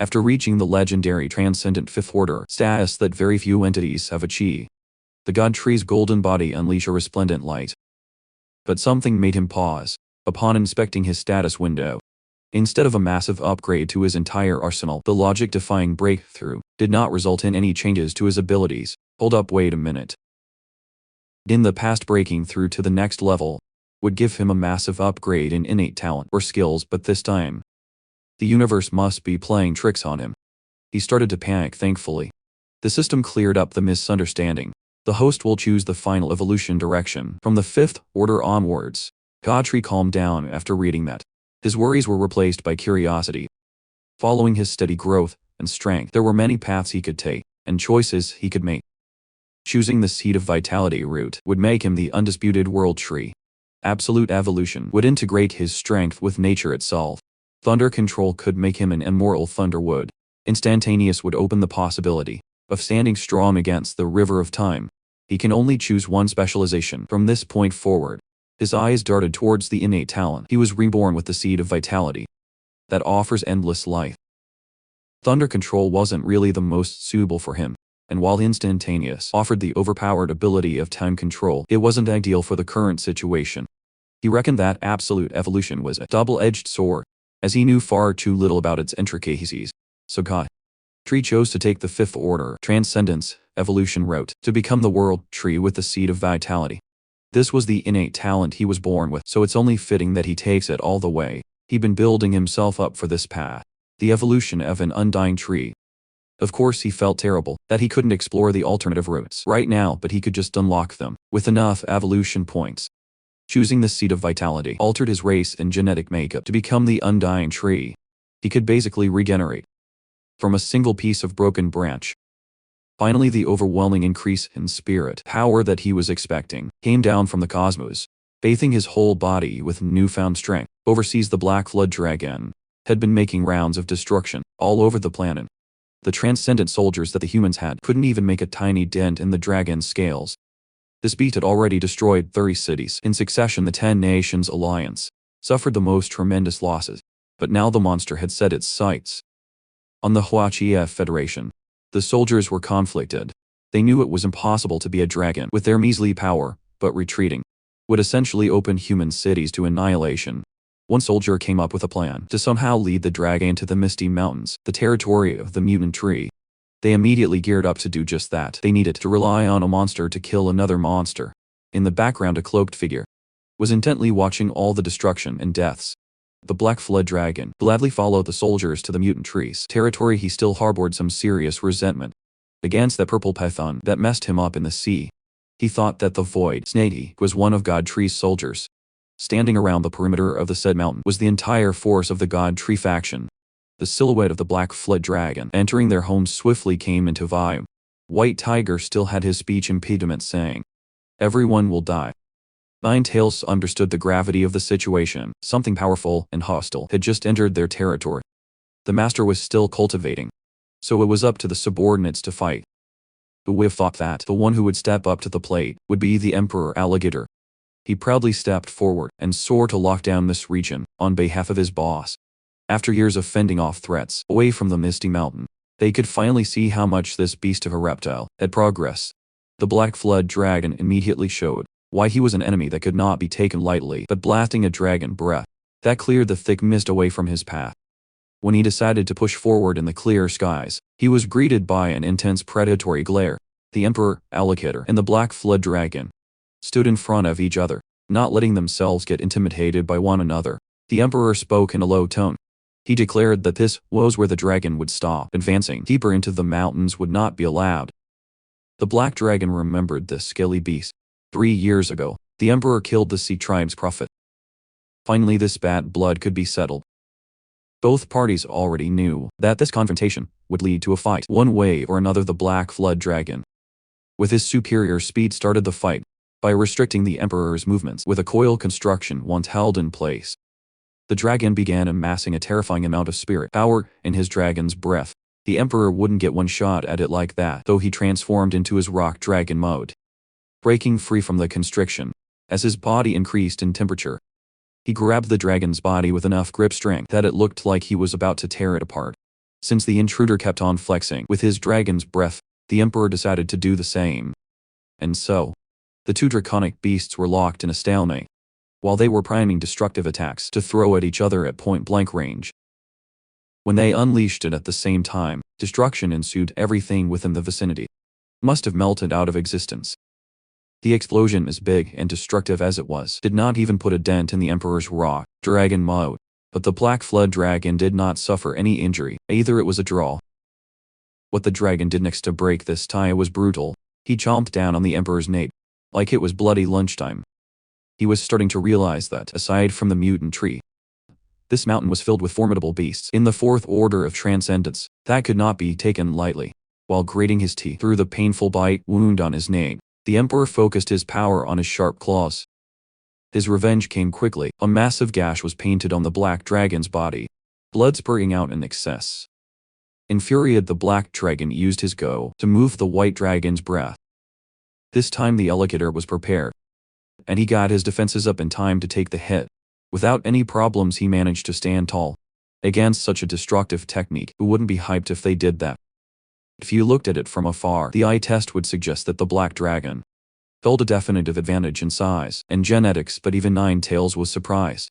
after reaching the legendary transcendent fifth order status that very few entities have achieved. The god tree's golden body unleashed a resplendent light. But something made him pause upon inspecting his status window. Instead of a massive upgrade to his entire arsenal, the logic-defying breakthrough did not result in any changes to his abilities. Hold up, wait a minute. In the past, breaking through to the next level would give him a massive upgrade in innate talent or skills, but this time, the universe must be playing tricks on him. He started to panic. Thankfully, the system cleared up the misunderstanding. The host will choose the final evolution direction from the fifth order onwards. Godtree calmed down after reading that. His worries were replaced by curiosity. Following his steady growth and strength, there were many paths he could take and choices he could make. Choosing the Seed of Vitality route would make him the undisputed world tree. Absolute evolution would integrate his strength with nature itself. Thunder control could make him an immortal thunderwood. Instantaneous would open the possibility of standing strong against the river of time. He can only choose one specialization from this point forward. His eyes darted towards the innate talent. He was reborn with the Seed of Vitality that offers endless life. Thunder control wasn't really the most suitable for him, and while instantaneous offered the overpowered ability of time control, it wasn't ideal for the current situation. He reckoned that absolute evolution was a double-edged sword, as he knew far too little about its intricacies. So Godtree chose to take the fifth order transcendence evolution route to become the world tree with the Seed of Vitality. This was the innate talent he was born with, so it's only fitting that he takes it all the way. He'd been building himself up for this path, the evolution of an undying tree. Of course, he felt terrible that he couldn't explore the alternative routes right now, but he could just unlock them with enough evolution points. Choosing the Seed of Vitality altered his race and genetic makeup to become the undying tree. He could basically regenerate from a single piece of broken branch. Finally, the overwhelming increase in spirit power that he was expecting came down from the cosmos, bathing his whole body with newfound strength. Overseas, the Black Flood Dragon had been making rounds of destruction all over the planet. The transcendent soldiers that the humans had couldn't even make a tiny dent in the dragon's scales. This beast had already destroyed 30 cities in succession. The 10 Nations Alliance suffered the most tremendous losses, but now the monster had set its sights on the Huachia Federation. The soldiers were conflicted. They knew it was impossible to be a dragon with their measly power, but retreating would essentially open human cities to annihilation. One soldier came up with a plan to somehow lead the dragon to the Misty Mountains, the territory of the mutant tree. They immediately geared up to do just that. They needed to rely on a monster to kill another monster. In the background, a cloaked figure was intently watching all the destruction and deaths. The Black Flood Dragon gladly followed the soldiers to the mutant tree's territory. He still harbored some serious resentment against that purple python that messed him up in the sea. He thought that the Void Snake was one of Godtree's soldiers. Standing around the perimeter of the said mountain was the entire force of the Godtree faction. The silhouette of the Black Flood Dragon entering their home swiftly came into view. White Tiger still had his speech impediment, saying, "Everyone will die." Ninetails understood the gravity of the situation. Something powerful and hostile had just entered their territory. The master was still cultivating, so it was up to the subordinates to fight. Who would have thought that the one who would step up to the plate would be the Emperor Alligator? He proudly stepped forward and swore to lock down this region on behalf of his boss. After years of fending off threats away from the Misty Mountain, they could finally see how much this beast of a reptile had progressed. The Black Flood Dragon immediately showed why he was an enemy that could not be taken lightly, but blasting a dragon breath that cleared the thick mist away from his path. When he decided to push forward in the clear skies, he was greeted by an intense predatory glare. The Emperor Alligator and the Black Flood Dragon stood in front of each other, not letting themselves get intimidated by one another. The Emperor spoke in a low tone. He declared that this was where the dragon would stop. Advancing deeper into the mountains would not be allowed. The Black Dragon remembered this scaly beast. 3 years ago, the Emperor killed the Sea Tribe's prophet. Finally, this bad blood could be settled. Both parties already knew that this confrontation would lead to a fight. One way or another, the Black Flood Dragon, with his superior speed, started the fight by restricting the Emperor's movements with a coil construction once held in place. The dragon began amassing a terrifying amount of spirit power in his dragon's breath. The Emperor wouldn't get one shot at it like that, though he transformed into his rock dragon mode, breaking free from the constriction. As his body increased in temperature, he grabbed the dragon's body with enough grip strength that it looked like he was about to tear it apart. Since the intruder kept on flexing with his dragon's breath, the Emperor decided to do the same. And so, the two draconic beasts were locked in a stalemate, while they were priming destructive attacks to throw at each other at point-blank range. When they unleashed it at the same time, destruction ensued. Everything within the vicinity must have melted out of existence. The explosion, as big and destructive as it was, did not even put a dent in the Emperor's rock dragon mode. But the Black Flood dragon did not suffer any injury, either. It was a draw. What the dragon did next to break this tie was brutal. He chomped down on the Emperor's nape, like it was bloody lunchtime. He was starting to realize that, aside from the mutant tree, this mountain was filled with formidable beasts in the fourth order of transcendence that could not be taken lightly. While grating his teeth through the painful bite wound on his nape, the Emperor focused his power on his sharp claws. His revenge came quickly. A massive gash was painted on the black dragon's body, blood spurting out in excess. Infuriated, the black dragon used his go to move the white dragon's breath. This time the alligator was prepared, and he got his defenses up in time to take the hit. Without any problems, he managed to stand tall against such a destructive technique. Who wouldn't be hyped if they did that? If you looked at it from afar, the eye test would suggest that the black dragon held a definitive advantage in size and genetics, but even Ninetales was surprised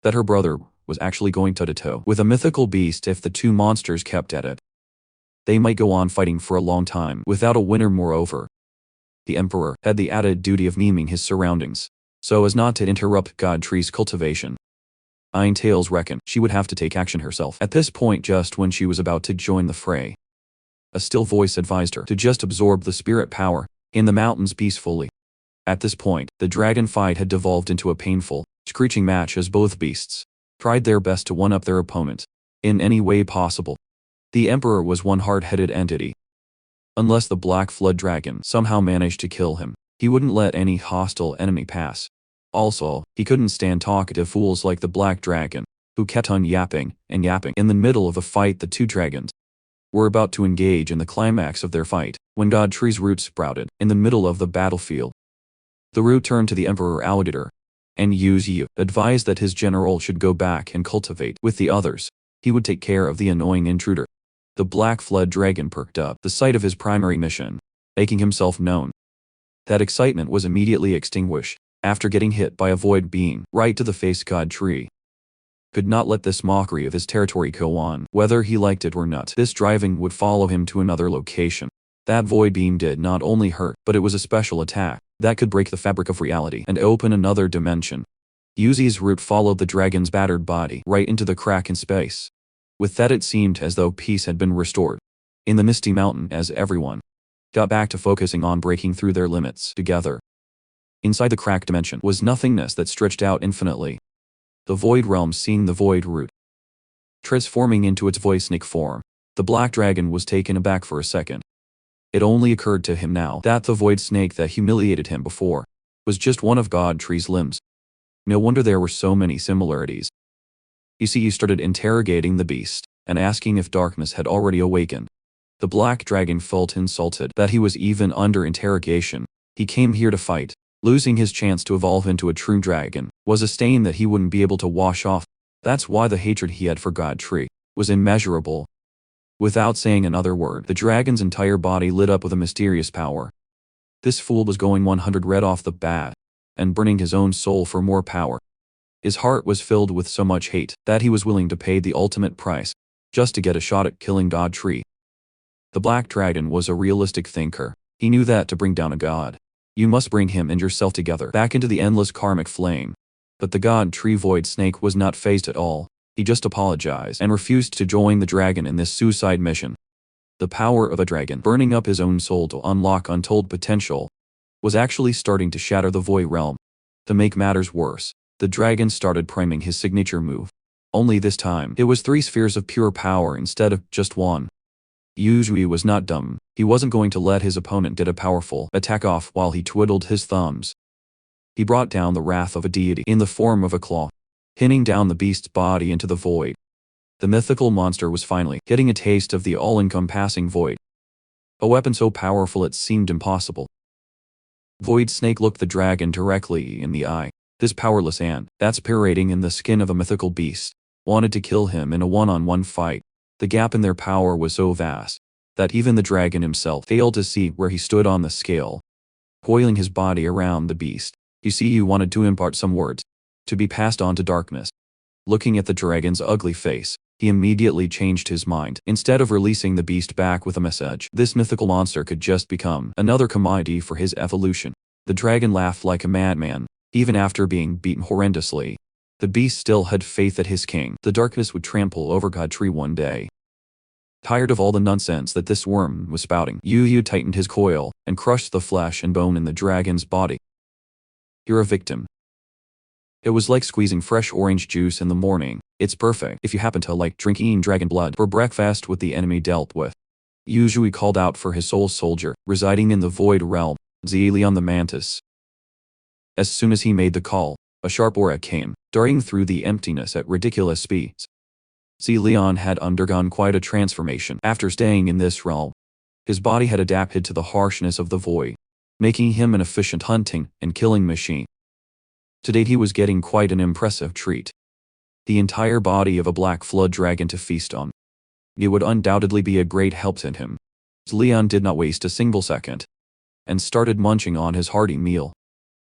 that her brother was actually going toe-to-toe with a mythical beast. If the two monsters kept at it, they might go on fighting for a long time without a winner. Moreover, the Emperor had the added duty of naming his surroundings, so as not to interrupt Godtree's cultivation. Ninetales reckoned she would have to take action herself at this point. Just when she was about to join the fray, a still voice advised her to just absorb the spirit power in the mountains peacefully. At this point, the dragon fight had devolved into a painful, screeching match as both beasts tried their best to one-up their opponent in any way possible. The Emperor was one hard-headed entity. Unless the Black Flood dragon somehow managed to kill him, he wouldn't let any hostile enemy pass. Also, he couldn't stand talkative fools like the Black Dragon, who kept on yapping and yapping. In the middle of a fight, the two dragons were about to engage in the climax of their fight when Godtree's root sprouted in the middle of the battlefield. The root turned to the Emperor Alligator, and Yu advised that his general should go back and cultivate with the others. He would take care of the annoying intruder. The Black Flood dragon perked up the sight of his primary mission, making himself known. That excitement was immediately extinguished after getting hit by a void beam right to the face. Godtree could not let this mockery of his territory go on. Whether he liked it or not, this driving would follow him to another location. That void beam did not only hurt, but it was a special attack that could break the fabric of reality and open another dimension. Yuzi's root followed the dragon's battered body right into the crack in space. With that, it seemed as though peace had been restored in the Misty Mountain as everyone got back to focusing on breaking through their limits together. Inside the crack dimension was nothingness that stretched out infinitely. The void realm, seeing the void root transforming into its void snake form, the black dragon was taken aback for a second. It only occurred to him now that the void snake that humiliated him before was just one of Godtree's limbs. No wonder there were so many similarities. You see, he started interrogating the beast and asking if darkness had already awakened. The black dragon felt insulted that he was even under interrogation. He came here to fight. Losing his chance to evolve into a true dragon was a stain that he wouldn't be able to wash off. That's why the hatred he had for Godtree was immeasurable. Without saying another word, the dragon's entire body lit up with a mysterious power. This fool was going 100 red off the bat and burning his own soul for more power. His heart was filled with so much hate that he was willing to pay the ultimate price just to get a shot at killing Godtree. The black dragon was a realistic thinker. He knew that to bring down a god, you must bring him and yourself together back into the endless karmic flame. But the Godtree void snake was not fazed at all. He just apologized and refused to join the dragon in this suicide mission. The power of a dragon burning up his own soul to unlock untold potential was actually starting to shatter the void realm. To make matters worse, the dragon started priming his signature move. Only this time, it was 3 spheres of pure power instead of just 1. Yuzui was not dumb. He wasn't going to let his opponent get a powerful attack off while he twiddled his thumbs. He brought down the wrath of a deity in the form of a claw, pinning down the beast's body into the void. The mythical monster was finally getting a taste of the all-encompassing void. A weapon so powerful it seemed impossible. Void Snake looked the dragon directly in the eye. This powerless ant, that's parading in the skin of a mythical beast, wanted to kill him in a one-on-one fight. The gap in their power was so vast that even the dragon himself failed to see where he stood on the scale. Coiling his body around the beast, you see, you wanted to impart some words to be passed on to darkness. Looking at the dragon's ugly face, he immediately changed his mind. Instead of releasing the beast back with a message, this mythical monster could just become another commodity for his evolution. The dragon laughed like a madman, even after being beaten horrendously. The beast still had faith that his king, the darkness, would trample over God Tree one day. Tired of all the nonsense that this worm was spouting, Yu tightened his coil and crushed the flesh and bone in the dragon's body. You're a victim. It was like squeezing fresh orange juice in the morning. It's perfect if you happen to like drinking dragon blood for breakfast with the enemy dealt with. Yu called out for his soul soldier, residing in the void realm, Leon the mantis. As soon as he made the call, a sharp aura came, darting through the emptiness at ridiculous speeds. Leon had undergone quite a transformation after staying in this realm. His body had adapted to the harshness of the void, making him an efficient hunting and killing machine. To date, he was getting quite an impressive treat. The entire body of a black flood dragon to feast on. It would undoubtedly be a great help to him. Leon did not waste a single second and started munching on his hearty meal.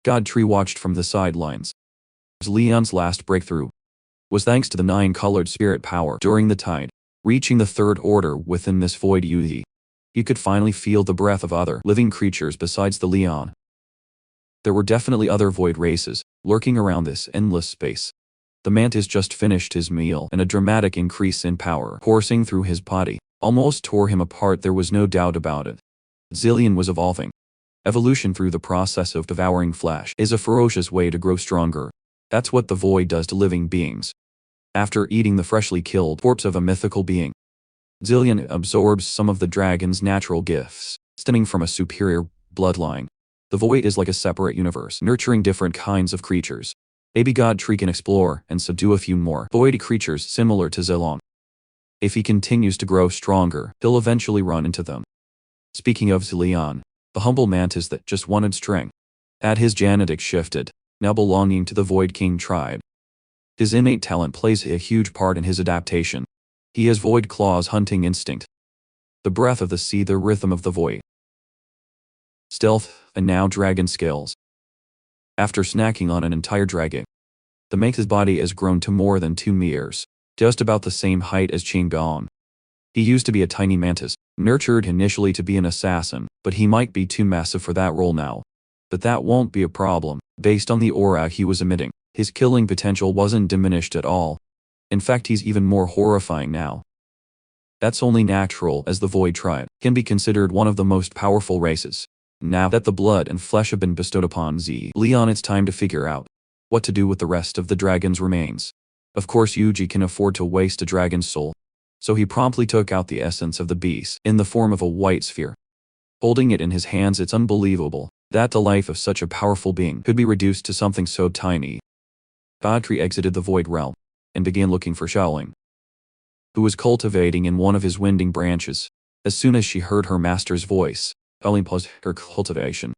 Godtree watched from the sidelines. Leon's last breakthrough was thanks to the 9-colored spirit power during the tide, reaching the third order within this void He could finally feel the breath of other living creatures besides the Leon. There were definitely other void races lurking around this endless space. The mantis just finished his meal, and a dramatic increase in power coursing through his body almost tore him apart. There was no doubt about it. Zillion was evolving. Evolution through the process of devouring flesh is a ferocious way to grow stronger. That's what the void does to living beings. After eating the freshly killed corpse of a mythical being, Zillion absorbs some of the dragon's natural gifts, stemming from a superior bloodline. The void is like a separate universe, nurturing different kinds of creatures. Maybe Godtree can explore and subdue a few more void creatures similar to Zillion. If he continues to grow stronger, he'll eventually run into them. Speaking of Zillion, the humble mantis that just wanted strength had his genetics shifted, now belonging to the Void King tribe. His innate talent plays a huge part in his adaptation. He has Void Claw's hunting instinct, the breath of the sea, the rhythm of the void, stealth, and now dragon skills. After snacking on an entire dragon, the mantis' body has grown to more than 2 meters, just about the same height as Chingon. He used to be a tiny mantis, nurtured initially to be an assassin, but he might be too massive for that role now. But that won't be a problem. Based on the aura he was emitting, his killing potential wasn't diminished at all. In fact, he's even more horrifying now. That's only natural, as the Void tribe can be considered one of the most powerful races. Now that the blood and flesh have been bestowed upon Leon, it's time to figure out what to do with the rest of the dragon's remains. Of course, Yuji can afford to waste a dragon's soul, so he promptly took out the essence of the beast in the form of a white sphere. Holding it in his hands, it's unbelievable that the life of such a powerful being could be reduced to something so tiny. Godtree exited the void realm and began looking for Xiaoling, who was cultivating in one of his winding branches. As soon as she heard her master's voice, Xiaoling paused her cultivation.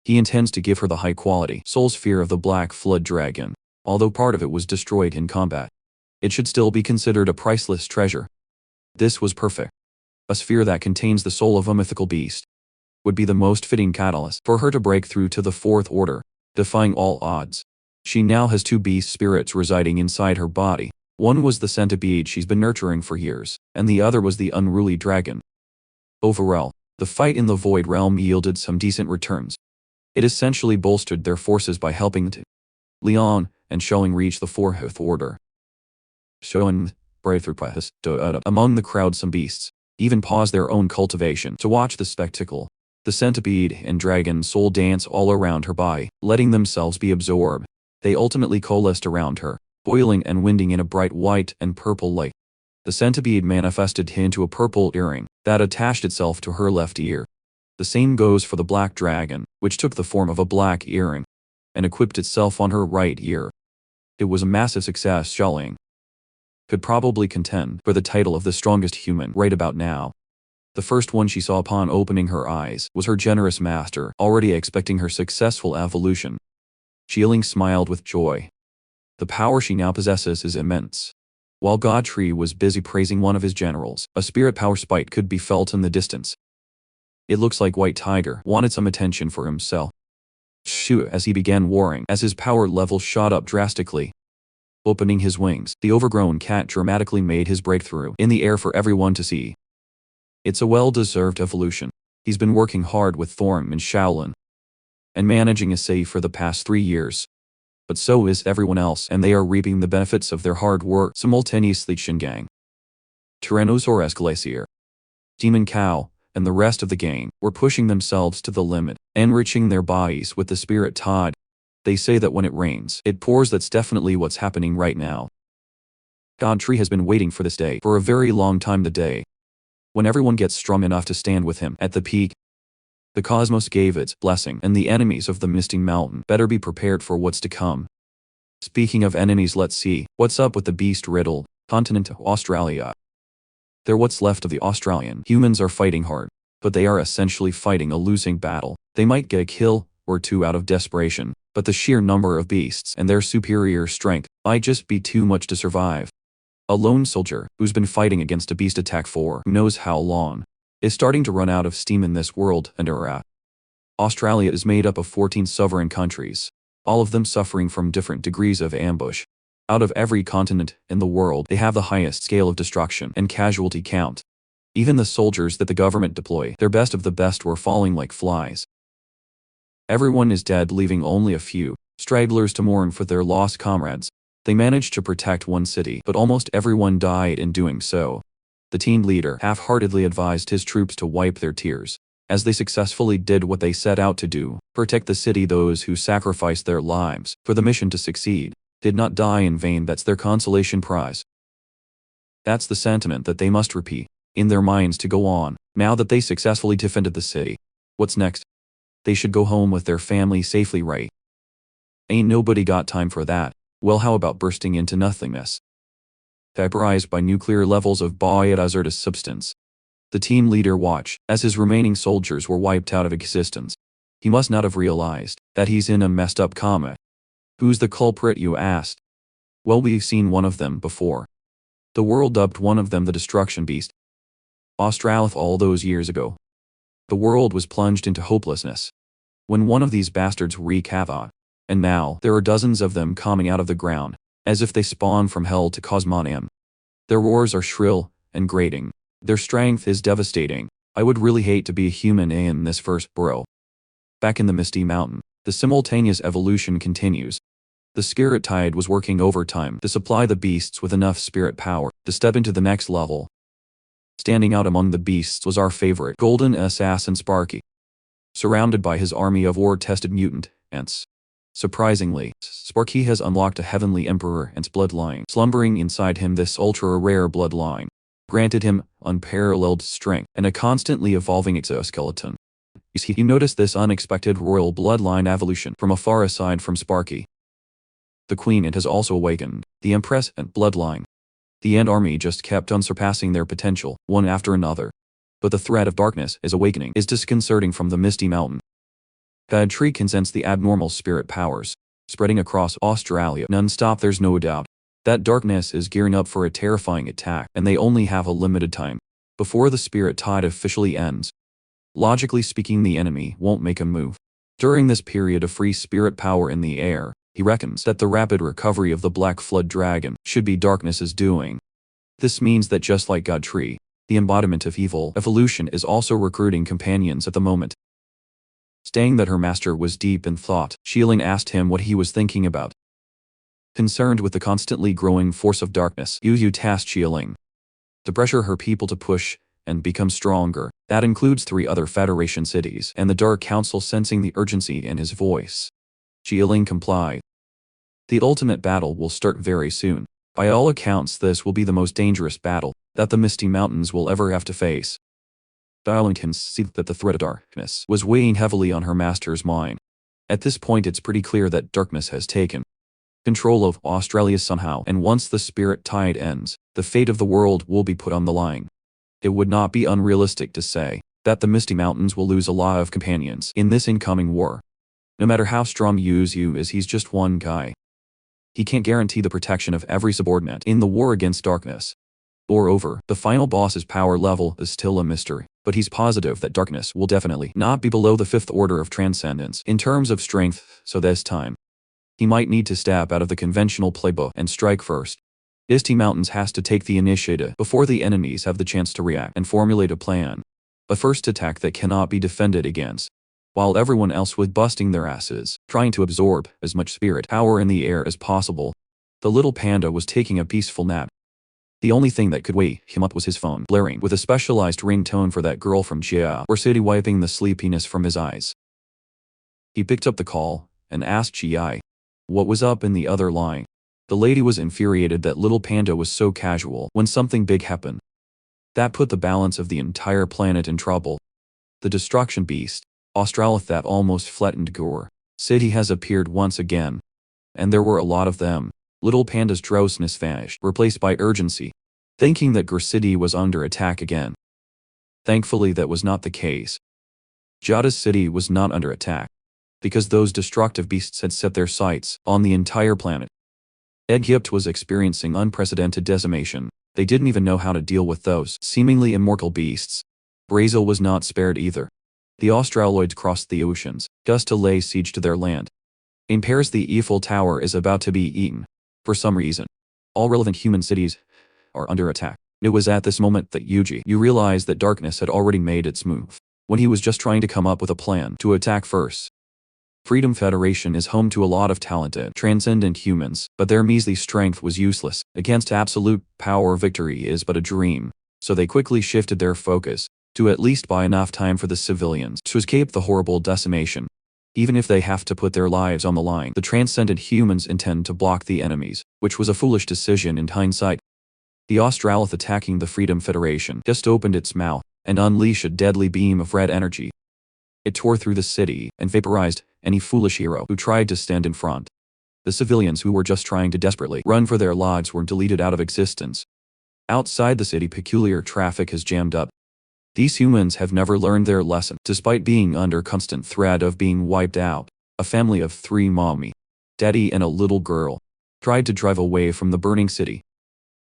He intends to give her the high-quality soul sphere of the Black Flood Dragon. Although part of it was destroyed in combat, it should still be considered a priceless treasure. This was perfect. A sphere that contains the soul of a mythical beast would be the most fitting catalyst for her to break through to the fourth order, defying all odds. She now has 2 beast spirits residing inside her body. One was the centipede she's been nurturing for years, and the other was the unruly dragon. Overall, the fight in the Void Realm yielded some decent returns. It essentially bolstered their forces by helping Leon and Xiaoling reach the fourth order. Xiaoling, among the crowd, some beasts even paused their own cultivation to watch the spectacle. The centipede and dragon soul dance all around her body, letting themselves be absorbed. They ultimately coalesced around her, boiling and winding in a bright white and purple light. The centipede manifested into a purple earring that attached itself to her left ear. The same goes for the black dragon, which took the form of a black earring and equipped itself on her right ear. It was a massive success. Xiaoling could probably contend for the title of the strongest human right about now. The first one she saw upon opening her eyes was her generous master, already expecting her successful evolution. Xiaoling smiled with joy. The power she now possesses is immense. While Godfrey was busy praising one of his generals, a spirit power spike could be felt in the distance. It looks like White Tiger wanted some attention for himself. Shoo, as he began warring, as his power level shot up drastically. Opening his wings, the overgrown cat dramatically made his breakthrough in the air for everyone to see. It's a well-deserved evolution. He's been working hard with Thorm and Shaolin and managing a save for the past 3 years. But so is everyone else, and they are reaping the benefits of their hard work simultaneously. Shingang, Tyrannosaurus Glacier, Demon Cow, and the rest of the gang were pushing themselves to the limit, enriching their bodies with the spirit tide. They say that when it rains, it pours. That's definitely what's happening right now. Godfrey has been waiting for this day for a very long time, the day when everyone gets strong enough to stand with him at the peak. The cosmos gave its blessing, and the enemies of the Misty Mountain better be prepared for what's to come. Speaking of enemies, let's see what's up with the beast-riddled continent of Australia. They're what's left of the Australian humans are fighting hard, but they are essentially fighting a losing battle. They might get a kill or two out of desperation, but the sheer number of beasts and their superior strength might just be too much to survive. A lone soldier, who's been fighting against a beast attack for who knows how long, is starting to run out of steam in this world and era. Australia is made up of 14 sovereign countries, all of them suffering from different degrees of ambush. Out of every continent in the world, they have the highest scale of destruction and casualty count. Even the soldiers that the government deploy, their best of the best, were falling like flies. Everyone is dead, leaving only a few stragglers to mourn for their lost comrades. They managed to protect one city, but almost everyone died in doing so. The team leader half-heartedly advised his troops to wipe their tears, as they successfully did what they set out to do, protect the city. Those who sacrificed their lives for the mission to succeed did not die in vain. That's their consolation prize. That's the sentiment that they must repeat in their minds to go on, now that they successfully defended the city. What's next? They should go home with their family safely, right? Ain't nobody got time for that. Well, how about bursting into nothingness? Vaporized by nuclear levels of biohazardous substance. The team leader watched as his remaining soldiers were wiped out of existence. He must not have realized that he's in a messed up coma. Who's the culprit, you asked? Well, we've seen one of them before. The world dubbed one of them the Destruction Beast. Australia all those years ago. The world was plunged into hopelessness when one of these bastards wreaked havoc, and now there are dozens of them coming out of the ground, as if they spawned from hell to cause mayhem. Their roars are shrill and grating. Their strength is devastating. I would really hate to be a human in this verse, bro. Back in the Misty Mountain, the simultaneous evolution continues. The spirit tide was working overtime to supply the beasts with enough spirit power to step into the next level. Standing out among the beasts was our favorite golden assassin Sparky, surrounded by his army of war-tested mutant ants. Surprisingly, Sparky has unlocked a heavenly emperor ant's bloodline slumbering inside him. This ultra-rare bloodline granted him unparalleled strength and a constantly evolving exoskeleton. You notice this unexpected royal bloodline evolution from afar aside from Sparky. The Queen Ant has also awakened, the Empress Ant bloodline. The Ant army just kept on surpassing their potential, one after another. But the threat of darkness is awakening is disconcerting from the Misty Mountain. Godfrey can sense the abnormal spirit powers spreading across Australia non-stop. There's no doubt that darkness is gearing up for a terrifying attack, and they only have a limited time before the spirit tide officially ends. Logically speaking, the enemy won't make a move during this period of free spirit power in the air. He reckons that the rapid recovery of the Black Flood Dragon should be Darkness's doing. This means that just like Godfrey, the embodiment of evil evolution is also recruiting companions at the moment. Staying that her master was deep in thought, Shilin asked him what he was thinking about. Concerned with the constantly growing force of darkness, Yu tasked Shilin to pressure her people to push and become stronger. That includes 3 other Federation cities and the Dark Council. Sensing the urgency in his voice, Shilin complied. The ultimate battle will start very soon. By all accounts, this will be the most dangerous battle that the Misty Mountains will ever have to face. Darlington see that the threat of darkness was weighing heavily on her master's mind. At this point, it's pretty clear that darkness has taken control of Australia somehow, and once the spirit tide ends, the fate of the world will be put on the line. It would not be unrealistic to say that the Misty Mountains will lose a lot of companions in this incoming war. No matter how strong Yu is, he's just one guy. He can't guarantee the protection of every subordinate in the war against darkness. Moreover, the final boss's power level is still a mystery, but he's positive that darkness will definitely not be below the 5th order of transcendence in terms of strength, so this time, he might need to step out of the conventional playbook and strike first. Misty Mountains has to take the initiative before the enemies have the chance to react and formulate a plan. A first attack that cannot be defended against, while everyone else was busting their asses, trying to absorb as much spirit power in the air as possible. The little panda was taking a peaceful nap. The only thing that could wake him up was his phone blaring with a specialized ringtone for that girl from Jia or City, wiping the sleepiness from his eyes. He picked up the call and asked Jia what was up in the other line. The lady was infuriated that little panda was so casual when something big happened. That put the balance of the entire planet in trouble. The destruction beast, Australith that almost flattened Gore City, has appeared once again. And there were a lot of them. Little panda's drowsiness vanished, replaced by urgency, thinking that Gore City was under attack again. Thankfully that was not the case. Jada's city was not under attack, because those destructive beasts had set their sights on the entire planet. Egypt was experiencing unprecedented decimation. They didn't even know how to deal with those seemingly immortal beasts. Brazil was not spared either. The Australoids crossed the oceans just to lay siege to their land. In Paris, the Eiffel Tower is about to be eaten. For some reason, all relevant human cities are under attack. It was at this moment that Yuji realized that darkness had already made its move, when he was just trying to come up with a plan to attack first. Freedom Federation is home to a lot of talented, transcendent humans, but their measly strength was useless. Against absolute power, victory is but a dream, so they quickly shifted their focus to at least buy enough time for the civilians to escape the horrible decimation. Even if they have to put their lives on the line, the transcendent humans intend to block the enemies, which was a foolish decision in hindsight. The Australith attacking the Freedom Federation just opened its mouth and unleashed a deadly beam of red energy. It tore through the city and vaporized any foolish hero who tried to stand in front. The civilians who were just trying to desperately run for their lives were deleted out of existence. Outside the city, peculiar traffic has jammed up. These humans have never learned their lesson, despite being under constant threat of being wiped out. A family of 3, mommy, daddy and a little girl, tried to drive away from the burning city.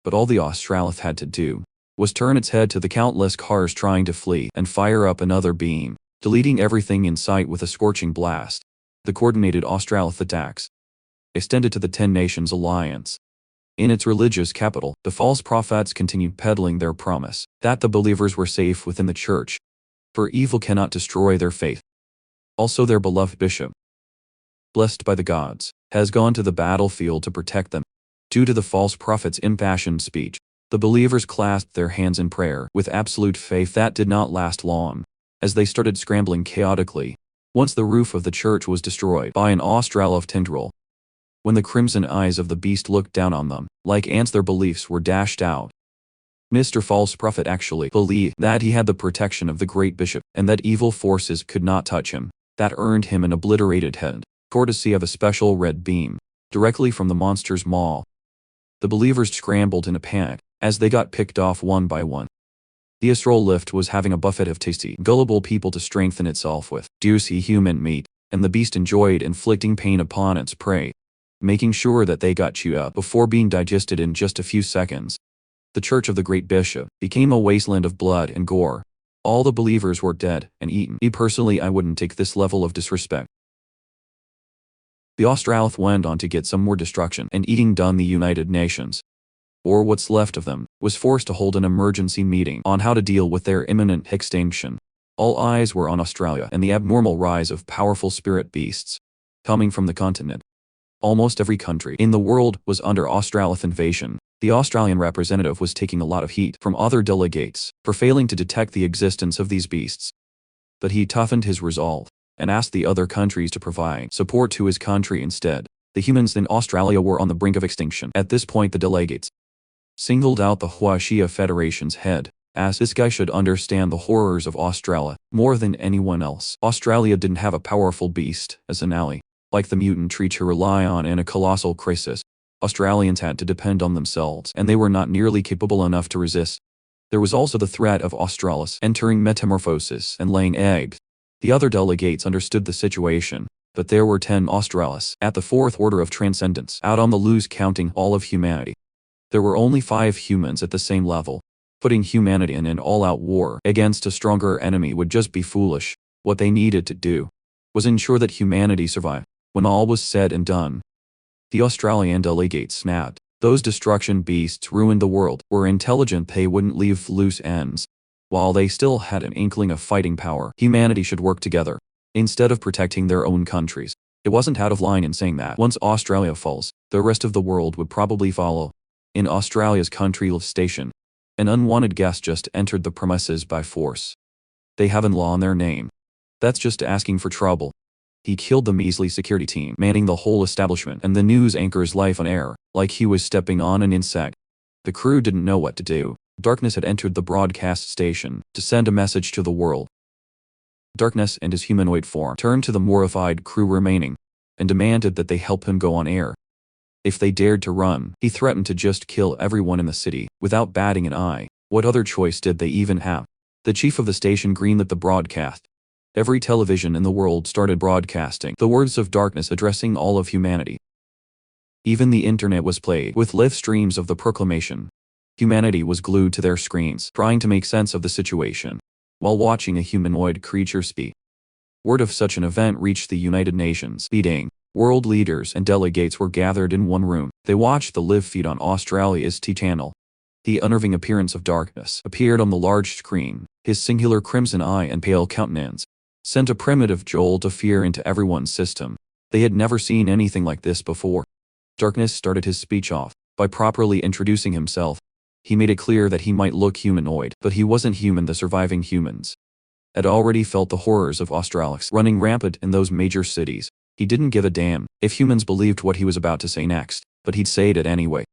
But all the Australith had to do was turn its head to the countless cars trying to flee and fire up another beam, deleting everything in sight with a scorching blast. The coordinated Australith attacks extended to the 10 Nations Alliance. In its religious capital, the false prophets continued peddling their promise that the believers were safe within the church, for evil cannot destroy their faith. Also, their beloved bishop, blessed by the gods, has gone to the battlefield to protect them. Due to the false prophet's impassioned speech, the believers clasped their hands in prayer with absolute faith that did not last long, as they started scrambling chaotically once the roof of the church was destroyed by an Australith tendril. When the crimson eyes of the beast looked down on them, like ants, their beliefs were dashed out. Mr. False Prophet actually believed that he had the protection of the great bishop, and that evil forces could not touch him. That earned him an obliterated head, courtesy of a special red beam, directly from the monster's maw. The believers scrambled in a panic, as they got picked off one by one. The astral lift was having a buffet of tasty, gullible people to strengthen itself with juicy human meat, and the beast enjoyed inflicting pain upon its prey, making sure that they got chewed up before being digested in just a few seconds. The Church of the Great Bishop became a wasteland of blood and gore. All the believers were dead and eaten. Me personally, I wouldn't take this level of disrespect. The Australith went on to get some more destruction and eating done. The United Nations, or what's left of them, was forced to hold an emergency meeting on how to deal with their imminent extinction. All eyes were on Australia and the abnormal rise of powerful spirit beasts coming from the continent. Almost every country in the world was under Australith invasion. The Australian representative was taking a lot of heat from other delegates for failing to detect the existence of these beasts. But he toughened his resolve and asked the other countries to provide support to his country instead. The humans in Australia were on the brink of extinction. At this point, the delegates singled out the Huaxia Federation's head, as this guy should understand the horrors of Australia more than anyone else. Australia didn't have a powerful beast as an ally, like the mutant tree, to rely on in a colossal crisis. Australians had to depend on themselves, and they were not nearly capable enough to resist. There was also the threat of Australis entering metamorphosis and laying eggs. The other delegates understood the situation, But there were 10 Australis at the fourth order of transcendence, out on the loose counting all of humanity. There were only 5 humans at the same level. Putting humanity in an all-out war against a stronger enemy would just be foolish. What they needed to do was ensure that humanity survived. When all was said and done, the Australian delegates snapped. Those destruction beasts ruined the world. Were intelligent, they wouldn't leave loose ends. While they still had an inkling of fighting power, humanity should work together, instead of protecting their own countries. It wasn't out of line in saying that once Australia falls, the rest of the world would probably follow. In Australia's country station, an unwanted guest just entered the premises by force. They have an law in their name. That's just asking for trouble. He killed the measly security team manning the whole establishment and the news anchor's life on air, like he was stepping on an insect. The crew didn't know what to do. Darkness had entered the broadcast station to send a message to the world. Darkness and his humanoid form turned to the mortified crew remaining and demanded that they help him go on air. If they dared to run, he threatened to just kill everyone in the city without batting an eye. What other choice did they even have? The chief of the station greenlit the broadcast. Every television in the world started broadcasting the words of Darkness addressing all of humanity. Even the internet was played with live streams of the proclamation. Humanity was glued to their screens, trying to make sense of the situation, while watching a humanoid creature speak. Word of such an event reached the United Nations meeting. World leaders and delegates were gathered in one room. They watched the live feed on Australia's T channel. The unnerving appearance of Darkness appeared on the large screen. His singular crimson eye and pale countenance sent a primitive jolt of fear into everyone's system. They had never seen anything like this before. Darkness started his speech off by properly introducing himself. He made it clear that he might look humanoid, but he wasn't human. The surviving humans had already felt the horrors of Australis running rampant in those major cities. He didn't give a damn if humans believed what he was about to say next, but he'd say it anyway.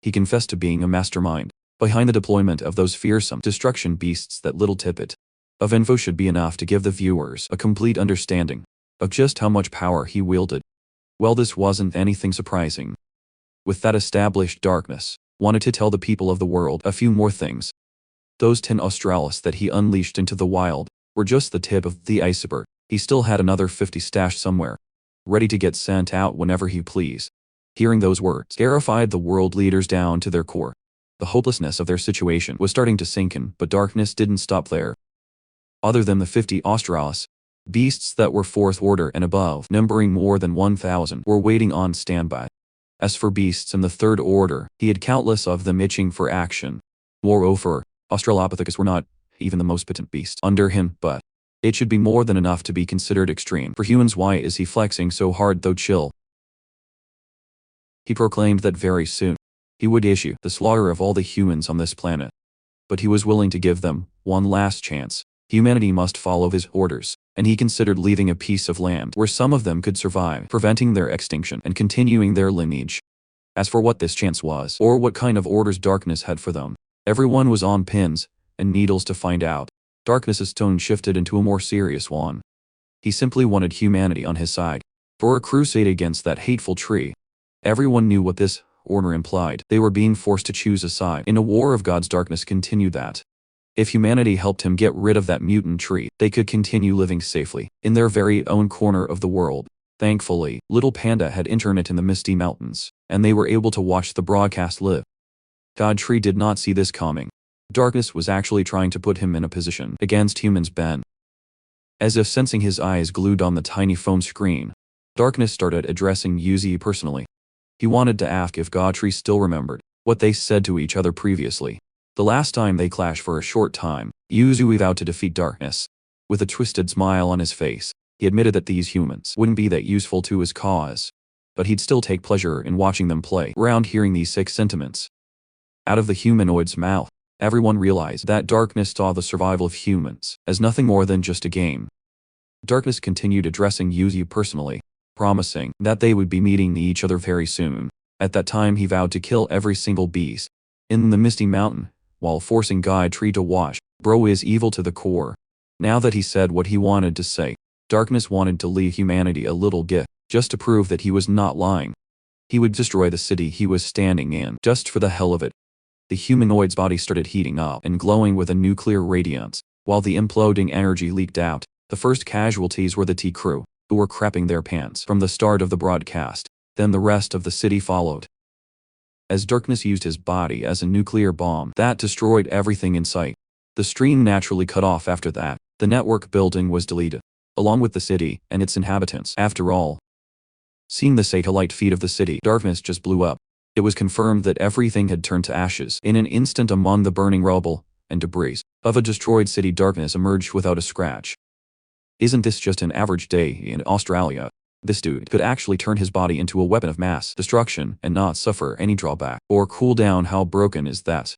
He confessed to being a mastermind behind the deployment of those fearsome destruction beasts. That little tidbit of info should be enough to give the viewers a complete understanding of just how much power he wielded. Well, this wasn't anything surprising. With that established, Darkness wanted to tell the people of the world a few more things. Those 10 Australis that he unleashed into the wild were just the tip of the iceberg. He still had another 50 stashed somewhere, ready to get sent out whenever he pleased. Hearing those words terrified the world leaders down to their core. The hopelessness of their situation was starting to sink in, but Darkness didn't stop there. Other than the 50 Australis, beasts that were 4th order and above, numbering more than 1,000, were waiting on standby. As for beasts in the 3rd order, he had countless of them itching for action. Moreover, Australopithecus were not even the most potent beast under him, but it should be more than enough to be considered extreme for humans. Why is he flexing so hard though? Chill. He proclaimed that very soon he would issue the slaughter of all the humans on this planet. But he was willing to give them one last chance. Humanity must follow his orders, and he considered leaving a piece of land where some of them could survive, preventing their extinction and continuing their lineage. As for what this chance was, or what kind of orders Darkness had for them, everyone was on pins and needles to find out. Darkness's tone shifted into a more serious one. He simply wanted humanity on his side, for a crusade against that hateful tree. Everyone knew what this order implied. They were being forced to choose a side in a war of gods. Darkness continued that if humanity helped him get rid of that mutant tree, they could continue living safely in their very own corner of the world. Thankfully, Little Panda had internet in the Misty Mountains, and they were able to watch the broadcast live. God Tree did not see this coming. Darkness was actually trying to put him in a position against humans. Ben. As if sensing his eyes glued on the tiny phone screen, Darkness started addressing Yuzi personally. He wanted to ask if God Tree still remembered what they said to each other previously. The last time they clashed for a short time, Yuzi vowed to defeat Darkness. With a twisted smile on his face, he admitted that these humans wouldn't be that useful to his cause, but he'd still take pleasure in watching them play around. Hearing these 6 sentiments out of the humanoid's mouth, everyone realized that Darkness saw the survival of humans as nothing more than just a game. Darkness continued addressing Yuzi personally, promising that they would be meeting each other very soon. At that time, he vowed to kill every single beast in the Misty Mountain, while forcing God Tree to watch. Bro is evil to the core. Now that he said what he wanted to say, Darkness wanted to leave humanity a little gift, just to prove that he was not lying. He would destroy the city he was standing in, just for the hell of it. The humanoid's body started heating up and glowing with a nuclear radiance, while the imploding energy leaked out. The first casualties were the T crew. who were crapping their pants from the start of the broadcast. Then the rest of the city followed. As darkness used his body as a nuclear bomb that destroyed everything in sight. The stream naturally cut off after that. The network building was deleted, along with the city and its inhabitants. After all, seeing the satellite feed of the city, darkness just blew up. It was confirmed that everything had turned to ashes in an instant among the burning rubble and debris of a destroyed city. Darkness emerged without a scratch. Isn't this just an average day in Australia? This dude could actually turn his body into a weapon of mass destruction and not suffer any drawback or cool down. How broken is that?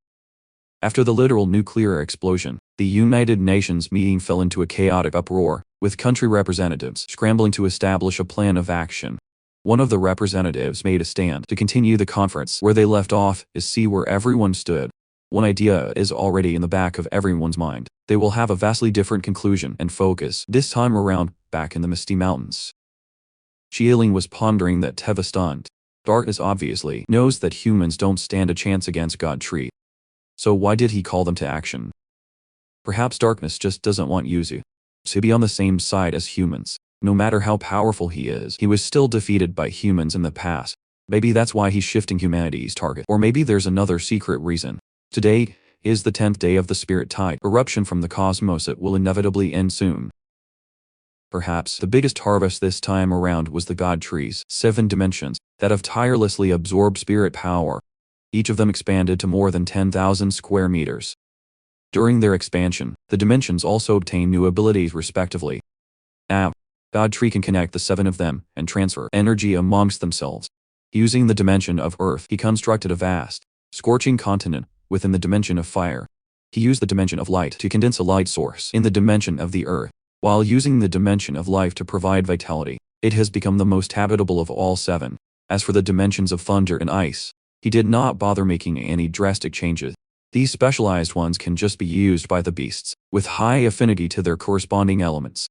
After the literal nuclear explosion, the United Nations meeting fell into a chaotic uproar, with country representatives scrambling to establish a plan of action. One of the representatives made a stand to continue the conference where they left off, is see where everyone stood. One idea is already in the back of everyone's mind. They will have a vastly different conclusion and focus this time around, back in the Misty Mountains. Xiaoling was pondering that Teva stunned. Darkness obviously knows that humans don't stand a chance against God Tree. So why did he call them to action? Perhaps darkness just doesn't want Yuzu to be on the same side as humans. No matter how powerful he is, he was still defeated by humans in the past. Maybe that's why he's shifting humanity's target. Or maybe there's another secret reason. Today is the 10th day of the spirit tide eruption from the cosmos. It will inevitably end soon. Perhaps the biggest harvest this time around was the God Tree's 7 dimensions that have tirelessly absorbed spirit power. Each of them expanded to more than 10,000 square meters. During their expansion, the dimensions also obtain new abilities respectively. God Tree can connect the 7 of them and transfer energy amongst themselves. Using the dimension of Earth, he constructed a vast, scorching continent within the dimension of fire. He used the dimension of light to condense a light source in the dimension of the Earth, while using the dimension of life to provide vitality. It has become the most habitable of all 7. As for the dimensions of thunder and ice, he did not bother making any drastic changes. These specialized ones can just be used by the beasts, with high affinity to their corresponding elements.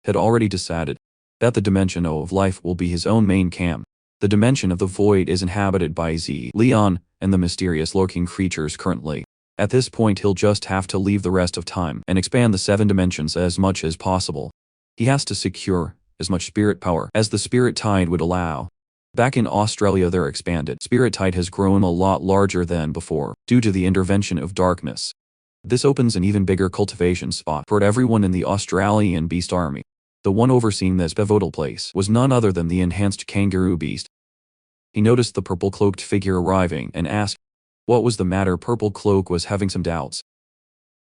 Had already decided that the dimension of life will be his own main camp. The dimension of the void is inhabited by Z, Leon, and the mysterious lurking creatures currently. At this point he'll just have to leave the rest of time and expand the 7 dimensions as much as possible. He has to secure as much spirit power as the spirit tide would allow. Back in Australia their expanded spirit tide has grown a lot larger than before, due to the intervention of darkness. This opens an even bigger cultivation spot for everyone in the Australian beast army. The one overseeing this pivotal place was none other than the enhanced kangaroo beast. He noticed the purple-cloaked figure arriving and asked what was the matter. Purple Cloak was having some doubts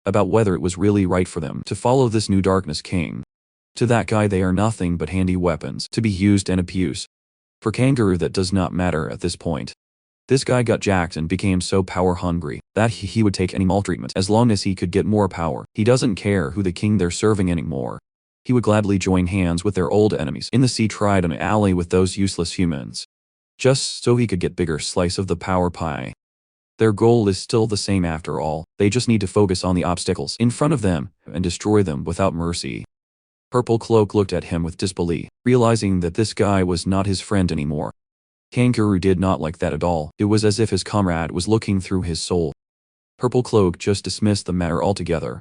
about whether it was really right for them to follow this new Darkness King. To that guy they are nothing but handy weapons to be used and abused. For Kangaroo that does not matter at this point. This guy got jacked and became so power-hungry that he would take any maltreatment as long as he could get more power. He doesn't care who the king they're serving anymore. He would gladly join hands with their old enemies in the sea, tried an alley with those useless humans, just so he could get bigger slice of the power pie. Their goal is still the same after all. They just need to focus on the obstacles in front of them and destroy them without mercy. Purple Cloak looked at him with disbelief, realizing that this guy was not his friend anymore. Kangaroo did not like that at all. It was as if his comrade was looking through his soul. Purple Cloak just dismissed the matter altogether.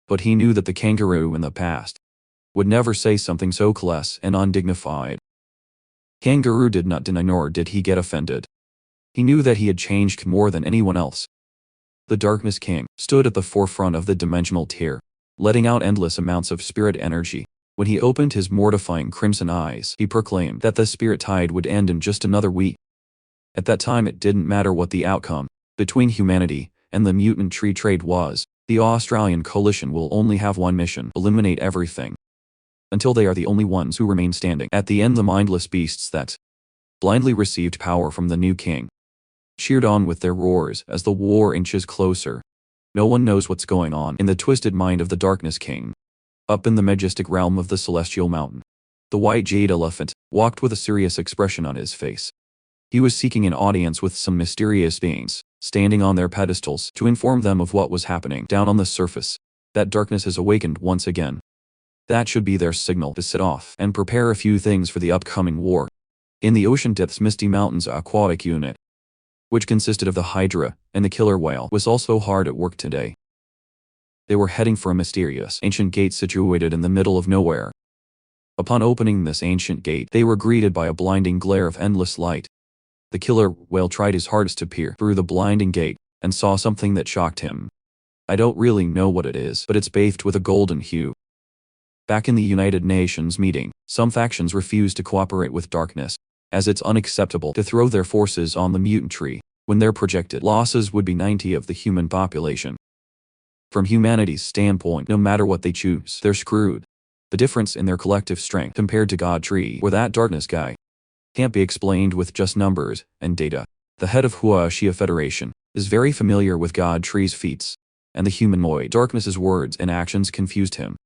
But he knew that the kangaroo in the past would never say something so class and undignified. Kangaroo did not deny nor did he get offended. He knew that he had changed more than anyone else. The Darkness King stood at the forefront of the dimensional tier, letting out endless amounts of spirit energy. When he opened his mortifying crimson eyes, he proclaimed that the spirit tide would end in just another week. At that time it didn't matter what the outcome between humanity and the mutant tree trade was. The Australian coalition will only have one mission: eliminate everything. Until they are the only ones who remain standing. At the end the mindless beasts that blindly received power from the new king cheered on with their roars as the war inches closer. No one knows what's going on in the twisted mind of the Darkness King. Up in the majestic realm of the Celestial Mountain, the white jade elephant walked with a serious expression on his face. He was seeking an audience with some mysterious beings, standing on their pedestals to inform them of what was happening down on the surface. That darkness has awakened once again. That should be their signal to set off and prepare a few things for the upcoming war. In the ocean depths, Misty Mountain's aquatic unit, which consisted of the Hydra and the killer whale, was also hard at work today. They were heading for a mysterious ancient gate situated in the middle of nowhere. Upon opening this ancient gate, they were greeted by a blinding glare of endless light. The killer whale tried his hardest to peer through the blinding gate, and saw something that shocked him. I don't really know what it is, but it's bathed with a golden hue. Back in the United Nations meeting, some factions refused to cooperate with darkness, as it's unacceptable to throw their forces on the mutant tree, when their projected losses would be 90 of the human population. From humanity's standpoint, no matter what they choose, they're screwed. The difference in their collective strength compared to God Tree or that darkness guy can't be explained with just numbers and data. The head of Huaxia Federation is very familiar with God Tree's feats, and the humanoid darkness's words and actions confused him.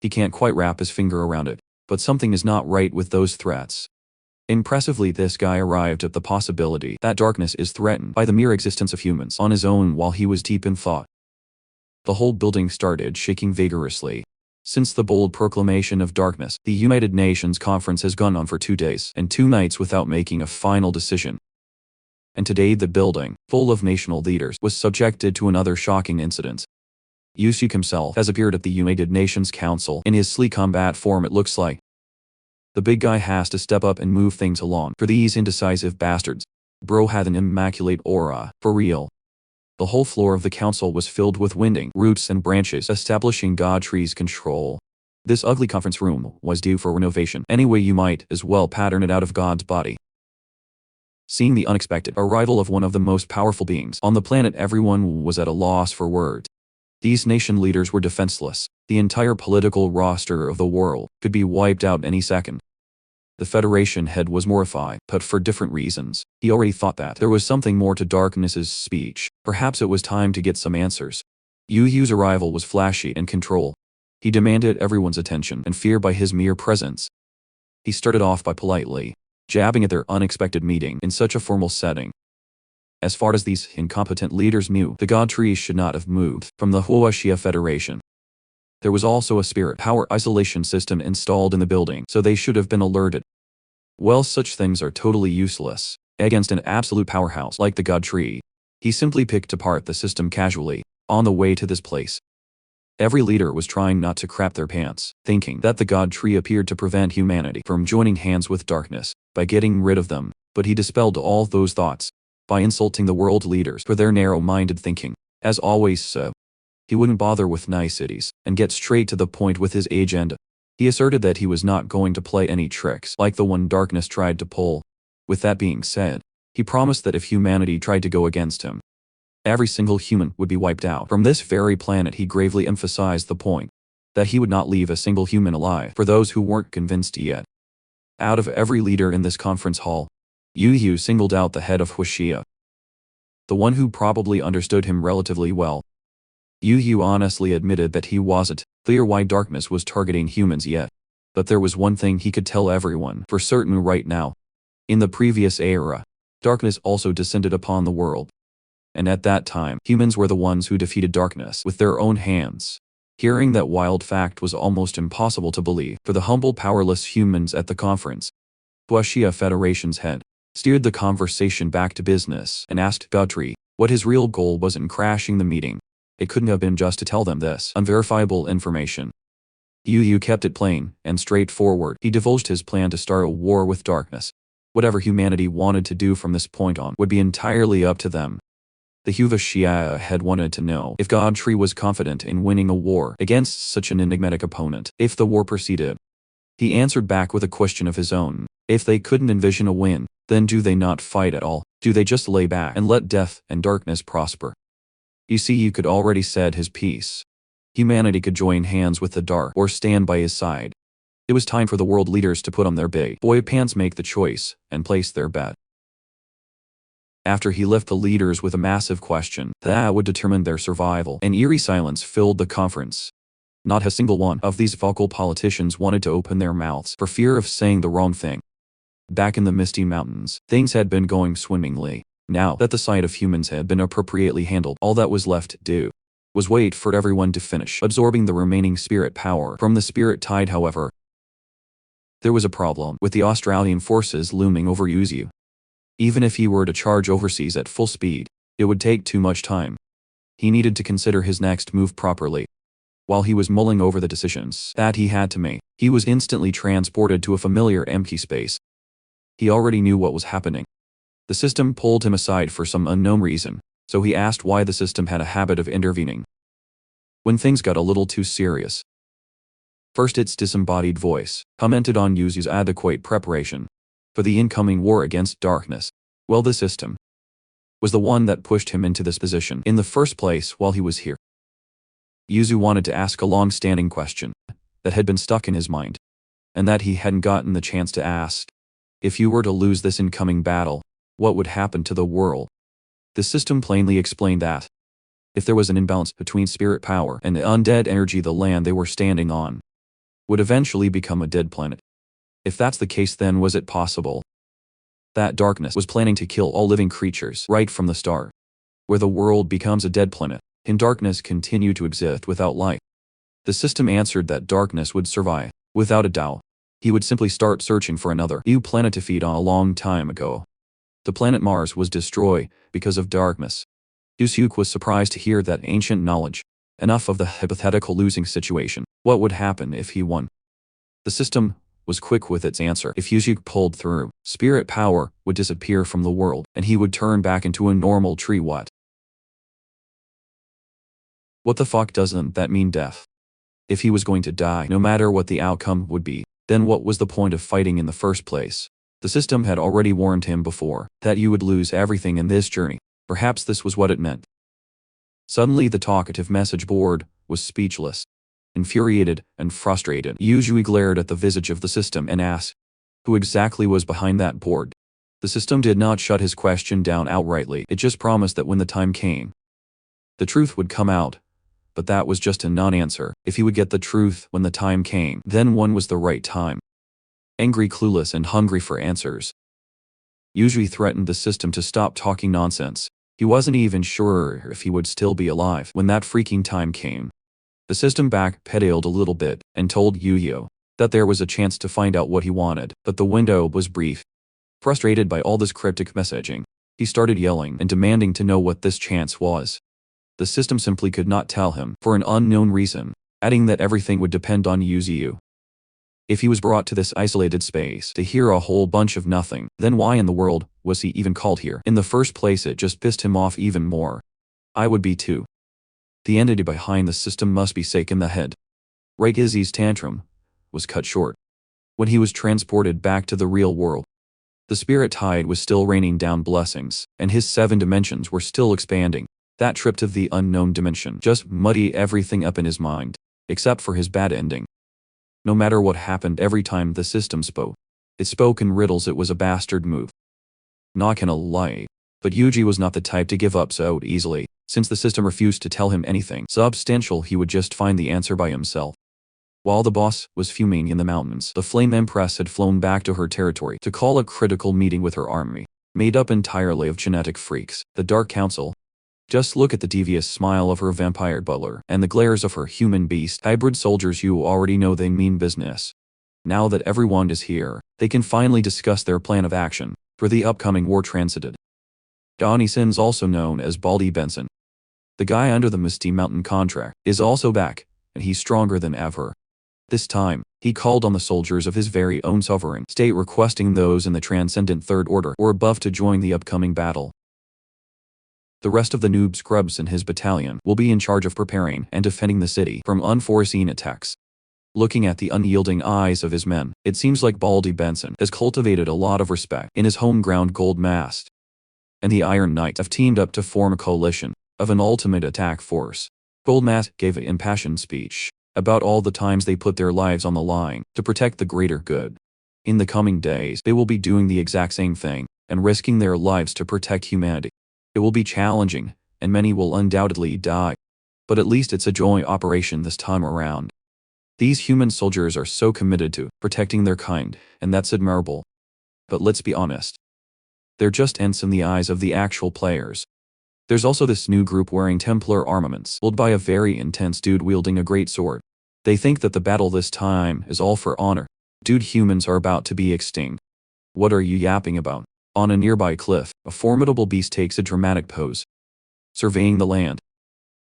He can't quite wrap his finger around it, but something is not right with those threats. Impressively, this guy arrived at the possibility that darkness is threatened by the mere existence of humans on his own while he was deep in thought. The whole building started shaking vigorously. Since the bold proclamation of darkness, the United Nations Conference has gone on for 2 days and 2 nights without making a final decision. And today the building, full of national leaders, was subjected to another shocking incident. Yusuk himself has appeared at the United Nations Council in his sleek combat form, it looks like. The big guy has to step up and move things along for these indecisive bastards. Bro had an immaculate aura, for real. The whole floor of the council was filled with winding roots and branches establishing God Tree's control. This ugly conference room was due for renovation. Anyway, you might as well pattern it out of God's body. Seeing the unexpected arrival of one of the most powerful beings on the planet, everyone was at a loss for words. These nation leaders were defenseless. The entire political roster of the world could be wiped out any second. The Federation head was mortified, but for different reasons. He already thought that there was something more to Darkness's speech. Perhaps it was time to get some answers. Yu Yu's arrival was flashy and control. He demanded everyone's attention and fear by his mere presence. He started off by politely jabbing at their unexpected meeting in such a formal setting. As far as these incompetent leaders knew, the God Tree should not have moved from the Huaxia Federation. There was also a spirit power isolation system installed in the building, so they should have been alerted. Well, such things are totally useless against an absolute powerhouse like the God Tree. He simply picked apart the system casually on the way to this place. Every leader was trying not to crap their pants, thinking that the God Tree appeared to prevent humanity from joining hands with darkness by getting rid of them, but he dispelled all those thoughts by insulting the world leaders for their narrow-minded thinking, as always so. He wouldn't bother with niceties and get straight to the point with his agenda. He asserted that he was not going to play any tricks like the one Darkness tried to pull. With that being said, he promised that if humanity tried to go against him, every single human would be wiped out from this very planet. He gravely emphasized the point that he would not leave a single human alive for those who weren't convinced yet. Out of every leader in this conference hall, Yu Yu singled out the head of Huaxia, the one who probably understood him relatively well. Yu Yu honestly admitted that he wasn't clear why darkness was targeting humans yet. But there was one thing he could tell everyone for certain right now. In the previous era, darkness also descended upon the world. And at that time, humans were the ones who defeated darkness with their own hands. Hearing that wild fact was almost impossible to believe for the humble, powerless humans at the conference. Huaxia Federation's head steered the conversation back to business and asked Godtree what his real goal was in crashing the meeting. It couldn't have been just to tell them this unverifiable information. Yu Yu kept it plain and straightforward. He divulged his plan to start a war with darkness. Whatever humanity wanted to do from this point on would be entirely up to them. The Huaxia had wanted to know if God Tree was confident in winning a war against such an enigmatic opponent if the war proceeded. He answered back with a question of his own. If they couldn't envision a win, then do they not fight at all? Do they just lay back and let death and darkness prosper? You see, you could already said his piece. Humanity could join hands with the dark or stand by his side. It was time for the world leaders to put on their big boy pants, make the choice, and place their bet. After he left the leaders with a massive question that would determine their survival, an eerie silence filled the conference. Not a single one of these vocal politicians wanted to open their mouths for fear of saying the wrong thing. Back in the Misty Mountains, things had been going swimmingly. Now that the sight of humans had been appropriately handled, all that was left to do was wait for everyone to finish absorbing the remaining spirit power from the spirit tide. However, there was a problem with the Australian forces looming over Yuzu. Even if he were to charge overseas at full speed, it would take too much time. He needed to consider his next move properly. While he was mulling over the decisions that he had to make, he was instantly transported to a familiar empty space. He already knew what was happening. The system pulled him aside for some unknown reason, so he asked why the system had a habit of intervening when things got a little too serious. First, its disembodied voice commented on Yuzu's adequate preparation for the incoming war against darkness. Well, the system was the one that pushed him into this position in the first place while he was here. Yuzu wanted to ask a long-standing question that had been stuck in his mind, and that he hadn't gotten the chance to ask. If you were to lose this incoming battle, what would happen to the world? The system plainly explained that if there was an imbalance between spirit power and the undead energy, the land they were standing on would eventually become a dead planet. If that's the case, then was it possible that darkness was planning to kill all living creatures right from the start? Where the world becomes a dead planet, can darkness continue to exist without light? The system answered that darkness would survive, without a doubt. He would simply start searching for another new planet to feed on a long time ago. The planet Mars was destroyed because of darkness. Yusuke was surprised to hear that ancient knowledge. Enough of the hypothetical losing situation. What would happen if he won? The system was quick with its answer. If Yusuke pulled through, spirit power would disappear from the world, and he would turn back into a normal tree. What the fuck, doesn't that mean death? If he was going to die, no matter what the outcome would be, then what was the point of fighting in the first place? The system had already warned him before that you would lose everything in this journey. Perhaps this was what it meant. Suddenly the talkative message board was speechless. Infuriated and frustrated, Yuzui glared at the visage of the system and asked, who exactly was behind that board? The system did not shut his question down outrightly. It just promised that when the time came, the truth would come out. But that was just a non-answer. If he would get the truth when the time came, then when was the right time? Angry, clueless, and hungry for answers, Yuzui threatened the system to stop talking nonsense. He wasn't even sure if he would still be alive when that freaking time came. The system backpedaled a little bit and told Yuyo that there was a chance to find out what he wanted, but the window was brief. Frustrated by all this cryptic messaging, he started yelling and demanding to know what this chance was. The system simply could not tell him for an unknown reason, adding that everything would depend on Yuzu. If he was brought to this isolated space to hear a whole bunch of nothing, then why in the world was he even called here? In the first place, it just pissed him off even more. I would be too. The entity behind the system must be sick in the head. Right, Izzy's tantrum was cut short when he was transported back to the real world. The spirit tide was still raining down blessings, and his 7 dimensions were still expanding. That trip to the unknown dimension just muddied everything up in his mind, except for his bad ending. No matter what happened every time the system spoke, it spoke in riddles. It was a bastard move. Not gonna lie, but Yuji was not the type to give up so easily. Since the system refused to tell him anything substantial, he would just find the answer by himself. While the boss was fuming in the mountains, the Flame Empress had flown back to her territory to call a critical meeting with her army, made up entirely of genetic freaks, the Dark Council. Just look at the devious smile of her vampire butler and the glares of her human-beast hybrid soldiers. You already know they mean business. Now that everyone is here, they can finally discuss their plan of action for the upcoming war. Transited Donnie Sins, also known as Baldy Benson, the guy under the Misty Mountain contract, is also back, and he's stronger than ever. This time, he called on the soldiers of his very own sovereign state, requesting those in the Transcendent Third Order or above to join the upcoming battle. The rest of the noob scrubs in his battalion will be in charge of preparing and defending the city from unforeseen attacks. Looking at the unyielding eyes of his men, it seems like Baldy Benson has cultivated a lot of respect in his home-ground Gold Mast. And the Iron Knights have teamed up to form a coalition of an ultimate attack force. Gold Mast gave an impassioned speech about all the times they put their lives on the line to protect the greater good. In the coming days, they will be doing the exact same thing and risking their lives to protect humanity. It will be challenging, and many will undoubtedly die. But at least it's a joint operation this time around. These human soldiers are so committed to protecting their kind, and that's admirable. But let's be honest. They're just ants in the eyes of the actual players. There's also this new group wearing Templar armaments, led by a very intense dude wielding a great sword. They think that the battle this time is all for honor. Dude, humans are about to be extinct. What are you yapping about? On a nearby cliff, a formidable beast takes a dramatic pose, surveying the land.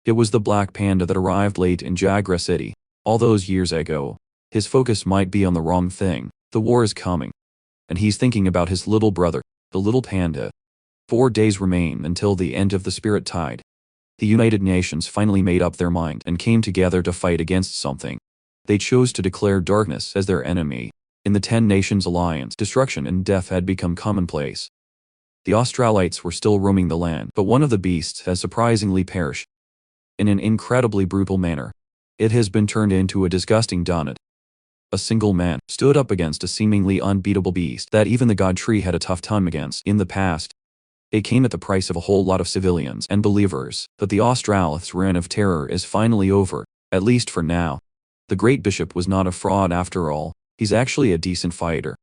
It was the black panda that arrived late in Jagra City, all those years ago. His focus might be on the wrong thing. The war is coming. And he's thinking about his little brother, the little panda. 4 days remain until the end of the spirit tide. The United Nations finally made up their mind and came together to fight against something. They chose to declare darkness as their enemy. In the 10 Nations Alliance, destruction and death had become commonplace. The Australites were still roaming the land, but one of the beasts has surprisingly perished. In an incredibly brutal manner. It has been turned into a disgusting donut. A single man stood up against a seemingly unbeatable beast that even the God Tree had a tough time against in the past. It came at the price of a whole lot of civilians and believers, but the Australith's reign of terror is finally over, at least for now. The great bishop was not a fraud after all. He's actually a decent fighter.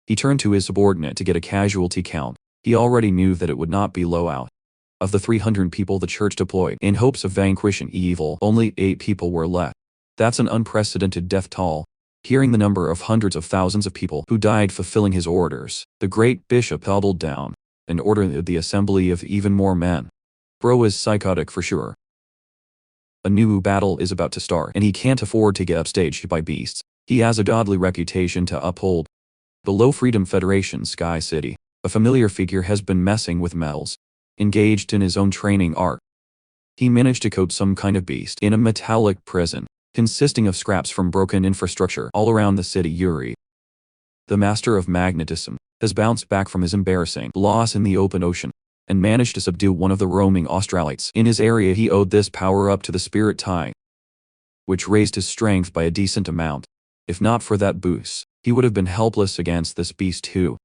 He turned to his subordinate to get a casualty count. He already knew that it would not be low out. Of the 300 people the church deployed in hopes of vanquishing evil, only 8 people were left. That's an unprecedented death toll. Hearing the number of hundreds of thousands of people who died fulfilling his orders, the great bishop huddled down and ordered the assembly of even more men. Bro is psychotic for sure. A new battle is about to start, and he can't afford to get upstaged by beasts. He has a godly reputation to uphold. Below Freedom Federation Sky City, a familiar figure has been messing with metals. Engaged in his own training art. He managed to coat some kind of beast in a metallic prison, consisting of scraps from broken infrastructure all around the city Uri. The master of magnetism has bounced back from his embarrassing loss in the open ocean, and managed to subdue one of the roaming Australites in his area. He owed this power up to the spirit tie, which raised his strength by a decent amount. If not for that boost, he would have been helpless against this beast too.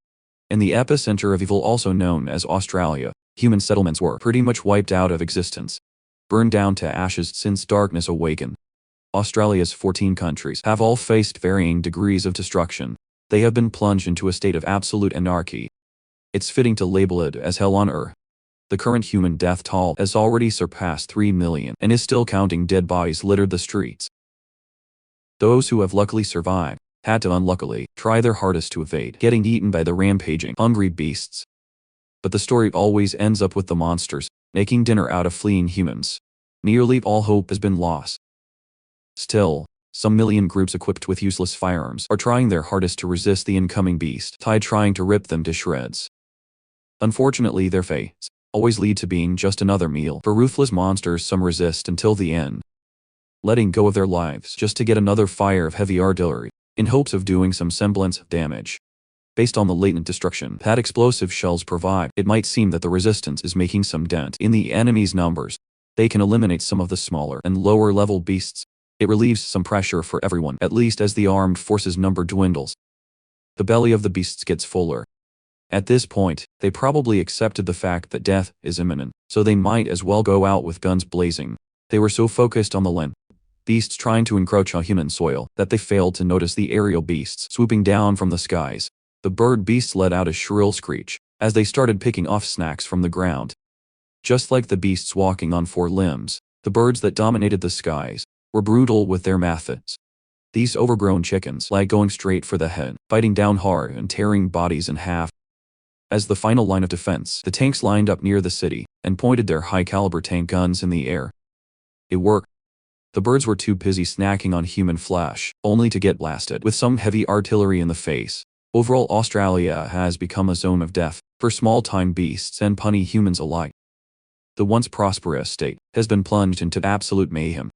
In the epicenter of evil, also known as Australia, human settlements were pretty much wiped out of existence, burned down to ashes since darkness awakened. Australia's 14 countries have all faced varying degrees of destruction. They have been plunged into a state of absolute anarchy. It's fitting to label it as hell on earth. The current human death toll has already surpassed 3 million and is still counting. Dead bodies littered the streets. Those who have luckily survived had to unluckily try their hardest to evade getting eaten by the rampaging, hungry beasts. But the story always ends up with the monsters making dinner out of fleeing humans. Nearly all hope has been lost. Still, some million groups equipped with useless firearms are trying their hardest to resist the incoming beast tide, trying to rip them to shreds. Unfortunately, their fates always lead to being just another meal for ruthless monsters. Some resist until the end, letting go of their lives just to get another fire of heavy artillery, in hopes of doing some semblance of damage. Based on the latent destruction that explosive shells provide, it might seem that the resistance is making some dent in the enemy's numbers. They can eliminate some of the smaller and lower-level beasts. It relieves some pressure for everyone, at least as the armed forces number dwindles. The belly of the beasts gets fuller. At this point, they probably accepted the fact that death is imminent, so they might as well go out with guns blazing. They were so focused on the land beasts trying to encroach on human soil that they failed to notice the aerial beasts swooping down from the skies. The bird beasts let out a shrill screech as they started picking off snacks from the ground. Just like the beasts walking on 4 limbs, the birds that dominated the skies were brutal with their methods. These overgrown chickens like going straight for the head, biting down hard and tearing bodies in half. As the final line of defense, the tanks lined up near the city and pointed their high-caliber tank guns in the air. It worked. The birds were too busy snacking on human flesh, only to get blasted with some heavy artillery in the face. Overall, Australia has become a zone of death for small-time beasts and punny humans alike. The once prosperous state has been plunged into absolute mayhem.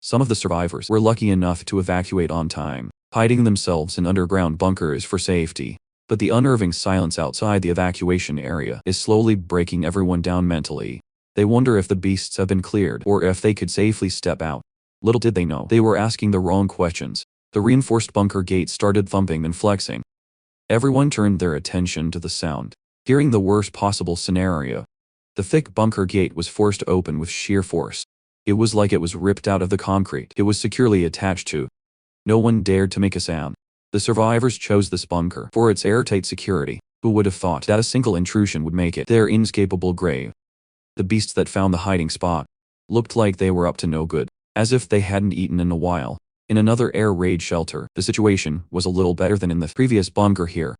Some of the survivors were lucky enough to evacuate on time, hiding themselves in underground bunkers for safety. But the unnerving silence outside the evacuation area is slowly breaking everyone down mentally. They wonder if the beasts have been cleared or if they could safely step out. Little did they know they were asking the wrong questions. The reinforced bunker gate started thumping and flexing. Everyone turned their attention to the sound, hearing the worst possible scenario. The thick bunker gate was forced open with sheer force. It was like it was ripped out of the concrete it was securely attached to. No one dared to make a sound. The survivors chose this bunker for its airtight security. Who would have thought that a single intrusion would make it their inescapable grave? The beasts that found the hiding spot looked like they were up to no good, as if they hadn't eaten in a while. In another air raid shelter, the situation was a little better than in the previous bunker here.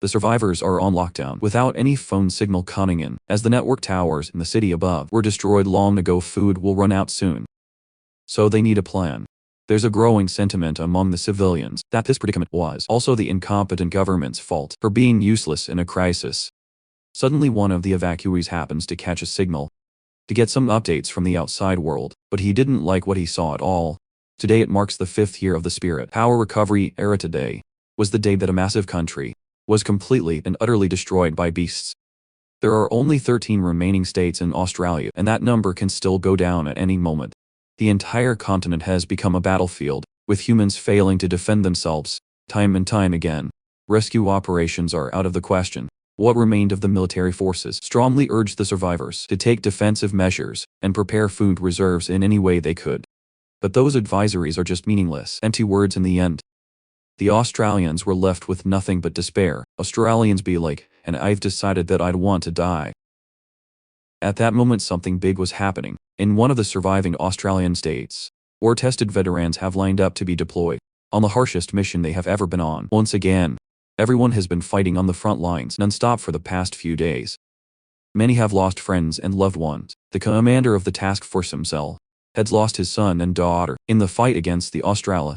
The survivors are on lockdown without any phone signal coming in, as the network towers in the city above were destroyed long ago. Food will run out soon. So they need a plan. There's a growing sentiment among the civilians that this predicament was also the incompetent government's fault for being useless in a crisis. Suddenly one of the evacuees happens to catch a signal to get some updates from the outside world, but he didn't like what he saw at all. Today it marks the 5th year of the Spirit Power Recovery era. Today was the day that a massive country was completely and utterly destroyed by beasts. There are only 13 remaining states in Australia, and that number can still go down at any moment. The entire continent has become a battlefield, with humans failing to defend themselves, time and time again. Rescue operations are out of the question. What remained of the military forces strongly urged the survivors to take defensive measures and prepare food reserves in any way they could. But those advisories are just meaningless, empty words in the end. The Australians were left with nothing but despair. Australians be like, and I've decided that I'd want to die. At that moment something big was happening. In one of the surviving Australian states, war-tested veterans have lined up to be deployed on the harshest mission they have ever been on. Once again, everyone has been fighting on the front lines non-stop for the past few days. Many have lost friends and loved ones. The commander of the task force himself had lost his son and daughter in the fight against the Australia.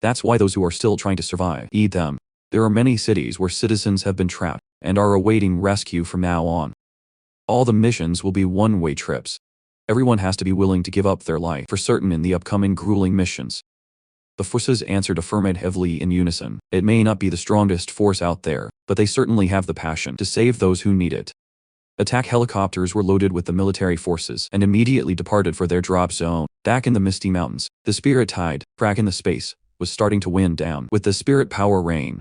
That's why those who are still trying to survive eat them. There are many cities where citizens have been trapped and are awaiting rescue from now on. All the missions will be one-way trips. Everyone has to be willing to give up their life for certain in the upcoming grueling missions. The forces answered affirmatively in unison. It may not be the strongest force out there, but they certainly have the passion to save those who need it. Attack helicopters were loaded with the military forces and immediately departed for their drop zone. Back in the Misty Mountains, the spirit tide, crack in the space, was starting to wind down with the spirit power rain.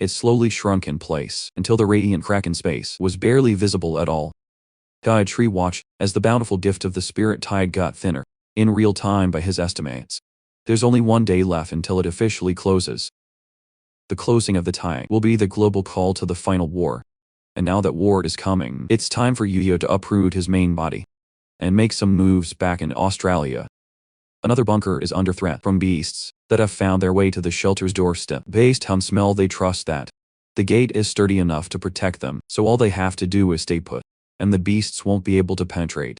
It slowly shrunk in place until the radiant crack in space was barely visible at all. Guide Tree watch as the bountiful gift of the spirit tide got thinner, in real time by his estimates. There's only one day left until it officially closes. The closing of the tide will be the global call to the final war. And now that war is coming, it's time for Yu-Gi-Oh to uproot his main body and make some moves back in Australia. Another bunker is under threat from beasts that have found their way to the shelter's doorstep. Based on smell, they trust that the gate is sturdy enough to protect them, so all they have to do is stay put, and the beasts won't be able to penetrate.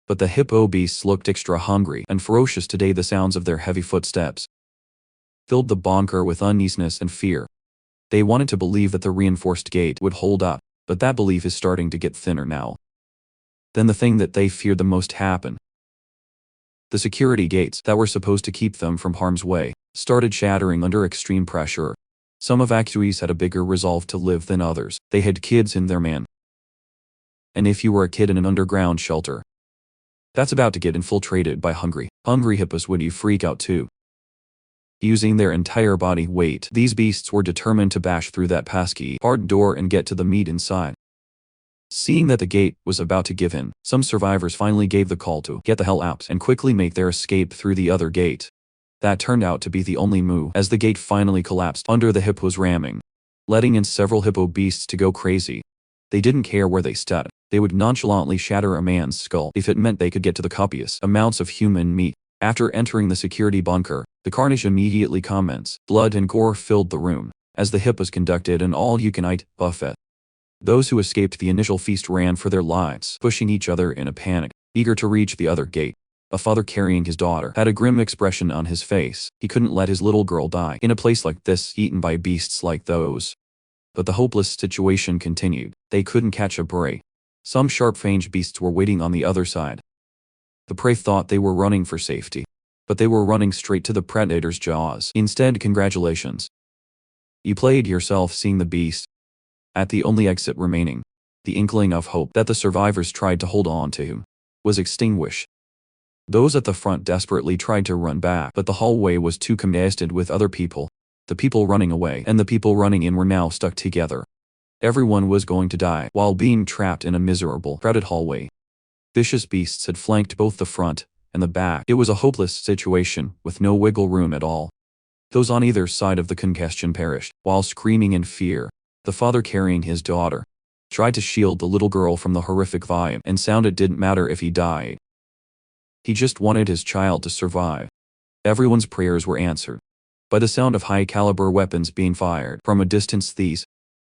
But the hippo beasts looked extra hungry and ferocious today. The sounds of their heavy footsteps filled the bunker with uneasiness and fear. They wanted to believe that the reinforced gate would hold up, but that belief is starting to get thinner now. Then the thing that they feared the most happened. The security gates that were supposed to keep them from harm's way started shattering under extreme pressure. Some evacuees had a bigger resolve to live than others. They had kids in their man. And if you were a kid in an underground shelter that's about to get infiltrated by hungry hippos, would you freak out too? Using their entire body weight, these beasts were determined to bash through that pesky hard door and get to the meat inside. Seeing that the gate was about to give in, some survivors finally gave the call to get the hell out and quickly make their escape through the other gate. That turned out to be the only move, as the gate finally collapsed under the hippos ramming, letting in several hippo beasts to go crazy. They didn't care where they stood. They would nonchalantly shatter a man's skull if it meant they could get to the copious amounts of human meat. After entering the security bunker, the carnage immediately commenced. Blood and gore filled the room as the hippos conducted an all-you-can-eat buffet. Those who escaped the initial feast ran for their lives, pushing each other in a panic, eager to reach the other gate. A father carrying his daughter had a grim expression on his face. He couldn't let his little girl die in a place like this, eaten by beasts like those. But the hopeless situation continued. They couldn't catch a prey. Some sharp-fanged beasts were waiting on the other side. The prey thought they were running for safety, but they were running straight to the predator's jaws. Instead, congratulations. You played yourself seeing the beast. At the only exit remaining, the inkling of hope that the survivors tried to hold on to was extinguished. Those at the front desperately tried to run back, but the hallway was too congested with other people. The people running away and the people running in were now stuck together. Everyone was going to die while being trapped in a miserable, crowded hallway. Vicious beasts had flanked both the front and the back. It was a hopeless situation with no wiggle room at all. Those on either side of the congestion perished while screaming in fear. The father carrying his daughter tried to shield the little girl from the horrific vibe and sound. It didn't matter if he died. He just wanted his child to survive. Everyone's prayers were answered by the sound of high-caliber weapons being fired from a distance. These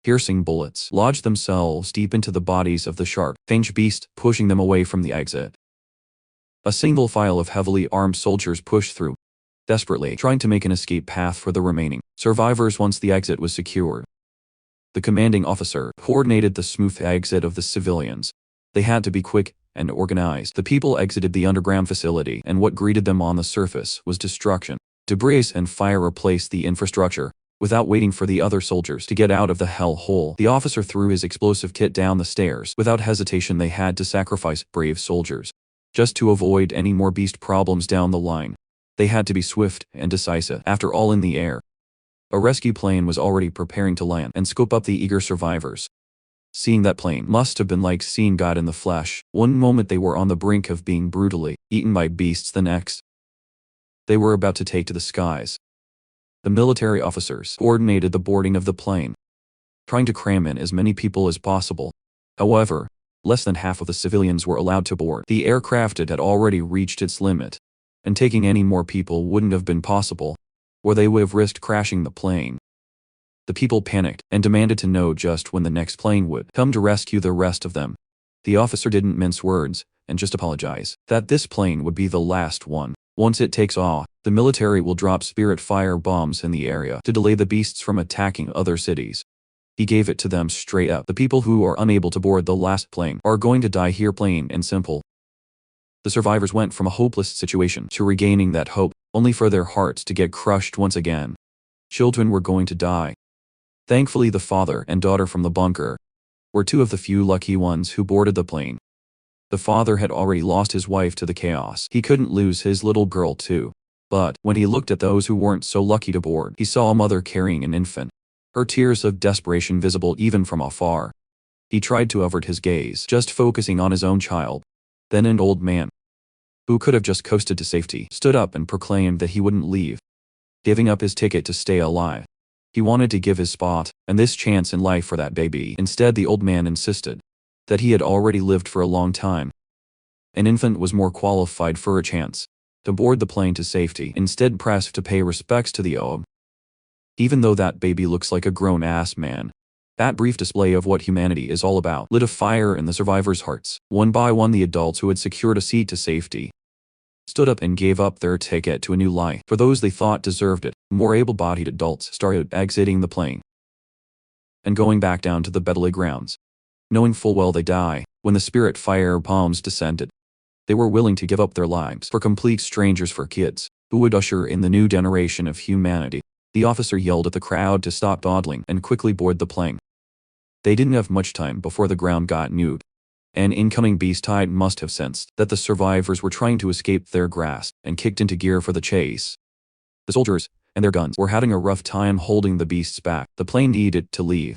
Piercing bullets lodged themselves deep into the bodies of the sharp-fanged beast, pushing them away from the exit. A single file of heavily armed soldiers pushed through, desperately trying to make an escape path for the remaining survivors once the exit was secured. The commanding officer coordinated the smooth exit of the civilians. They had to be quick and organized. The people exited the underground facility, and what greeted them on the surface was destruction. Debris and fire replaced the infrastructure. Without waiting for the other soldiers to get out of the hell hole, the officer threw his explosive kit down the stairs. Without hesitation, they had to sacrifice brave soldiers just to avoid any more beast problems down the line. They had to be swift and decisive. After all, in the air, a rescue plane was already preparing to land and scoop up the eager survivors. Seeing that plane must have been like seeing God in the flesh. One moment they were on the brink of being brutally eaten by beasts, the next they were about to take to the skies. The military officers coordinated the boarding of the plane, trying to cram in as many people as possible. However, less than half of the civilians were allowed to board. The aircraft had already reached its limit, and taking any more people wouldn't have been possible, or they would have risked crashing the plane. The people panicked and demanded to know just when the next plane would come to rescue the rest of them. The officer didn't mince words and just apologize that this plane would be the last one. Once it takes off, the military will drop spirit fire bombs in the area to delay the beasts from attacking other cities. He gave it to them straight up. The people who are unable to board the last plane are going to die here, plain and simple. The survivors went from a hopeless situation to regaining that hope, only for their hearts to get crushed once again. Children were going to die. Thankfully, the father and daughter from the bunker were two of the few lucky ones who boarded the plane. The father had already lost his wife to the chaos. He couldn't lose his little girl too. But when he looked at those who weren't so lucky to board, he saw a mother carrying an infant, her tears of desperation visible even from afar. He tried to avert his gaze, just focusing on his own child. Then an old man, who could have just coasted to safety, stood up and proclaimed that he wouldn't leave, giving up his ticket to stay alive. He wanted to give his spot and this chance in life for that baby. Instead, the old man insisted that he had already lived for a long time. An infant was more qualified for a chance to board the plane to safety. Instead, pressed to pay respects to the OM. Even though that baby looks like a grown-ass man. That brief display of what humanity is all about lit a fire in the survivors' hearts. One by one, the adults who had secured a seat to safety stood up and gave up their ticket to a new life for those they thought deserved it. More able-bodied adults started exiting the plane and going back down to the battlegrounds grounds, knowing full well they die when the spirit fire bombs descended. They were willing to give up their lives for complete strangers, for kids who would usher in the new generation of humanity. The officer yelled at the crowd to stop dawdling and quickly board the plane. They didn't have much time before the ground got nuked. An incoming beast tide must have sensed that the survivors were trying to escape their grasp and kicked into gear for the chase. The soldiers and their guns were having a rough time holding the beasts back. The plane needed to leave.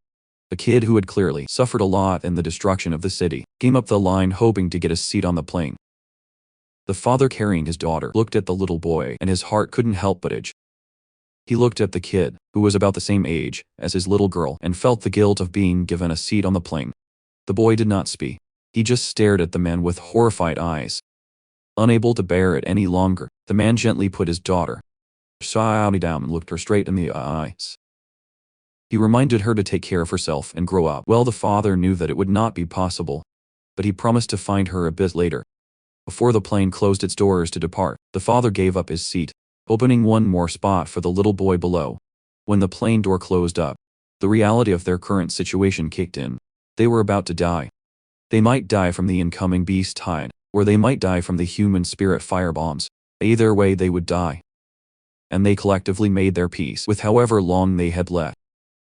The kid, who had clearly suffered a lot in the destruction of the city, came up the line hoping to get a seat on the plane. The father, carrying his daughter, looked at the little boy and his heart couldn't help but itch. He looked at the kid, who was about the same age as his little girl, and felt the guilt of being given a seat on the plane. The boy did not speak. He just stared at the man with horrified eyes. Unable to bear it any longer, the man gently put his daughter down and looked her straight in the eyes. He reminded her to take care of herself and grow up. Well, the father knew that it would not be possible, but he promised to find her a bit later. Before the plane closed its doors to depart, the father gave up his seat, opening one more spot for the little boy below. When the plane door closed up, the reality of their current situation kicked in. They were about to die. They might die from the incoming beast tide, or they might die from the human spirit firebombs. Either way, they would die. And they collectively made their peace with however long they had left.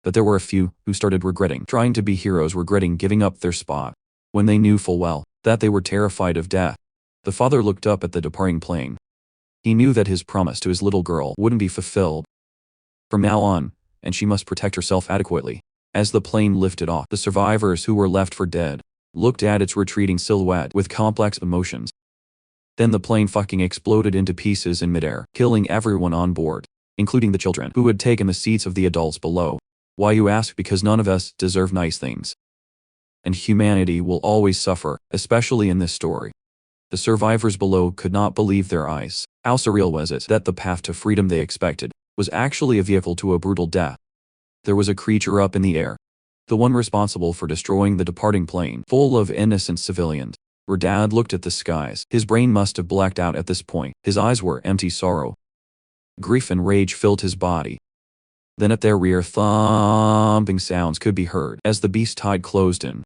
But there were a few who started regretting trying to be heroes, regretting giving up their spot, when they knew full well that they were terrified of death. The father looked up at the departing plane. He knew that his promise to his little girl wouldn't be fulfilled from now on, and she must protect herself adequately. As the plane lifted off, the survivors who were left for dead looked at its retreating silhouette with complex emotions. Then the plane fucking exploded into pieces in midair, killing everyone on board, including the children who had taken the seats of the adults below. Why, you ask? Because none of us deserve nice things. And humanity will always suffer, especially in this story. The survivors below could not believe their eyes. How surreal was it that the path to freedom they expected was actually a vehicle to a brutal death? There was a creature up in the air, the one responsible for destroying the departing plane, full of innocent civilians. Dad looked at the skies. His brain must have blacked out at this point. His eyes were empty. Sorrow, grief and rage filled his body. Then at their rear, thumping sounds could be heard as the beast tide closed in.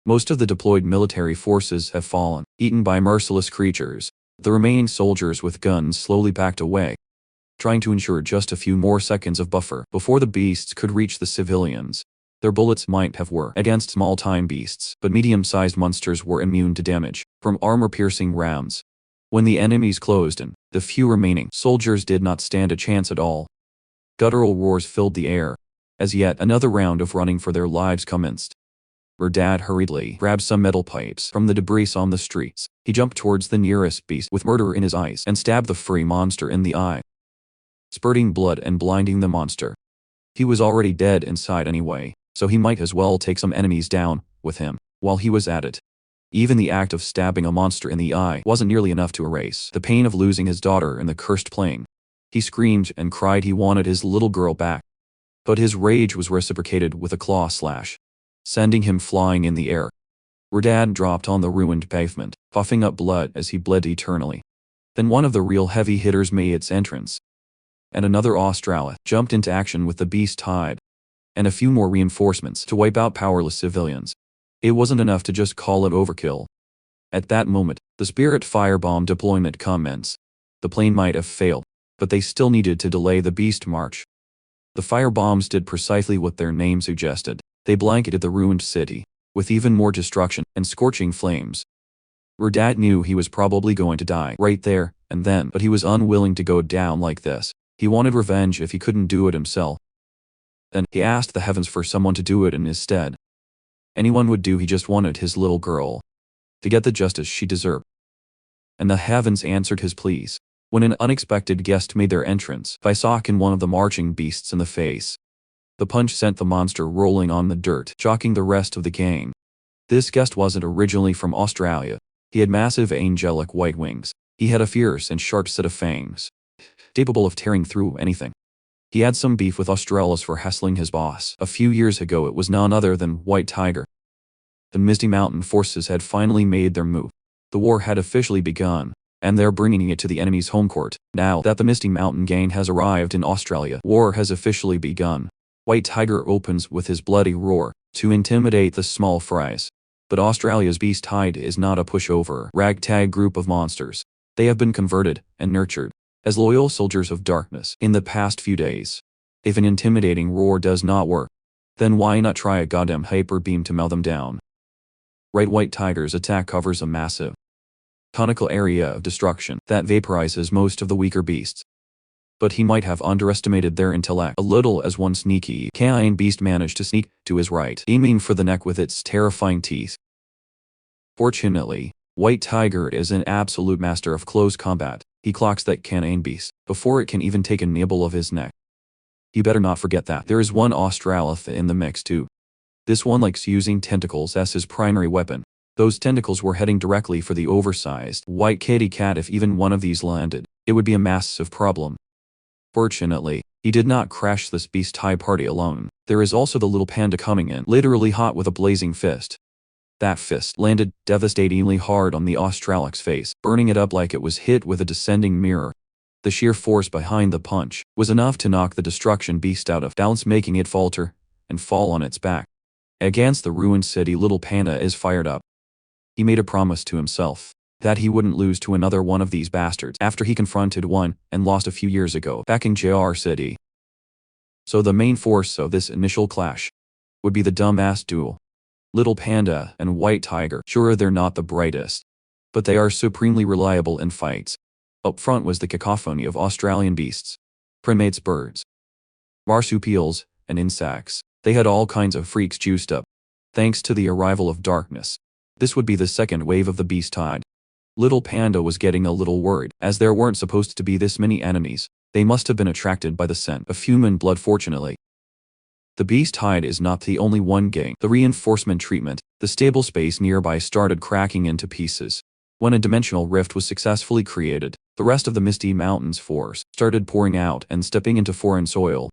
Most of the deployed military forces have fallen, eaten by merciless creatures. The remaining soldiers with guns slowly backed away, trying to ensure just a few more seconds of buffer before the beasts could reach the civilians. Their bullets might have worked against small-time beasts, but medium-sized monsters were immune to damage from armor-piercing rounds. When the enemies closed in, the few remaining soldiers did not stand a chance at all. Guttural roars filled the air as yet another round of running for their lives commenced. Dad hurriedly grabbed some metal pipes from the debris on the streets. He jumped towards the nearest beast with murder in his eyes and stabbed the furry monster in the eye, spurting blood and blinding the monster. He was already dead inside anyway, so he might as well take some enemies down with him while he was at it. Even the act of stabbing a monster in the eye wasn't nearly enough to erase the pain of losing his daughter in the cursed plane. He screamed and cried he wanted his little girl back. But his rage was reciprocated with a claw slash, sending him flying in the air. Dad dropped on the ruined pavement, puffing up blood as he bled eternally. Then one of the real heavy hitters made its entrance, and another Australia jumped into action with the beast tide and a few more reinforcements to wipe out powerless civilians. It wasn't enough to just call it overkill. At that moment, the Spirit firebomb deployment commenced. The plane might have failed, but they still needed to delay the beast march. The firebombs did precisely what their name suggested. They blanketed the ruined city with even more destruction and scorching flames. Dad knew he was probably going to die right there and then, but he was unwilling to go down like this. He wanted revenge if he couldn't do it himself. Then he asked the heavens for someone to do it in his stead. Anyone would do. He just wanted his little girl to get the justice she deserved. And the heavens answered his pleas when an unexpected guest made their entrance by socking one of the marching beasts in the face. The punch sent the monster rolling on the dirt, shocking the rest of the gang. This guest wasn't originally from Australia. He had massive angelic white wings. He had a fierce and sharp set of fangs, capable of tearing through anything. He had some beef with Australis for hassling his boss. A few years ago it was none other than White Tiger. The Misty Mountain forces had finally made their move. The war had officially begun, and they're bringing it to the enemy's home court. Now that the Misty Mountain gang has arrived in Australia, war has officially begun. White Tiger opens with his bloody roar to intimidate the small fries. But Australia's beast tide is not a pushover ragtag group of monsters. They have been converted and nurtured as loyal soldiers of darkness in the past few days. If an intimidating roar does not work, then why not try a goddamn hyper beam to mow them down? White Tiger's attack covers a massive, conical area of destruction that vaporizes most of the weaker beasts. But he might have underestimated their intellect a little as one sneaky canine beast managed to sneak to his right, aiming for the neck with its terrifying teeth. Fortunately, White Tiger is an absolute master of close combat. He clocks that canine beast before it can even take a nibble of his neck. He better not forget that there is one Australith in the mix too. This one likes using tentacles as his primary weapon. Those tentacles were heading directly for the oversized white kitty cat. If even one of these landed, it would be a massive problem. Fortunately, he did not crash this beast high party alone. There is also the little panda coming in, literally hot with a blazing fist. That fist landed devastatingly hard on the Australic's face, burning it up like it was hit with a descending mirror. The sheer force behind the punch was enough to knock the destruction beast out of balance, making it falter and fall on its back. Against the ruined city, little panda is fired up. He made a promise to himself that he wouldn't lose to another one of these bastards after he confronted one and lost a few years ago back in JR City. So the main force of this initial clash would be the dumbass duel. Little Panda and White Tiger. Sure, they're not the brightest, but they are supremely reliable in fights. Up front was the cacophony of Australian beasts, primates, birds, marsupials, and insects. They had all kinds of freaks juiced up, thanks to the arrival of darkness. This would be the second wave of the beast tide. Little Panda was getting a little worried, as there weren't supposed to be this many enemies. They must have been attracted by the scent of human blood. Fortunately, the beast tide is not the only one getting the reinforcement treatment. The stable space nearby started cracking into pieces. When a dimensional rift was successfully created, the rest of the Misty Mountain's force started pouring out and stepping into foreign soil.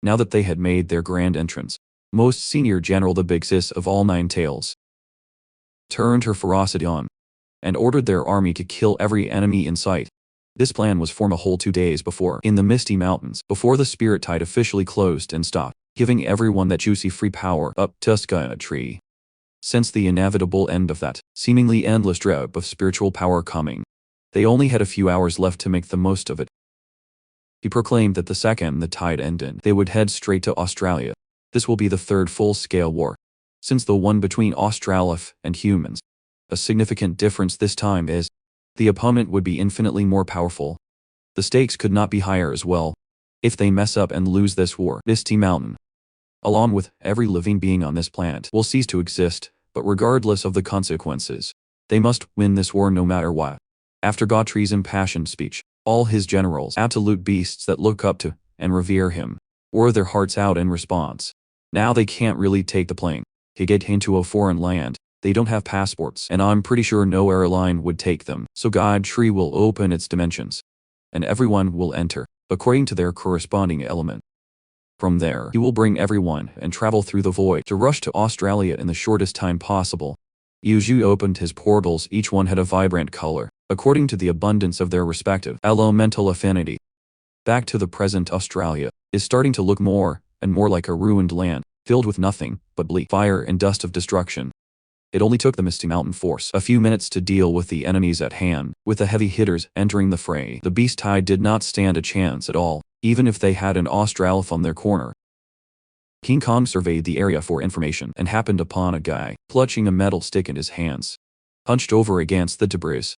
Now that they had made their grand entrance, most senior general, the big sis of all nine tails, turned her ferocity on and ordered their army to kill every enemy in sight. This plan was formed a whole 2 days before, in the Misty Mountains, before the spirit tide officially closed and stopped, giving everyone that juicy free power up Tuska in a tree. Since the inevitable end of that seemingly endless drip of spiritual power coming, they only had a few hours left to make the most of it. He proclaimed that the second the tide ended, they would head straight to Australia. This will be the third full-scale war since the one between Australopiths and humans. A significant difference this time is the opponent would be infinitely more powerful. The stakes could not be higher as well. If they mess up and lose this war, Misty Mountain, along with every living being on this planet, will cease to exist, but regardless of the consequences, they must win this war no matter what. After Gautrey's impassioned speech, all his generals, absolute beasts that look up to and revere him, wore their hearts out in response. Now they can't really take the plane to get into a foreign land. They don't have passports, and I'm pretty sure no airline would take them, so Gautrey will open its dimensions, and everyone will enter, according to their corresponding element. From there, he will bring everyone and travel through the void to rush to Australia in the shortest time possible. Yuju opened his portals, each one had a vibrant color, according to the abundance of their respective elemental affinity. Back to the present, Australia is starting to look more and more like a ruined land, filled with nothing but bleak fire and dust of destruction. It only took the Misty Mountain force a few minutes to deal with the enemies at hand, with the heavy hitters entering the fray. The beast tide did not stand a chance at all, even if they had an Australopith on their corner. King Kong surveyed the area for information and happened upon a guy, clutching a metal stick in his hands, hunched over against the debris.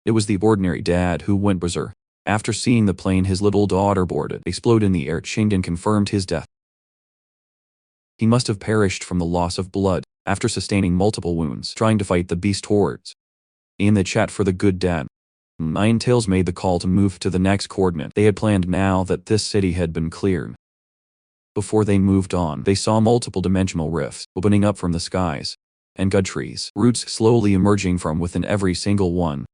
It was the ordinary dad who went berserk. After seeing the plane his little daughter boarded explode in the air, Shingen confirmed his death. He must have perished from the loss of blood, after sustaining multiple wounds trying to fight the beast hordes. In the chat for the good dad, Nine Tails made the call to move to the next coordinate they had planned now that this city had been cleared. Before they moved on, they saw multiple dimensional rifts opening up from the skies, and Gautrey's roots slowly emerging from within every single one.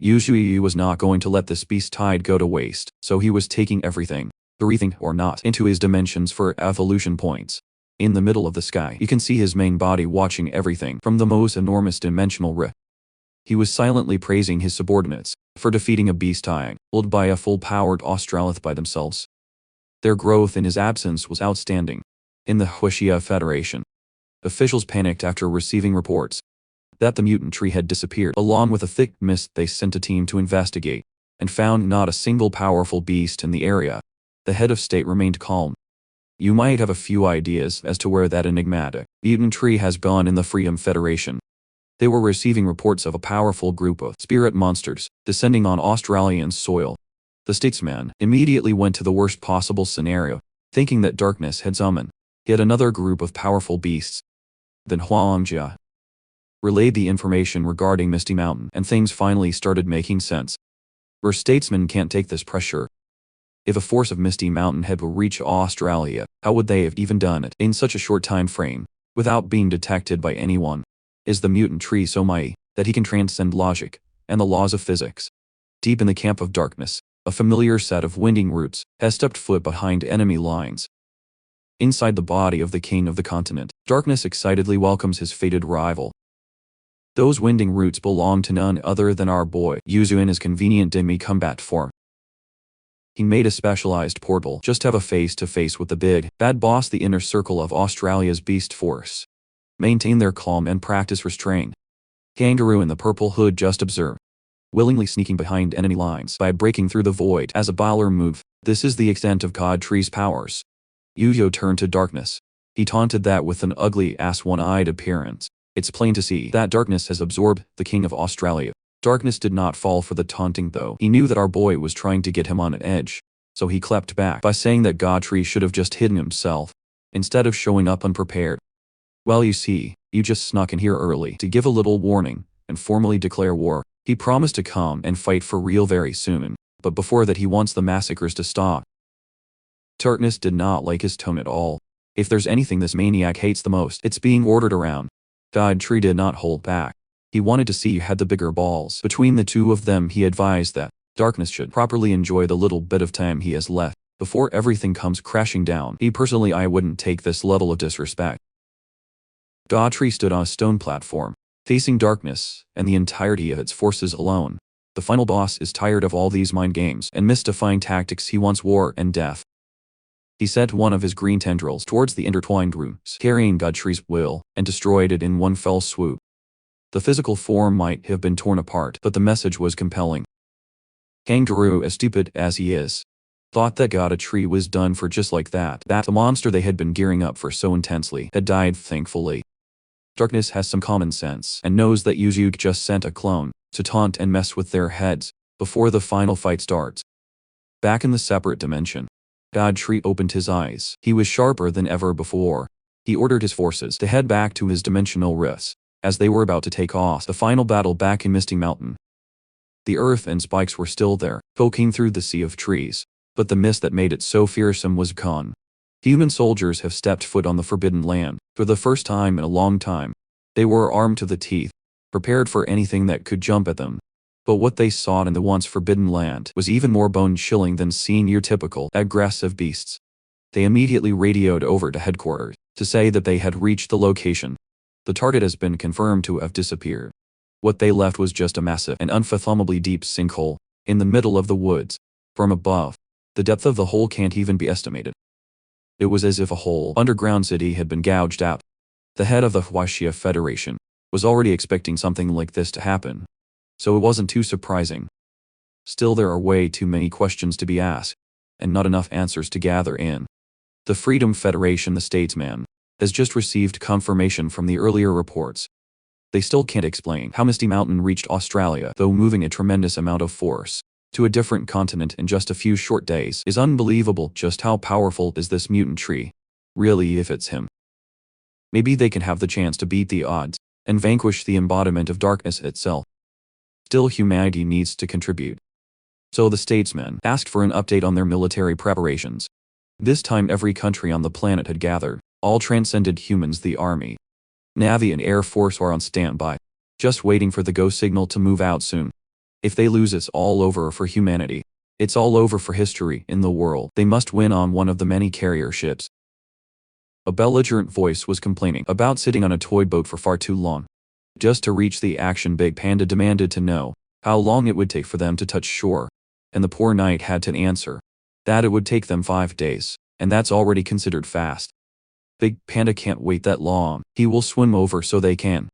Yuju was not going to let this beast tide go to waste, so he was taking everything, breathing or not, into his dimensions for evolution points. In the middle of the sky, you can see his main body watching everything from the most enormous dimensional rift. He was silently praising his subordinates for defeating a beast tide, pulled by a full-powered Australopith by themselves. Their growth in his absence was outstanding. In the Huixia Federation, officials panicked after receiving reports that the mutant tree had disappeared. Along with a thick mist, they sent a team to investigate, and found not a single powerful beast in the area. The head of state remained calm. You might have a few ideas as to where that enigmatic mutant tree has gone in the Freedom Federation. They were receiving reports of a powerful group of spirit monsters descending on Australian soil. The statesman immediately went to the worst possible scenario, thinking that darkness had summoned yet another group of powerful beasts. Then Huangjia relayed the information regarding Misty Mountain, and things finally started making sense. Our statesmen can't take this pressure. If a force of Misty Mountain had reached Australia, how would they have even done it in such a short time frame, without being detected by anyone? Is the mutant tree so mighty that he can transcend logic and the laws of physics? Deep in the camp of darkness, a familiar set of winding roots has stepped foot behind enemy lines. Inside the body of the king of the continent, darkness excitedly welcomes his fated rival. Those winding roots belong to none other than our boy Yuzu in his convenient demi-combat form. He made a specialized portal just to have a face-to-face with the big, bad boss, the inner circle of Australia's beast force. Maintain their calm and practice restraint. Kangaroo in the purple hood just observed, willingly sneaking behind enemy lines by breaking through the void as a bowler move. This is the extent of Gautrey's powers. Yuyo turned to darkness. He taunted that with an ugly-ass one-eyed appearance. It's plain to see that darkness has absorbed the king of Australia. Darkness did not fall for the taunting though. He knew that our boy was trying to get him on an edge, so he clapped back by saying that Gautrey should have just hidden himself, instead of showing up unprepared. Well, you see, you just snuck in here early to give a little warning and formally declare war. He promised to come and fight for real very soon, but before that he wants the massacres to stop. Darkness did not like his tone at all. If there's anything this maniac hates the most, it's being ordered around. Gautrey did not hold back. He wanted to see who had the bigger balls. Between the two of them, he advised that Darkness should properly enjoy the little bit of time he has left. Before everything comes crashing down, personally I wouldn't take this level of disrespect. God Tree stood on a stone platform, facing darkness and the entirety of its forces alone. The final boss is tired of all these mind games and mystifying tactics. He wants war and death. He sent one of his green tendrils towards the intertwined roots, carrying God Tree's will, and destroyed it in one fell swoop. The physical form might have been torn apart, but the message was compelling. Kangaroo, as stupid as he is, thought that God Tree was done for just like that the monster they had been gearing up for so intensely had died thankfully. Darkness has some common sense and knows that Yuzug just sent a clone to taunt and mess with their heads before the final fight starts. Back in the separate dimension, God Tree opened his eyes. He was sharper than ever before. He ordered his forces to head back to his dimensional rifts as they were about to take off the final battle back in Misty Mountain. The earth and spikes were still there, poking through the sea of trees, but the mist that made it so fearsome was gone. Human soldiers have stepped foot on the forbidden land for the first time in a long time. They were armed to the teeth, prepared for anything that could jump at them. But what they saw in the once forbidden land was even more bone-chilling than seeing your typical aggressive beasts. They immediately radioed over to headquarters to say that they had reached the location. The target has been confirmed to have disappeared. What they left was just a massive and unfathomably deep sinkhole in the middle of the woods. From above, the depth of the hole can't even be estimated. It was as if a whole underground city had been gouged out. The head of the Huaxia Federation was already expecting something like this to happen, so it wasn't too surprising. Still, there are way too many questions to be asked, and not enough answers to gather in. The Freedom Federation, the statesman, has just received confirmation from the earlier reports. They still can't explain how Misty Mountain reached Australia, though moving a tremendous amount of force to a different continent in just a few short days is unbelievable. Just how powerful is this mutant tree? Really, if it's him. Maybe they can have the chance to beat the odds and vanquish the embodiment of darkness itself. Still, humanity needs to contribute. So the statesmen asked for an update on their military preparations. This time every country on the planet had gathered, all transcended humans. The army, Navy and Air Force are on standby, just waiting for the go signal to move out soon. If they lose, it's all over for humanity. It's all over for history in the world. They must win on one of the many carrier ships. A belligerent voice was complaining about sitting on a toy boat for far too long. Just to reach the action, Big Panda demanded to know how long it would take for them to touch shore. And the poor knight had to answer that it would take them 5 days, and that's already considered fast. Big Panda can't wait that long. He will swim over so they can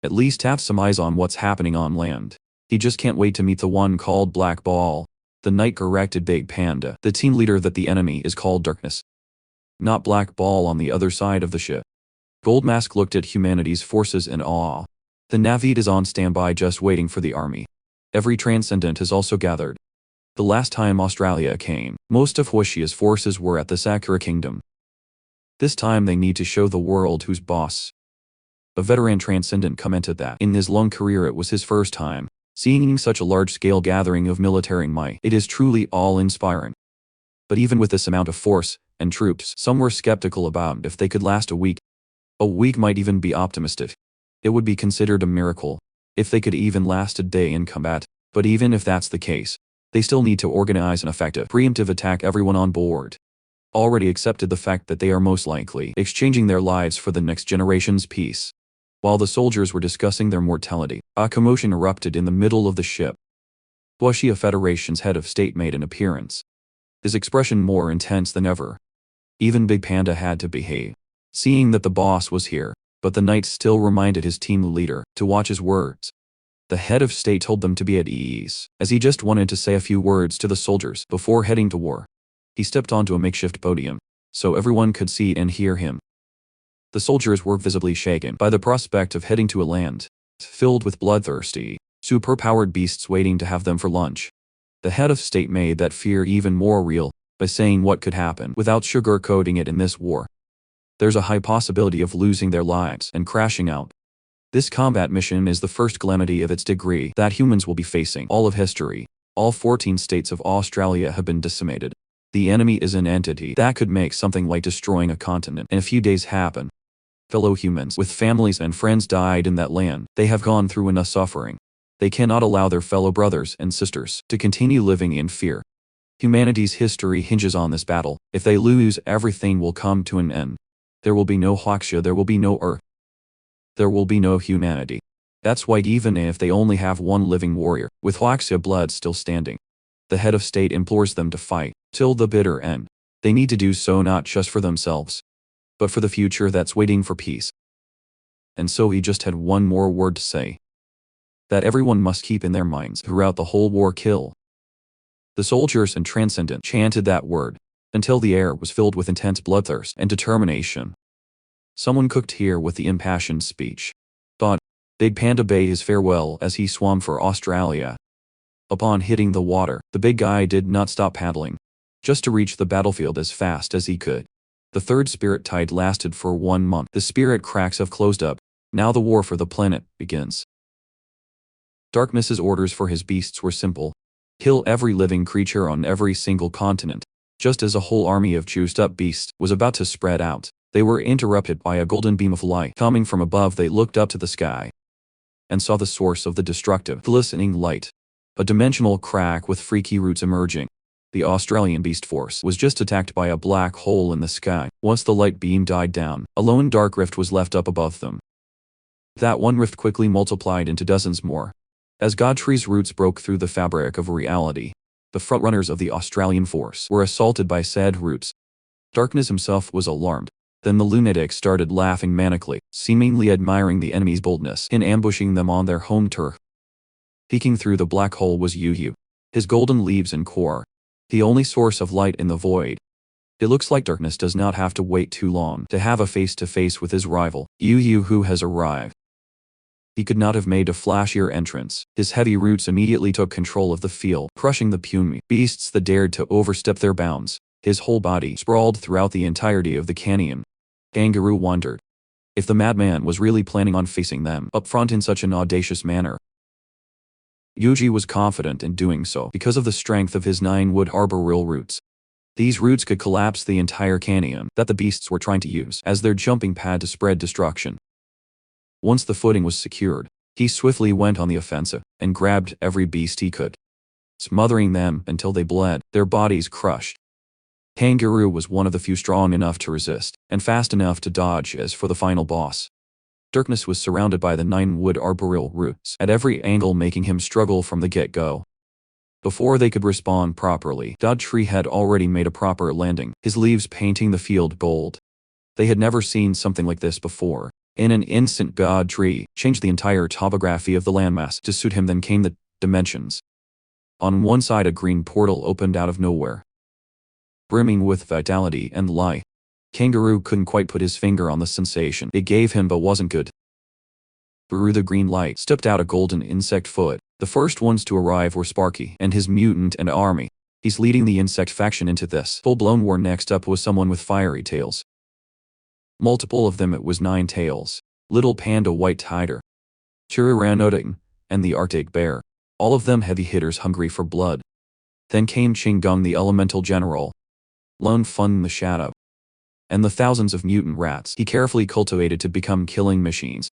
at least have some eyes on what's happening on land. He just can't wait to meet the one called Black Ball. The knight corrected Big Panda, the team leader, that the enemy is called Darkness, not Black Ball on the other side of the ship. Goldmask looked at humanity's forces in awe. The Navid is on standby, just waiting for the army. Every transcendent has also gathered. The last time Australia came, most of Huaxia's forces were at the Sakura Kingdom. This time they need to show the world who's boss. A veteran transcendent commented that in his long career it was his first time seeing such a large-scale gathering of military might. It is truly awe-inspiring. But even with this amount of force and troops, some were skeptical about if they could last a week. A week might even be optimistic. It would be considered a miracle if they could even last a day in combat. But even if that's the case, they still need to organize an effective preemptive attack. Everyone on board already accepted the fact that they are most likely exchanging their lives for the next generation's peace. While the soldiers were discussing their mortality, a commotion erupted in the middle of the ship. Huaxia Federation's head of state made an appearance, his expression more intense than ever. Even Big Panda had to behave, seeing that the boss was here, but the knight still reminded his team leader to watch his words. The head of state told them to be at ease, as he just wanted to say a few words to the soldiers before heading to war. He stepped onto a makeshift podium, so everyone could see and hear him. The soldiers were visibly shaken by the prospect of heading to a land filled with bloodthirsty, superpowered beasts waiting to have them for lunch. The head of state made that fear even more real by saying what could happen without sugarcoating it in this war. There's a high possibility of losing their lives and crashing out. This combat mission is the first calamity of its degree that humans will be facing all of history. All 14 states of Australia have been decimated. The enemy is an entity that could make something like destroying a continent in a few days happen. Fellow humans with families and friends died in that land. They have gone through enough suffering. They cannot allow their fellow brothers and sisters to continue living in fear. Humanity's history hinges on this battle. If they lose, everything will come to an end. There will be no Huaxia, there will be no Earth. There will be no humanity. That's why even if they only have one living warrior, with Huaxia blood still standing, the head of state implores them to fight, till the bitter end. They need to do so not just for themselves, but for the future that's waiting for peace. And so he just had one more word to say, that everyone must keep in their minds throughout the whole war: kill. The soldiers and Transcendent chanted that word, until the air was filled with intense bloodthirst and determination. Someone cooked here with the impassioned speech. Thought, Big Panda bade his farewell as he swam for Australia. Upon hitting the water, the big guy did not stop paddling, just to reach the battlefield as fast as he could. The third spirit tide lasted for 1 month. The spirit cracks have closed up. Now the war for the planet begins. Darkness's orders for his beasts were simple. Kill every living creature on every single continent. Just as a whole army of juiced-up beasts was about to spread out, they were interrupted by a golden beam of light coming from above. They looked up to the sky and saw the source of the destructive, glistening light. A dimensional crack with freaky roots emerging. The Australian beast force was just attacked by a black hole in the sky. Once the light beam died down, a lone dark rift was left up above them. That one rift quickly multiplied into dozens more. As Godfrey's roots broke through the fabric of reality, the frontrunners of the Australian force were assaulted by said roots. Darkness himself was alarmed. Then the lunatic started laughing manically, seemingly admiring the enemy's boldness in ambushing them on their home turf. Peeking through the black hole was Yu, his golden leaves and core, the only source of light in the void. It looks like Darkness does not have to wait too long to have a face-to-face with his rival, Yu, who has arrived. He could not have made a flashier entrance. His heavy roots immediately took control of the field, crushing the puny beasts that dared to overstep their bounds. His whole body sprawled throughout the entirety of the canyon. Kangaroo wondered if the madman was really planning on facing them up front in such an audacious manner. Yuji was confident in doing so because of the strength of his 9-wood arboreal roots. These roots could collapse the entire canyon that the beasts were trying to use as their jumping pad to spread destruction. Once the footing was secured, he swiftly went on the offensive and grabbed every beast he could, smothering them until they bled, their bodies crushed. Kangaroo was one of the few strong enough to resist and fast enough to dodge as for the final boss. Darkness was surrounded by the 9-wood arboreal roots at every angle, making him struggle from the get-go. Before they could respond properly, Godfrey had already made a proper landing, his leaves painting the field gold. They had never seen something like this before. In an instant, Godfrey changed the entire topography of the landmass to suit him. Then came the dimensions. On one side, a green portal opened out of nowhere, brimming with vitality and life. Kangaroo couldn't quite put his finger on the sensation it gave him, but wasn't good. Through the green light stepped out a golden insect foot. The first ones to arrive were Sparky and his mutant and army. He's leading the insect faction into this full-blown war. Next up was someone with fiery tails. Multiple of them. It was 9 tails. Little Panda White Tiger, Pteranodon, and the Arctic Bear. All of them heavy hitters hungry for blood. Then came Chingung the Elemental General, Lone Fun the Shadow, and the thousands of mutant rats he carefully cultivated to become killing machines.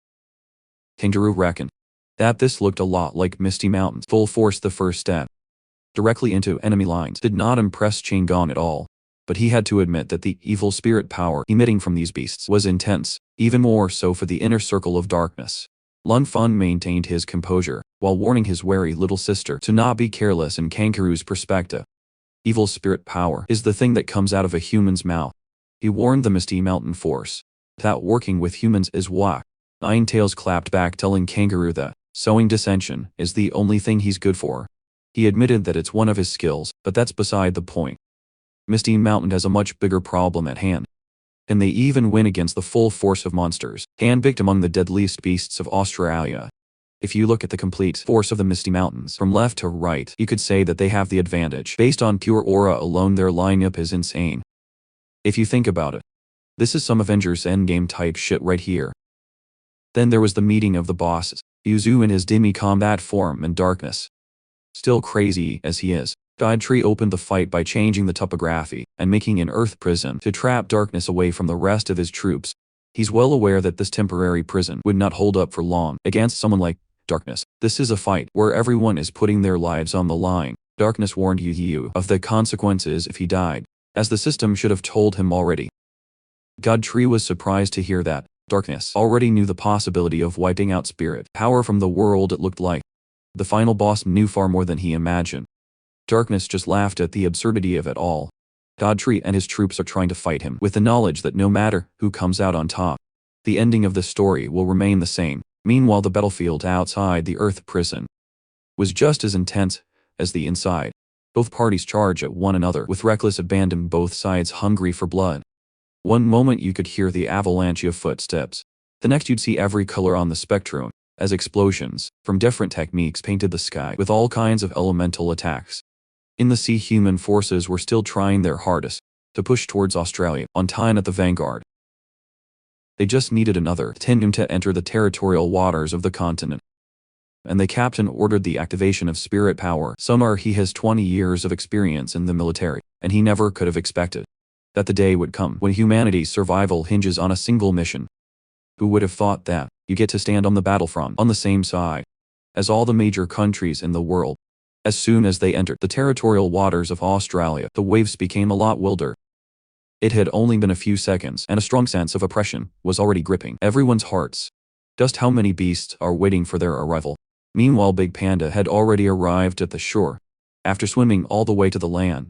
Kangaroo reckoned that this looked a lot like Misty Mountain's full force. The first step directly into enemy lines did not impress Chingung at all. But he had to admit that the evil spirit power emitting from these beasts was intense, even more so for the inner circle of darkness. Lun Fun maintained his composure, while warning his wary little sister to not be careless. In Kangaroo's perspective, evil spirit power is the thing that comes out of a human's mouth. He warned the Misty Mountain force that working with humans is whack. 9 Tails clapped back, telling Kangaroo that sowing dissension is the only thing he's good for. He admitted that it's one of his skills, but that's beside the point. Misty Mountain has a much bigger problem at hand. And they even win against the full force of monsters, handpicked among the deadliest beasts of Australia. If you look at the complete force of the Misty Mountains from left to right, you could say that they have the advantage. Based on pure aura alone, their lineup is insane. If you think about it, this is some Avengers Endgame type shit right here. Then there was the meeting of the bosses, Yuzu in his demi-combat form and Darkness. Still crazy as he is, Godfrey opened the fight by changing the topography and making an earth prison to trap Darkness away from the rest of his troops. He's well aware that this temporary prison would not hold up for long against someone like Darkness. This is a fight where everyone is putting their lives on the line. Darkness warned Yu of the consequences if he died, as the system should have told him already. God Tree was surprised to hear that. Darkness already knew the possibility of wiping out spirit power from the world. It looked like the final boss knew far more than he imagined. Darkness just laughed at the absurdity of it all. God Tree and his troops are trying to fight him with the knowledge that no matter who comes out on top, the ending of the story will remain the same. Meanwhile, the battlefield outside the Earth prison was just as intense as the inside. Both parties charge at one another with reckless abandon, both sides hungry for blood. One moment you could hear the avalanche of footsteps. The next you'd see every color on the spectrum, as explosions from different techniques painted the sky with all kinds of elemental attacks. In the sea, human forces were still trying their hardest to push towards Australia, on time at the vanguard. They just needed another tendon to enter the territorial waters of the continent. And the captain ordered the activation of spirit power. Somewhere he has 20 years of experience in the military, and he never could have expected that the day would come when humanity's survival hinges on a single mission. Who would have thought that you get to stand on the battlefront on the same side as all the major countries in the world? As soon as they entered the territorial waters of Australia, the waves became a lot wilder. It had only been a few seconds, and a strong sense of oppression was already gripping everyone's hearts. Just how many beasts are waiting for their arrival? Meanwhile, Big Panda had already arrived at the shore, after swimming all the way to the land.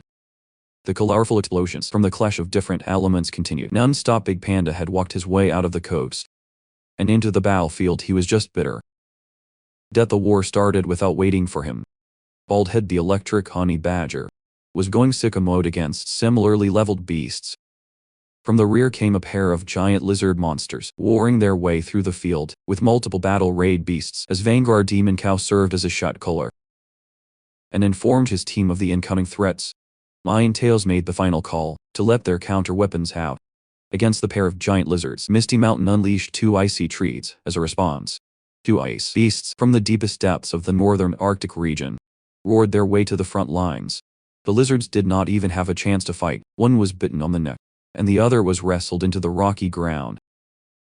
The colorful explosions from the clash of different elements continued non-stop. Big Panda had walked his way out of the coast and into the battlefield. He was just bitter that the war started without waiting for him. Baldhead the electric honey badger was going sicko mode against similarly leveled beasts. From the rear came a pair of giant lizard monsters, warring their way through the field, with multiple battle raid beasts as Vanguard Demon Cow served as a shot caller and informed his team of the incoming threats. Lion Tails made the final call to let their counter weapons out against the pair of giant lizards. Misty Mountain unleashed 2 icy trees as a response. 2 ice beasts from the deepest depths of the northern Arctic region roared their way to the front lines. The lizards did not even have a chance to fight. One was bitten on the neck, and the other was wrestled into the rocky ground.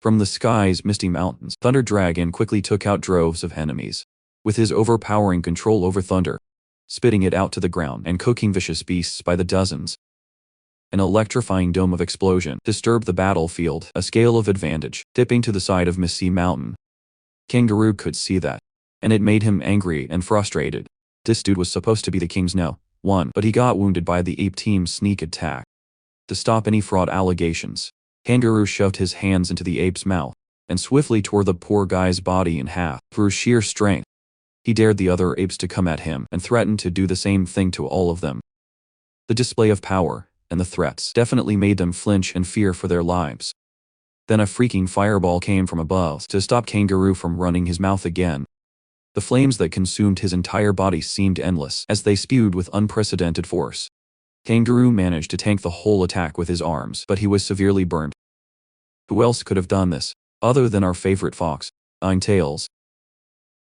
From the sky's misty mountains, Thunder Dragon quickly took out droves of enemies. With his overpowering control over thunder, spitting it out to the ground and cooking vicious beasts by the dozens. An electrifying dome of explosion disturbed the battlefield, a scale of advantage, dipping to the side of Misty Mountain. Kangaroo could see that, and it made him angry and frustrated. This dude was supposed to be the king's one, but he got wounded by the ape team's sneak attack. To stop any fraud allegations, Kangaroo shoved his hands into the ape's mouth and swiftly tore the poor guy's body in half. Through sheer strength, he dared the other apes to come at him and threatened to do the same thing to all of them. The display of power and the threats definitely made them flinch and fear for their lives. Then a freaking fireball came from above to stop Kangaroo from running his mouth again. The flames that consumed his entire body seemed endless as they spewed with unprecedented force. Kangaroo managed to tank the whole attack with his arms, but he was severely burned. Who else could have done this, other than our favorite fox, Lion Tails?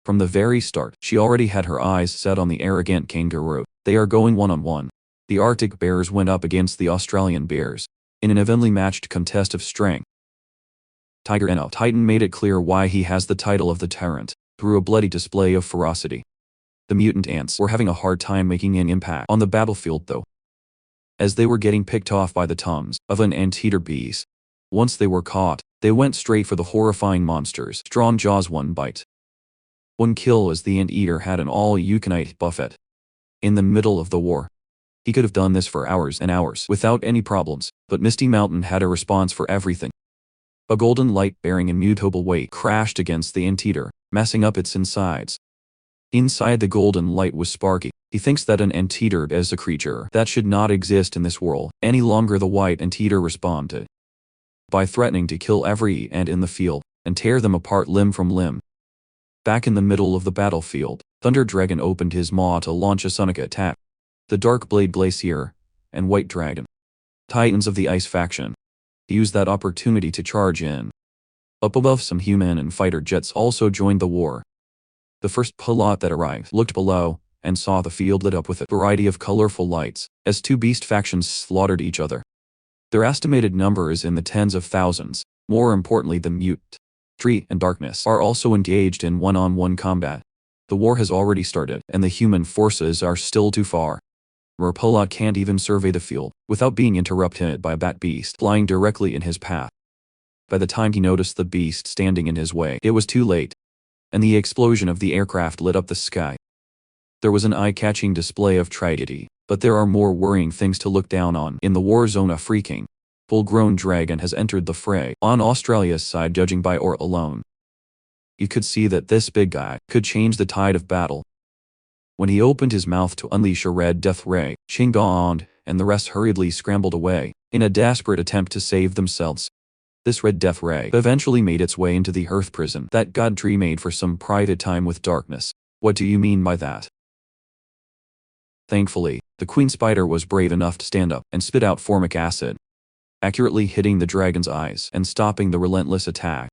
From the very start, she already had her eyes set on the arrogant Kangaroo. They are going one-on-one. The Arctic bears went up against the Australian bears in an evenly matched contest of strength. Tiger Eno Titan made it clear why he has the title of the Tyrant, through a bloody display of ferocity. The mutant ants were having a hard time making an impact on the battlefield though, as they were getting picked off by the tongues of an anteater beast. Once they were caught, they went straight for the horrifying monster's strong jaws. One bite, one kill, as the anteater had an all-you-can-eat buffet. In the middle of the war, he could have done this for hours and hours without any problems, but Misty Mountain had a response for everything. A golden light bearing immutable weight crashed against the anteater, messing up its insides. Inside the golden light was Sparky. He thinks that an anteater is a creature that should not exist in this world any longer. The white anteater responded by threatening to kill every ant in the field and tear them apart limb from limb. Back in the middle of the battlefield, Thunder Dragon opened his maw to launch a sonic attack. The Dark Blade Glacier and White Dragon, titans of the Ice faction, used that opportunity to charge in. Up above, some human and fighter jets also joined the war. The first pilot that arrived looked below and saw the field lit up with a variety of colorful lights as 2 beast factions slaughtered each other. Their estimated number is in the tens of thousands. More importantly, the Mute, Tree, and Darkness are also engaged in one-on-one combat. The war has already started, and the human forces are still too far. Rapalot can't even survey the field without being interrupted by a bat beast flying directly in his path. By the time he noticed the beast standing in his way, it was too late, and the explosion of the aircraft lit up the sky. There was an eye-catching display of tragedy, but there are more worrying things to look down on. In the war zone, a freaking, full-grown dragon has entered the fray, on Australia's side judging by or alone. You could see that this big guy could change the tide of battle. When he opened his mouth to unleash a red death ray, Shingon and the rest hurriedly scrambled away, in a desperate attempt to save themselves. This red death ray eventually made its way into the earth prison that God Tree made for some private time with darkness. What do you mean by that? Thankfully, the queen spider was brave enough to stand up and spit out formic acid, accurately hitting the dragon's eyes and stopping the relentless attack.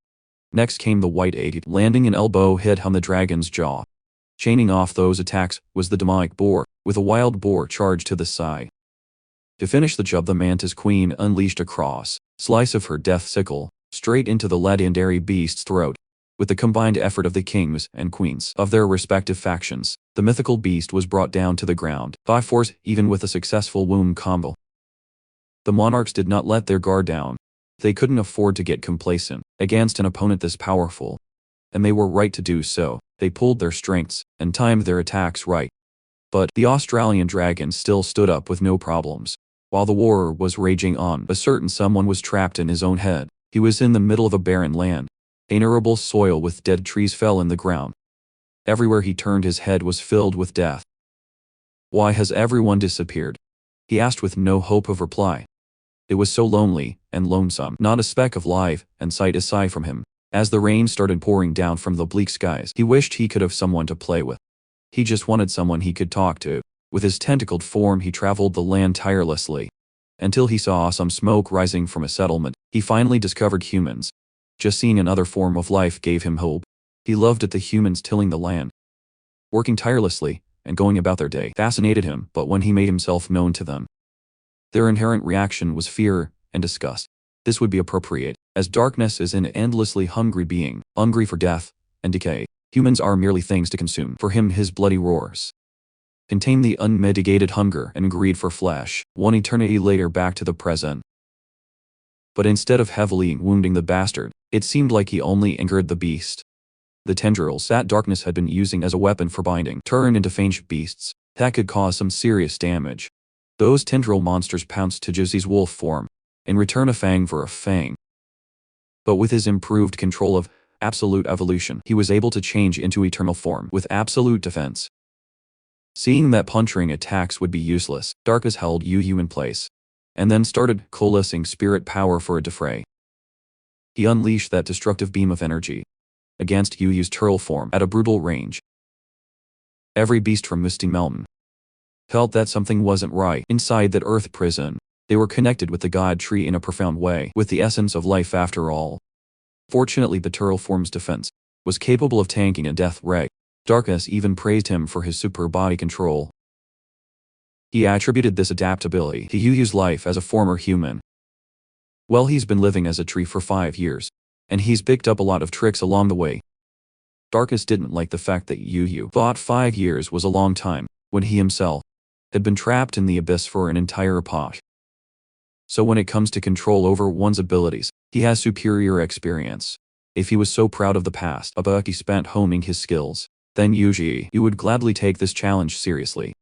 Next came the white egg, landing an elbow hit on the dragon's jaw. Chaining off those attacks was the demonic boar, with a wild boar charge to the side. To finish the job, the mantis queen unleashed a slice of her death sickle, straight into the legendary beast's throat. With the combined effort of the kings and queens of their respective factions, the mythical beast was brought down to the ground by force, even with a successful womb combo. The monarchs did not let their guard down. They couldn't afford to get complacent against an opponent this powerful, and they were right to do so. They pulled their strengths and timed their attacks right. But the Australian dragon still stood up with no problems. While the war was raging on, a certain someone was trapped in his own head. He was in the middle of a barren land. Inarable soil with dead trees fell in the ground. Everywhere he turned, his head was filled with death. Why has everyone disappeared? He asked with no hope of reply. It was so lonely and lonesome, not a speck of life and sight aside from him. As the rain started pouring down from the bleak skies, he wished he could have someone to play with. He just wanted someone he could talk to. With his tentacled form, he traveled the land tirelessly, until he saw some smoke rising from a settlement. He finally discovered humans. Just seeing another form of life gave him hope. He loved it. The humans tilling the land, working tirelessly, and going about their day fascinated him, but when he made himself known to them, their inherent reaction was fear and disgust. This would be appropriate, as darkness is an endlessly hungry being, hungry for death and decay. Humans are merely things to consume. For him, his bloody roars contain the unmitigated hunger and greed for flesh. One eternity later, back to the present. But instead of heavily wounding the bastard, it seemed like he only angered the beast. The tendrils that darkness had been using as a weapon for binding turned into faint beasts that could cause some serious damage. Those tendril monsters pounced to Josie's wolf form, in return a fang for a fang. But with his improved control of absolute evolution, he was able to change into eternal form with absolute defense. Seeing that puncturing attacks would be useless, Darkus held Yu in place, and then started coalescing spirit power for a defray. He unleashed that destructive beam of energy against Yu's turtle form at a brutal range. Every beast from Misty Mountain felt that something wasn't right inside that earth prison. They were connected with the God Tree in a profound way, with the essence of life after all. Fortunately, the turtle form's defense was capable of tanking a death ray. Darkus even praised him for his super body control. He attributed this adaptability to Yu's life as a former human. Well, he's been living as a tree for 5 years, and he's picked up a lot of tricks along the way. Darkus didn't like the fact that Yu thought 5 years was a long time, when he himself had been trapped in the abyss for an entire epoch. So when it comes to control over one's abilities, he has superior experience. If he was so proud of the past a buck he spent honing his skills, then Yu would gladly take this challenge seriously.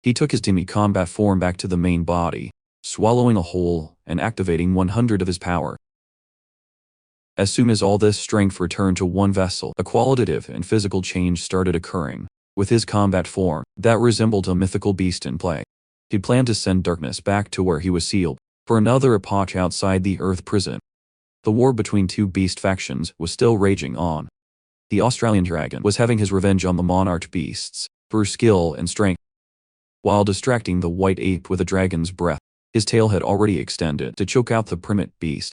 He took his demi-combat form back to the main body, swallowing a whole and activating 100 of his power. As soon as all this strength returned to one vessel, a qualitative and physical change started occurring. With his combat form that resembled a mythical beast in play, he planned to send Darkness back to where he was sealed, for another epoch outside the Earth prison. The war between two beast factions was still raging on. The Australian dragon was having his revenge on the monarch beasts, through skill and strength. While distracting the white ape with a dragon's breath, his tail had already extended to choke out the primate beast.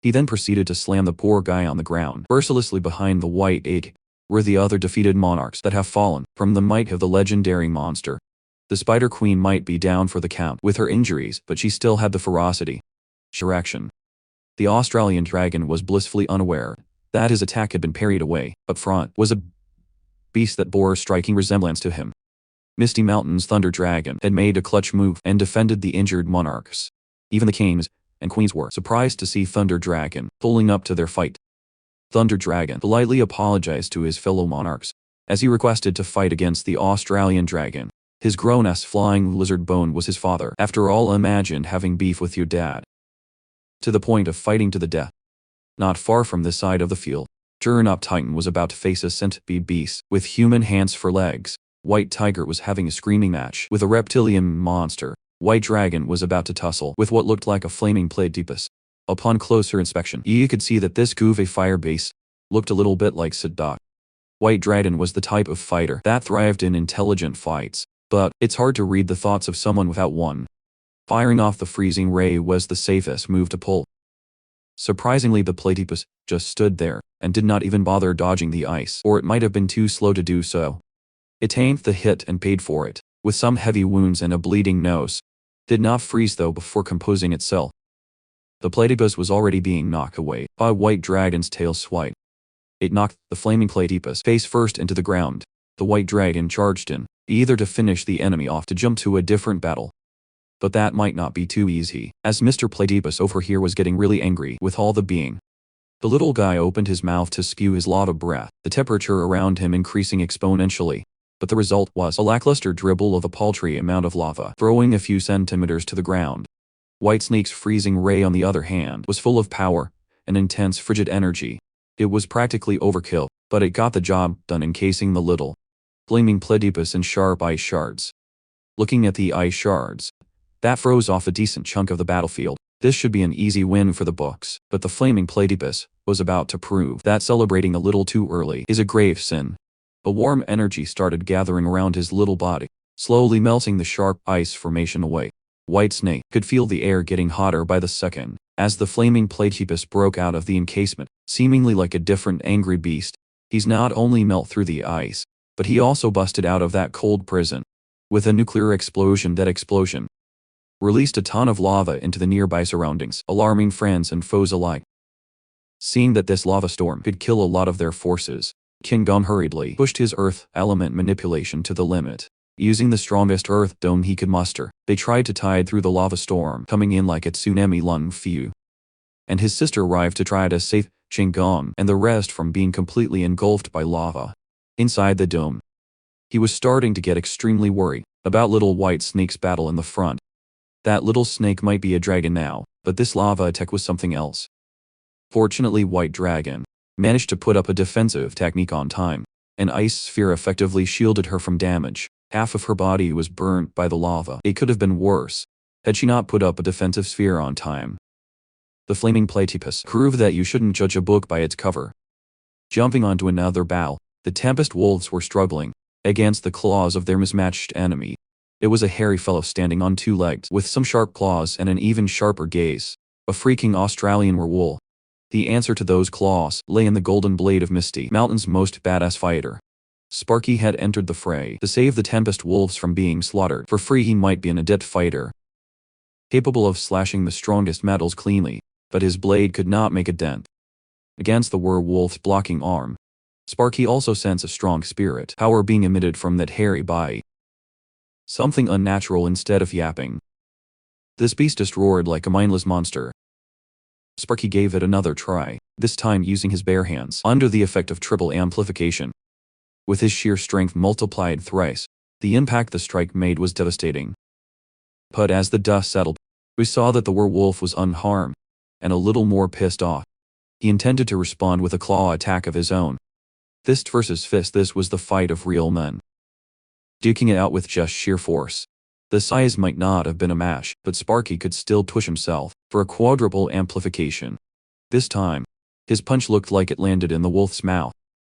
He then proceeded to slam the poor guy on the ground, mercilessly behind the white ape, were the other defeated monarchs that have fallen from the might of the legendary monster. The Spider Queen might be down for the count with her injuries, but she still had the ferocity. Direction. The Australian dragon was blissfully unaware that his attack had been parried away. Up front was a beast that bore a striking resemblance to him. Misty Mountain's Thunder Dragon had made a clutch move and defended the injured monarchs. Even the kings and queens were surprised to see Thunder Dragon pulling up to their fight. Thunder Dragon politely apologized to his fellow monarchs as he requested to fight against the Australian dragon. His grown-ass flying lizard bone was his father. After all, imagine having beef with your dad, to the point of fighting to the death. Not far from this side of the field, Turnip Titan was about to face a centipede beast with human hands for legs. White Tiger was having a screaming match with a reptilian monster. White Dragon was about to tussle with what looked like a flaming platypus. Upon closer inspection, you could see that this goofy fire beast looked a little bit like Sadak. White Dragon was the type of fighter that thrived in intelligent fights, but it's hard to read the thoughts of someone without one. Firing off the freezing ray was the safest move to pull. Surprisingly, the platypus just stood there and did not even bother dodging the ice, or it might have been too slow to do so. It tamed the hit and paid for it, with some heavy wounds and a bleeding nose. Did not freeze though before composing itself. The platypus was already being knocked away by White Dragon's tail swipe. It knocked the flaming platypus face first into the ground. The White Dragon charged in, either to finish the enemy off to jump to a different battle. But that might not be too easy, as Mr. Platypus over here was getting really angry with all the being. The little guy opened his mouth to spew his lot of breath, the temperature around him increasing exponentially. But the result was a lackluster dribble of a paltry amount of lava, throwing a few centimeters to the ground. White Snake's freezing ray, on the other hand, was full of power and intense frigid energy. It was practically overkill, but it got the job done, encasing the little flaming platypus in sharp ice shards. Looking at the ice shards, that froze off a decent chunk of the battlefield. This should be an easy win for the books, but the flaming platypus was about to prove that celebrating a little too early is a grave sin. A warm energy started gathering around his little body, slowly melting the sharp ice formation away. White Snake could feel the air getting hotter by the second, as the flaming platypus broke out of the encasement, seemingly like a different angry beast. He's not only melt through the ice, but he also busted out of that cold prison. With a nuclear explosion, that explosion released a ton of lava into the nearby surroundings, alarming friends and foes alike. Seeing that this lava storm could kill a lot of their forces, King Gum hurriedly pushed his earth element manipulation to the limit. Using the strongest earth dome he could muster, they tried to tide through the lava storm coming in like a tsunami. Lung Fu and his sister arrived to try to save King Gum and the rest from being completely engulfed by lava. Inside the dome, he was starting to get extremely worried about little White Snake's battle in the front. That little snake might be a dragon now, but this lava attack was something else. Fortunately, White Dragon managed to put up a defensive technique on time. An ice sphere effectively shielded her from damage. Half of her body was burnt by the lava. It could have been worse had she not put up a defensive sphere on time. The flaming platypus proved that you shouldn't judge a book by its cover. Jumping onto another bough, the Tempest Wolves were struggling against the claws of their mismatched enemy. It was a hairy fellow standing on two legs with some sharp claws and an even sharper gaze. A freaking Australian werewolf. The answer to those claws lay in the golden blade of Misty Mountain's most badass fighter. Sparky had entered the fray to save the Tempest Wolves from being slaughtered for free. He might be an adept fighter, capable of slashing the strongest metals cleanly, but his blade could not make a dent against the werewolf's blocking arm. Sparky also sensed a strong spirit power being emitted from that hairy body. Something unnatural instead of yapping. This beast just roared like a mindless monster. Sparky gave it another try, this time using his bare hands under the effect of triple amplification. With his sheer strength multiplied thrice, the impact the strike made was devastating. But as the dust settled, we saw that the werewolf was unharmed, and a little more pissed off. He intended to respond with a claw attack of his own. Fist versus fist, this was the fight of real men, duking it out with just sheer force. The size might not have been a match, but Sparky could still push himself for a quadruple amplification. This time, his punch looked like it landed in the wolf's mouth.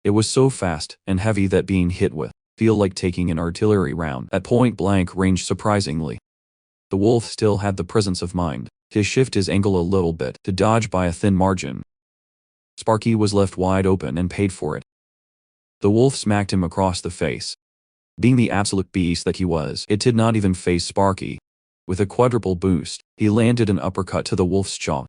It was so fast and heavy that being hit with feel like taking an artillery round at point-blank range. Surprisingly, the wolf still had the presence of mind to shift his angle a little bit to dodge by a thin margin. Sparky was left wide open and paid for it. The wolf smacked him across the face. Being the absolute beast that he was, it did not even face Sparky. With a quadruple boost, he landed an uppercut to the wolf's jaw,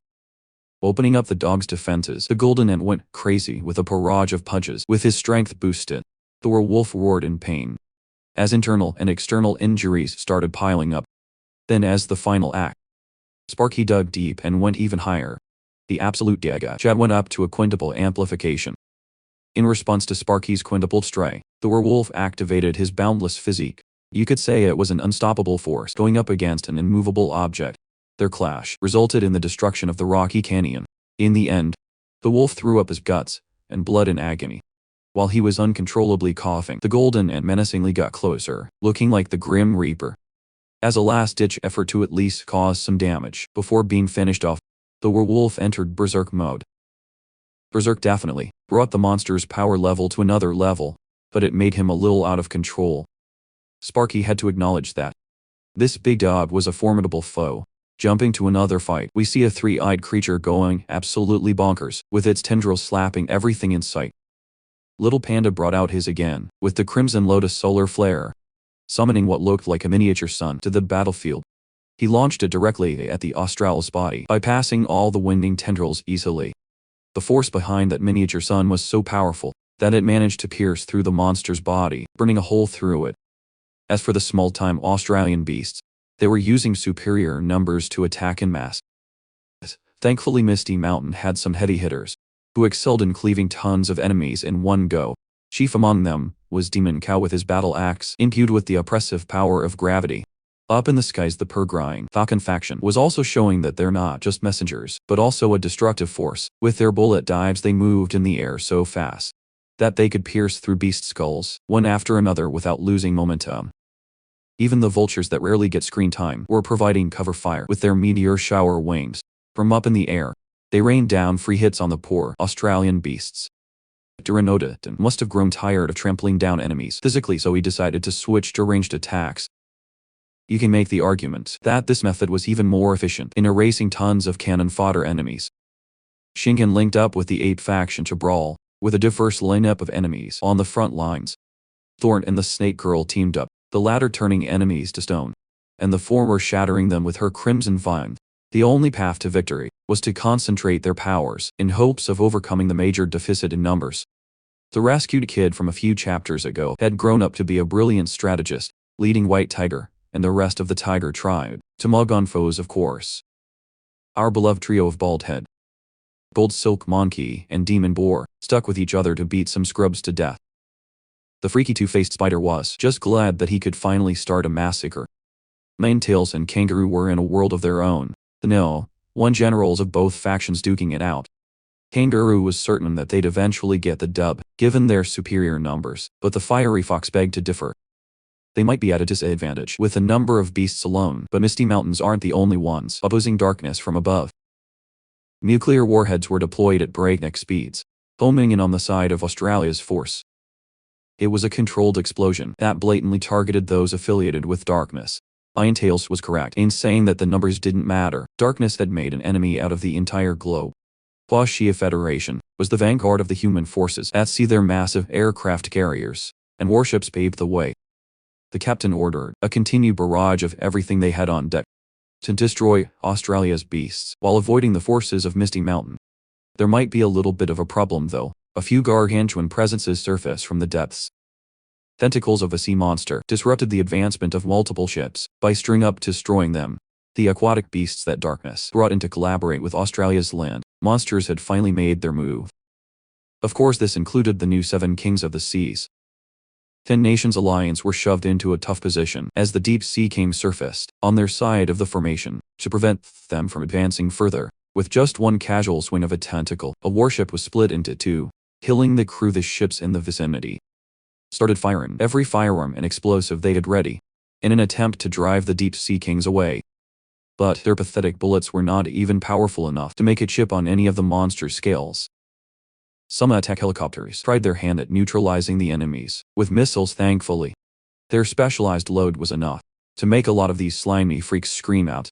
opening up the dog's defenses. The golden ant went crazy with a barrage of punches with his strength boosted. The werewolf roared in pain as internal and external injuries started piling up. Then as the final act, Sparky dug deep and went even higher. The absolute Daga chat went up to a quintuple amplification. In response to Sparky's quintupled strike, the werewolf activated his boundless physique. You could say it was an unstoppable force going up against an immovable object. Their clash resulted in the destruction of the rocky canyon. In the end, the wolf threw up his guts and blood in agony. While he was uncontrollably coughing, the golden ant menacingly got closer, looking like the Grim Reaper. As a last-ditch effort to at least cause some damage before being finished off, the werewolf entered berserk mode. Berserk definitely brought the monster's power level to another level, but it made him a little out of control. Sparky had to acknowledge that. This big dog was a formidable foe. Jumping to another fight, we see a three-eyed creature going absolutely bonkers, with its tendrils slapping everything in sight. Little Panda brought out his again, with the Crimson Lotus solar flare, summoning what looked like a miniature sun to the battlefield. He launched it directly at the Austral's body, bypassing all the winding tendrils easily. The force behind that miniature sun was so powerful that it managed to pierce through the monster's body, burning a hole through it. As for the small-time Australian beasts, they were using superior numbers to attack en masse. Thankfully, Misty Mountain had some heavy hitters, who excelled in cleaving tons of enemies in one go. Chief among them was Demon Cow with his battle axe imbued with the oppressive power of gravity. Up in the skies, the Purgrying Falcon faction was also showing that they're not just messengers, but also a destructive force. With their bullet dives, they moved in the air so fast that they could pierce through beast skulls, one after another without losing momentum. Even the vultures that rarely get screen time were providing cover fire with their meteor shower wings. From up in the air, they rained down free hits on the poor Australian beasts. Duranoda must have grown tired of trampling down enemies physically, so he decided to switch to ranged attacks. You can make the argument that this method was even more efficient in erasing tons of cannon fodder enemies. Shingen linked up with the Ape faction to brawl, with a diverse lineup of enemies on the front lines. Thorn and the Snake Girl teamed up, the latter turning enemies to stone, and the former shattering them with her Crimson Vine. The only path to victory was to concentrate their powers in hopes of overcoming the major deficit in numbers. The rescued kid from a few chapters ago had grown up to be a brilliant strategist, leading White Tiger and the rest of the Tiger tribe to mug on foes, of course. Our beloved trio of Baldhead, Gold Silk Monkey, and Demon Boar stuck with each other to beat some scrubs to death. The freaky two-faced spider was just glad that he could finally start a massacre. Maintails and Kangaroo were in a world of their own. The one generals of both factions duking it out. Kangaroo was certain that they'd eventually get the dub, given their superior numbers, but the Fiery Fox begged to differ. They might be at a disadvantage with a number of beasts alone, but Misty Mountains aren't the only ones opposing darkness from above. Nuclear warheads were deployed at breakneck speeds, homing in on the side of Australia's force. It was a controlled explosion that blatantly targeted those affiliated with darkness. Irontails was correct in saying that the numbers didn't matter. Darkness had made an enemy out of the entire globe. Huaxia Federation was the vanguard of the human forces at sea. Their massive aircraft carriers and warships paved the way. The captain ordered a continued barrage of everything they had on deck to destroy Australia's beasts while avoiding the forces of Misty Mountain. There might be a little bit of a problem though. A few gargantuan presences surfaced from the depths. Tentacles of a sea monster disrupted the advancement of multiple ships by string up destroying them. The aquatic beasts that darkness brought in to collaborate with Australia's land monsters had finally made their move. Of course, this included the new 7 Kings of the Seas. 10 Nations Alliance were shoved into a tough position as the Deep Sea Kings surfaced on their side of the formation to prevent them from advancing further. With just one casual swing of a tentacle, a warship was split into 2, killing the crew. The ships in the vicinity started firing every firearm and explosive they had ready, in an attempt to drive the Deep Sea Kings away. But their pathetic bullets were not even powerful enough to make a chip on any of the monster's scales. Some attack helicopters tried their hand at neutralizing the enemies with missiles. Thankfully, their specialized load was enough to make a lot of these slimy freaks scream out.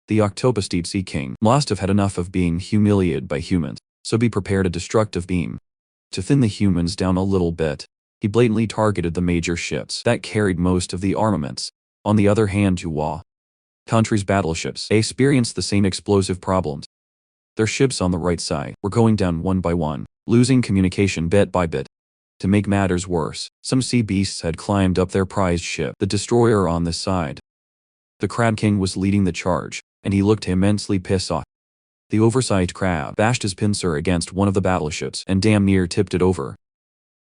The Octopus Deep Sea King must have had enough of being humiliated by humans, so he prepared a destructive beam to thin the humans down a little bit. He blatantly targeted the major ships that carried most of the armaments. On the other hand, Hua country's battleships experienced the same explosive problems. Their ships on the right side were going down one by one, losing communication bit by bit. To make matters worse, some sea beasts had climbed up their prized ship, the destroyer, on this side. The Crab King was leading the charge, and he looked immensely pissed off. The oversized crab bashed his pincer against one of the battleships and damn near tipped it over.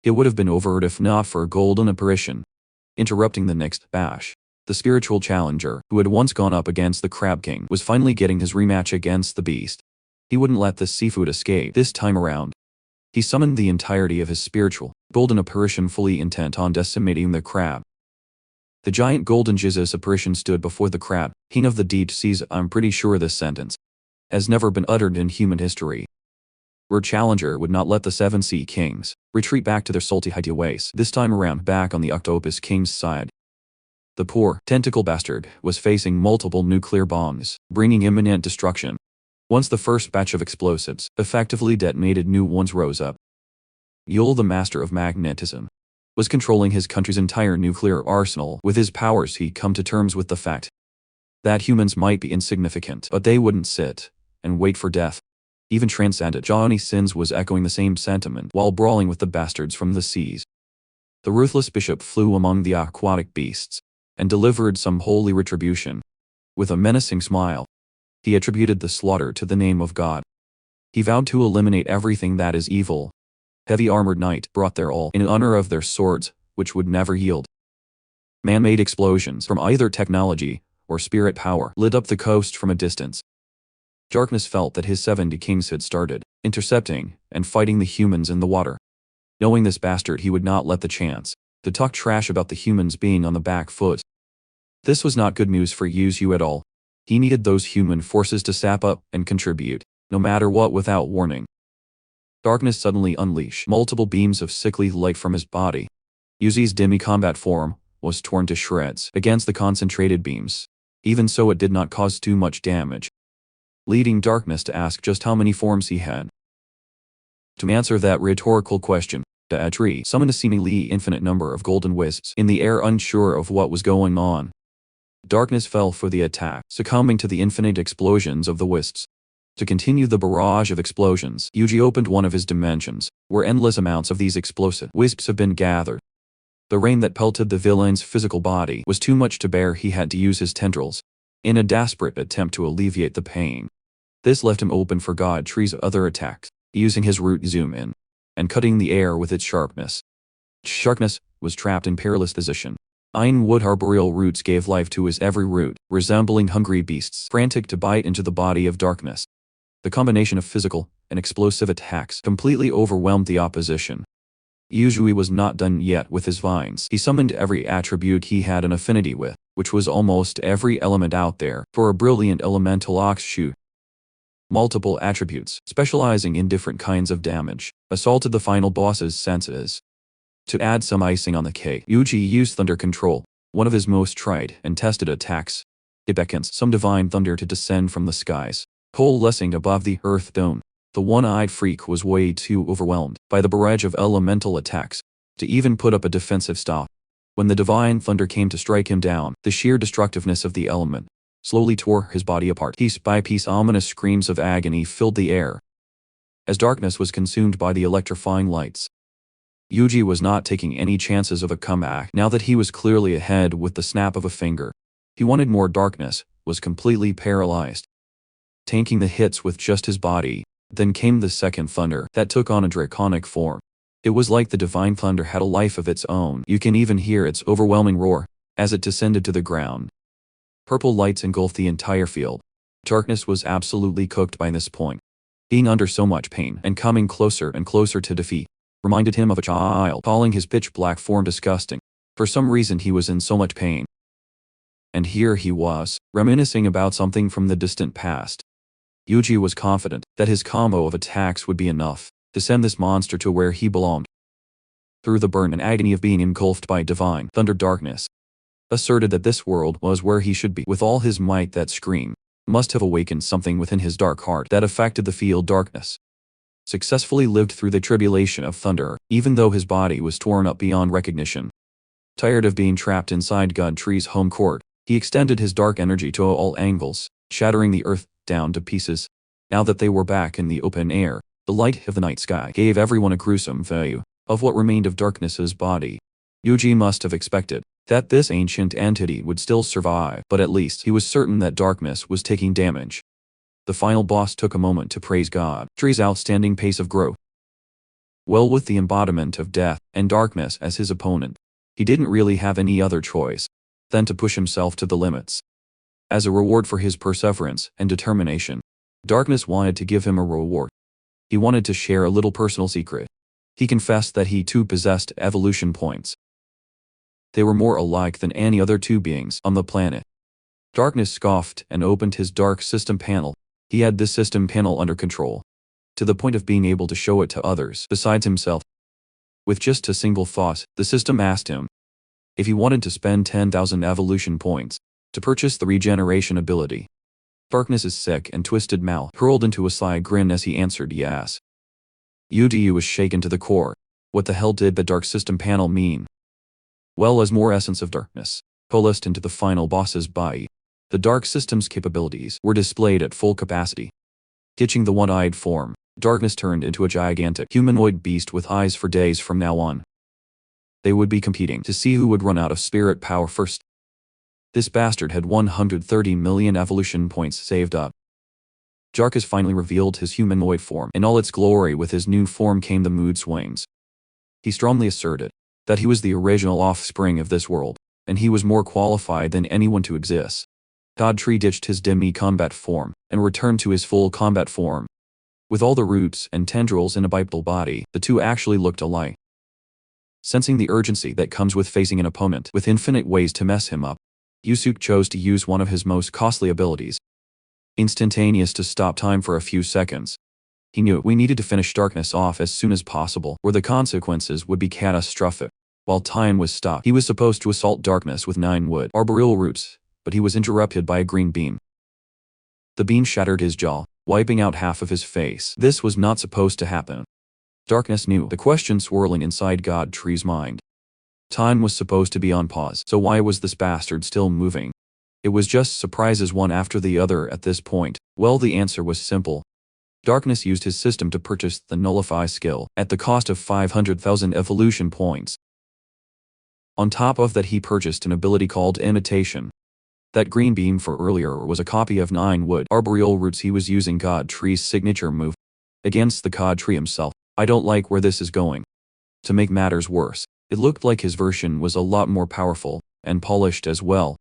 It would have been over if not for a golden apparition. Interrupting the next bash, the spiritual challenger, who had once gone up against the Crab King, was finally getting his rematch against the beast. He wouldn't let the seafood escape this time around. He summoned the entirety of his spiritual, golden apparition, fully intent on decimating the crab. The giant golden Jesus apparition stood before the crab, king of the deep seas. I'm pretty sure this sentence has never been uttered in human history. Our challenger would not let the seven sea kings retreat back to their salty hideaways, this time around back on the octopus king's side. The poor, tentacle bastard was facing multiple nuclear bombs, bringing imminent destruction. Once the first batch of explosives effectively detonated, new ones rose up. Yule, the master of magnetism, was controlling his country's entire nuclear arsenal. With his powers, he'd come to terms with the fact that humans might be insignificant, but they wouldn't sit and wait for death. Even transcendent Johnny Sins was echoing the same sentiment while brawling with the bastards from the seas. The ruthless bishop flew among the aquatic beasts and delivered some holy retribution. With a menacing smile, he attributed the slaughter to the name of God. He vowed to eliminate everything that is evil. Heavy armored knight brought their all in honor of their swords, which would never yield. Man-made explosions from either technology or spirit power lit up the coast from a distance. Darkness felt that his 70 kings had started intercepting and fighting the humans in the water. Knowing this bastard, he would not let the chance to talk trash about the humans being on the back foot. This was not good news for Yuzu at all. He needed those human forces to sap up and contribute, no matter what, without warning. Darkness suddenly unleashed multiple beams of sickly light from his body. Yuzu's demi-combat form was torn to shreds against the concentrated beams. Even so, it did not cause too much damage, leading Darkness to ask just how many forms he had. To answer that rhetorical question, Daedri summoned a seemingly infinite number of golden wisps in the air, unsure of what was going on. Darkness fell for the attack, succumbing to the infinite explosions of the wisps. To continue the barrage of explosions, Yuji opened one of his dimensions, where endless amounts of these explosive wisps have been gathered. The rain that pelted the villain's physical body was too much to bear. He had to use his tendrils in a desperate attempt to alleviate the pain. This left him open for God Tree's other attacks, using his root zoom in and cutting the air with its sharpness. Sharpness was trapped in perilous position. Ironwood arboreal roots gave life to his every root, resembling hungry beasts frantic to bite into the body of Darkness. The combination of physical and explosive attacks completely overwhelmed the opposition. Yuzui was not done yet with his vines. He summoned every attribute he had an affinity with, which was almost every element out there, for a brilliant elemental offshoot. Multiple attributes, specializing in different kinds of damage, assaulted the final boss's senses. To add some icing on the cake, Yuji used Thunder Control, one of his most tried and tested attacks. It beckons some divine thunder to descend from the skies, coalescing above the earth dome. The one-eyed freak was way too overwhelmed by the barrage of elemental attacks to even put up a defensive stop. When the divine thunder came to strike him down, the sheer destructiveness of the element slowly tore his body apart. Piece by piece, ominous screams of agony filled the air as Darkness was consumed by the electrifying lights. Yuji was not taking any chances of a comeback now that he was clearly ahead with the snap of a finger. He wanted more. Darkness was completely paralyzed, tanking the hits with just his body. Then came the second thunder that took on a draconic form. It was like the divine thunder had a life of its own. You can even hear its overwhelming roar as it descended to the ground. Purple lights engulfed the entire field. Darkness was absolutely cooked by this point. Being under so much pain and coming closer and closer to defeat reminded him of a child calling his pitch-black form disgusting. For some reason he was in so much pain. And here he was, reminiscing about something from the distant past. Yuji was confident that his combo of attacks would be enough to send this monster to where he belonged. Through the burn and agony of being engulfed by divine thunder, Darkness asserted that this world was where he should be. With all his might, that scream must have awakened something within his dark heart that affected the field. Darkness successfully lived through the tribulation of thunder, even though his body was torn up beyond recognition. Tired of being trapped inside God Tree's home court, he extended his dark energy to all angles, shattering the earth down to pieces. Now that they were back in the open air, the light of the night sky gave everyone a gruesome view. of what remained of Darkness's body. Yuji must have expected that this ancient entity would still survive, but at least he was certain that Darkness was taking damage. The final boss took a moment to praise God Tree's outstanding pace of growth. Well, with the embodiment of death and darkness as his opponent, he didn't really have any other choice than to push himself to the limits. As a reward for his perseverance and determination, Darkness wanted to give him a reward. He wanted to share a little personal secret. He confessed that he too possessed evolution points. They were more alike than any other two beings on the planet. Darkness scoffed and opened his dark system panel. He had this system panel under control, to the point of being able to show it to others besides himself. With just a single thought, the system asked him if he wanted to spend 10,000 evolution points to purchase the regeneration ability. Darkness's sick and twisted mouth curled into a sly grin as he answered yes. Yuji was shaken to the core. What the hell did the dark system panel mean? Well, as more essence of darkness coalesced into the final boss's body, the dark system's capabilities were displayed at full capacity. Ditching the one-eyed form, Darkness turned into a gigantic humanoid beast with eyes for days from now on. They would be competing to see who would run out of spirit power first. This bastard had 130 million evolution points saved up. Darkness finally revealed his humanoid form in all its glory. With his new form came the mood swings. He strongly asserted that he was the original offspring of this world, and he was more qualified than anyone to exist. God Tree ditched his demi-combat form and returned to his full combat form. With all the roots and tendrils in a bipedal body, the two actually looked alike. Sensing the urgency that comes with facing an opponent with infinite ways to mess him up, Yusuke chose to use one of his most costly abilities. Instantaneous to stop time for a few seconds. He knew we needed to finish Darkness off as soon as possible, or the consequences would be catastrophic. While time was stopped, he was supposed to assault Darkness with 9 wood arboreal roots, but he was interrupted by a green beam. The beam shattered his jaw, wiping out half of his face. This was not supposed to happen. Darkness knew the question swirling inside God Tree's mind. Time was supposed to be on pause, so why was this bastard still moving? It was just surprises one after the other at this point. Well, the answer was simple. Darkness used his system to purchase the Nullify skill at the cost of 500,000 evolution points. On top of that, he purchased an ability called Imitation. That green beam for earlier was a copy of 9 wood arboreal roots. He was using God Tree's signature move against the God Tree himself. I don't like where this is going. To make matters worse, it looked like his version was a lot more powerful and polished as well.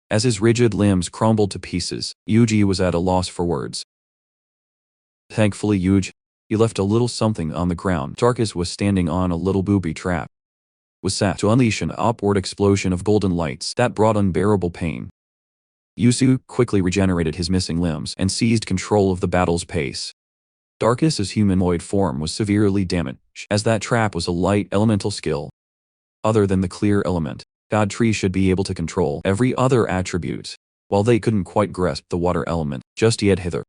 As his rigid limbs crumbled to pieces, Yuji was at a loss for words. Thankfully, Yuji left a little something on the ground. Darkness was standing on a little booby trap. Was set to unleash an upward explosion of golden lights that brought unbearable pain. Yusuke quickly regenerated his missing limbs and seized control of the battle's pace. Darkness's humanoid form was severely damaged, as that trap was a light elemental skill. Other than the clear element, God Tree should be able to control every other attribute, while they couldn't quite grasp the water element just yet hither.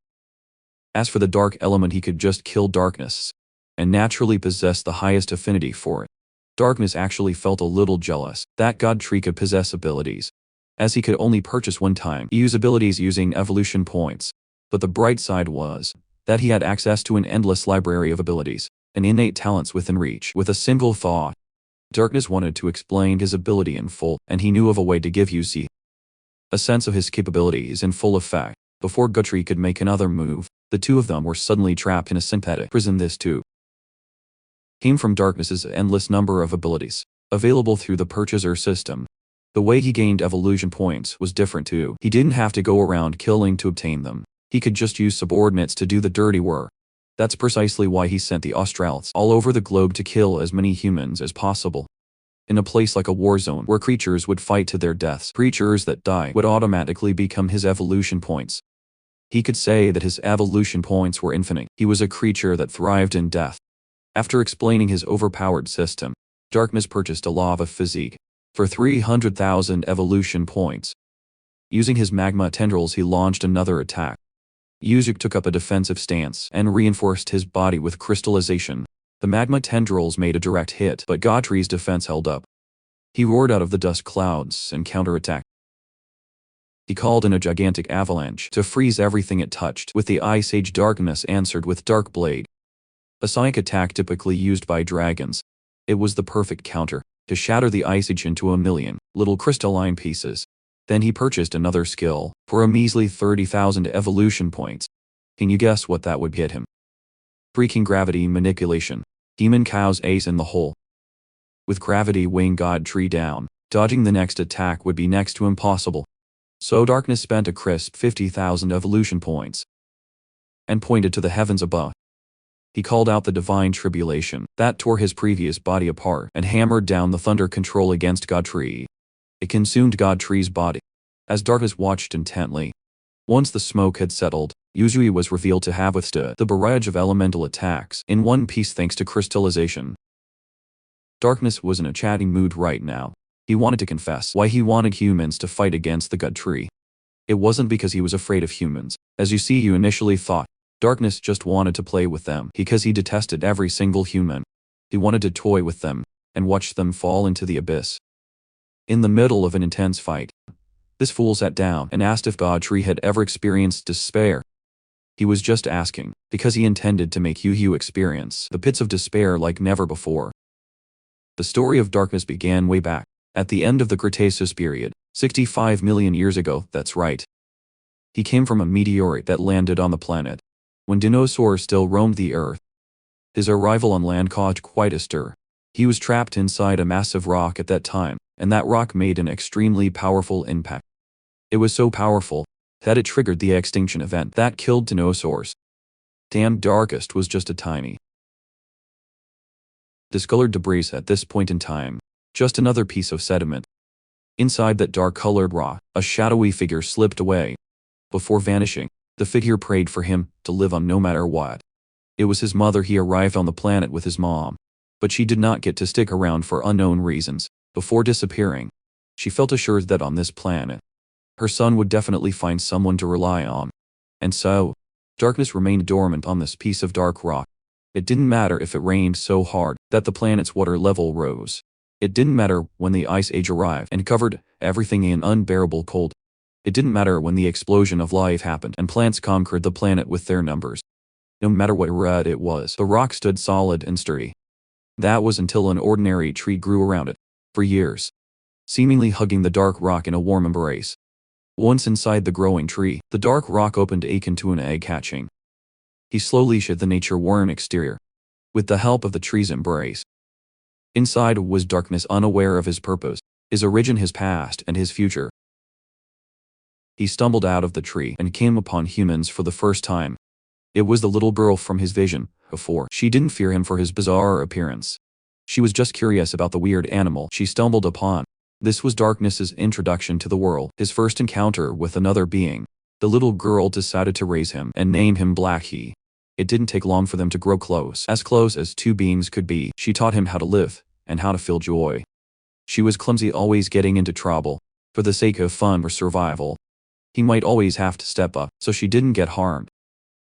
As for the dark element, he could just kill Darkness, and naturally possess the highest affinity for it. Darkness actually felt a little jealous that God Tree could possess abilities, as he could only purchase one time use abilities using evolution points. But the bright side was that he had access to an endless library of abilities and innate talents within reach. With a single thought, Darkness wanted to explain his ability in full, and he knew of a way to give Yusuke a sense of his capabilities in full effect. Before God Tree could make another move, the two of them were suddenly trapped in a synthetic prison. This too came from Darkness's endless number of abilities available through the purchaser system. The way he gained evolution points was different too. He didn't have to go around killing to obtain them. He could just use subordinates to do the dirty work. That's precisely why he sent the Australians all over the globe to kill as many humans as possible. In a place like a war zone where creatures would fight to their deaths, creatures that die would automatically become his evolution points. He could say that his evolution points were infinite. He was a creature that thrived in death. After explaining his overpowered system, Darkness purchased a lava physique for 300,000 evolution points. Using his magma tendrils, he launched another attack. Yusuke took up a defensive stance and reinforced his body with crystallization. The magma tendrils made a direct hit, but God Tree's defense held up. He roared out of the dust clouds and counterattacked. He called in a gigantic avalanche to freeze everything it touched. With the Ice Age, Darkness answered with Dark Blade, a psionic attack typically used by dragons. It was the perfect counter to shatter the ice age into a million little crystalline pieces. Then he purchased another skill for a measly 30,000 evolution points. Can you guess what that would get him? Freaking gravity manipulation. Demon Cow's ace in the hole. With gravity weighing God Tree down, dodging the next attack would be next to impossible. So Darkness spent a crisp 50,000 evolution points and pointed to the heavens above. He called out the divine tribulation that tore his previous body apart and hammered down the thunder control against God Tree. It consumed God Tree's body. As Darkness watched intently, once the smoke had settled, Yuzui was revealed to have withstood the barrage of elemental attacks in one piece thanks to crystallization. Darkness was in a chatting mood right now. He wanted to confess why he wanted humans to fight against the God Tree. It wasn't because he was afraid of humans, as you initially thought. Darkness just wanted to play with them because he detested every single human. He wanted to toy with them and watch them fall into the abyss. In the middle of an intense fight, this fool sat down and asked if God Tree had ever experienced despair. He was just asking because he intended to make Yu experience the pits of despair like never before. The story of Darkness began way back, at the end of the Cretaceous period, 65 million years ago, that's right. He came from a meteorite that landed on the planet when dinosaurs still roamed the Earth. His arrival on land caused quite a stir. He was trapped inside a massive rock at that time, and that rock made an extremely powerful impact. It was so powerful that it triggered the extinction event that killed dinosaurs. Damn, Darkest was just a tiny, discolored debris at this point in time, just another piece of sediment. Inside that dark-colored rock, a shadowy figure slipped away. Before vanishing, the figure prayed for him to live on no matter what. It was his mother. He arrived on the planet with his mom, but she did not get to stick around for unknown reasons. Before disappearing, she felt assured that on this planet, her son would definitely find someone to rely on. And so, Darkness remained dormant on this piece of dark rock. It didn't matter if it rained so hard that the planet's water level rose. It didn't matter when the Ice Age arrived and covered everything in unbearable cold. It didn't matter when the explosion of life happened and plants conquered the planet with their numbers. No matter what red it was, the rock stood solid and sturdy. That was until an ordinary tree grew around it, for years, seemingly hugging the dark rock in a warm embrace. Once inside the growing tree, the dark rock opened akin to an egg hatching. He slowly shed the nature-worn exterior, with the help of the tree's embrace. Inside was Darkness, unaware of his purpose, his origin, his past, and his future. He stumbled out of the tree and came upon humans for the first time. It was the little girl from his vision. Before, she didn't fear him for his bizarre appearance. She was just curious about the weird animal she stumbled upon. This was Darkness's introduction to the world, his first encounter with another being. The little girl decided to raise him and name him Blackie. It didn't take long for them to grow close as two beings could be. She taught him how to live and how to feel joy. She was clumsy, always getting into trouble for the sake of fun or survival. He might always have to step up so she didn't get harmed.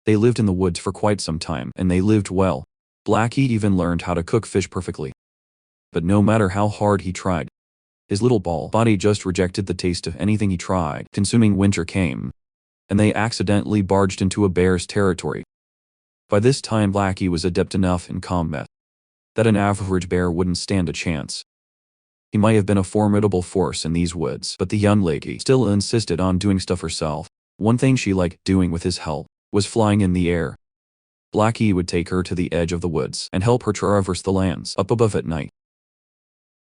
They lived in the woods for quite some time, and they lived well. Blackie even learned how to cook fish perfectly. But no matter how hard he tried, his little ball body just rejected the taste of anything he tried. Consuming winter came, and they accidentally barged into a bear's territory. By this time, Blackie was adept enough in combat that an average bear wouldn't stand a chance. He might have been a formidable force in these woods, but the young lady still insisted on doing stuff herself. One thing she liked doing with his help was flying in the air. Blackie would take her to the edge of the woods and help her traverse the lands up above at night.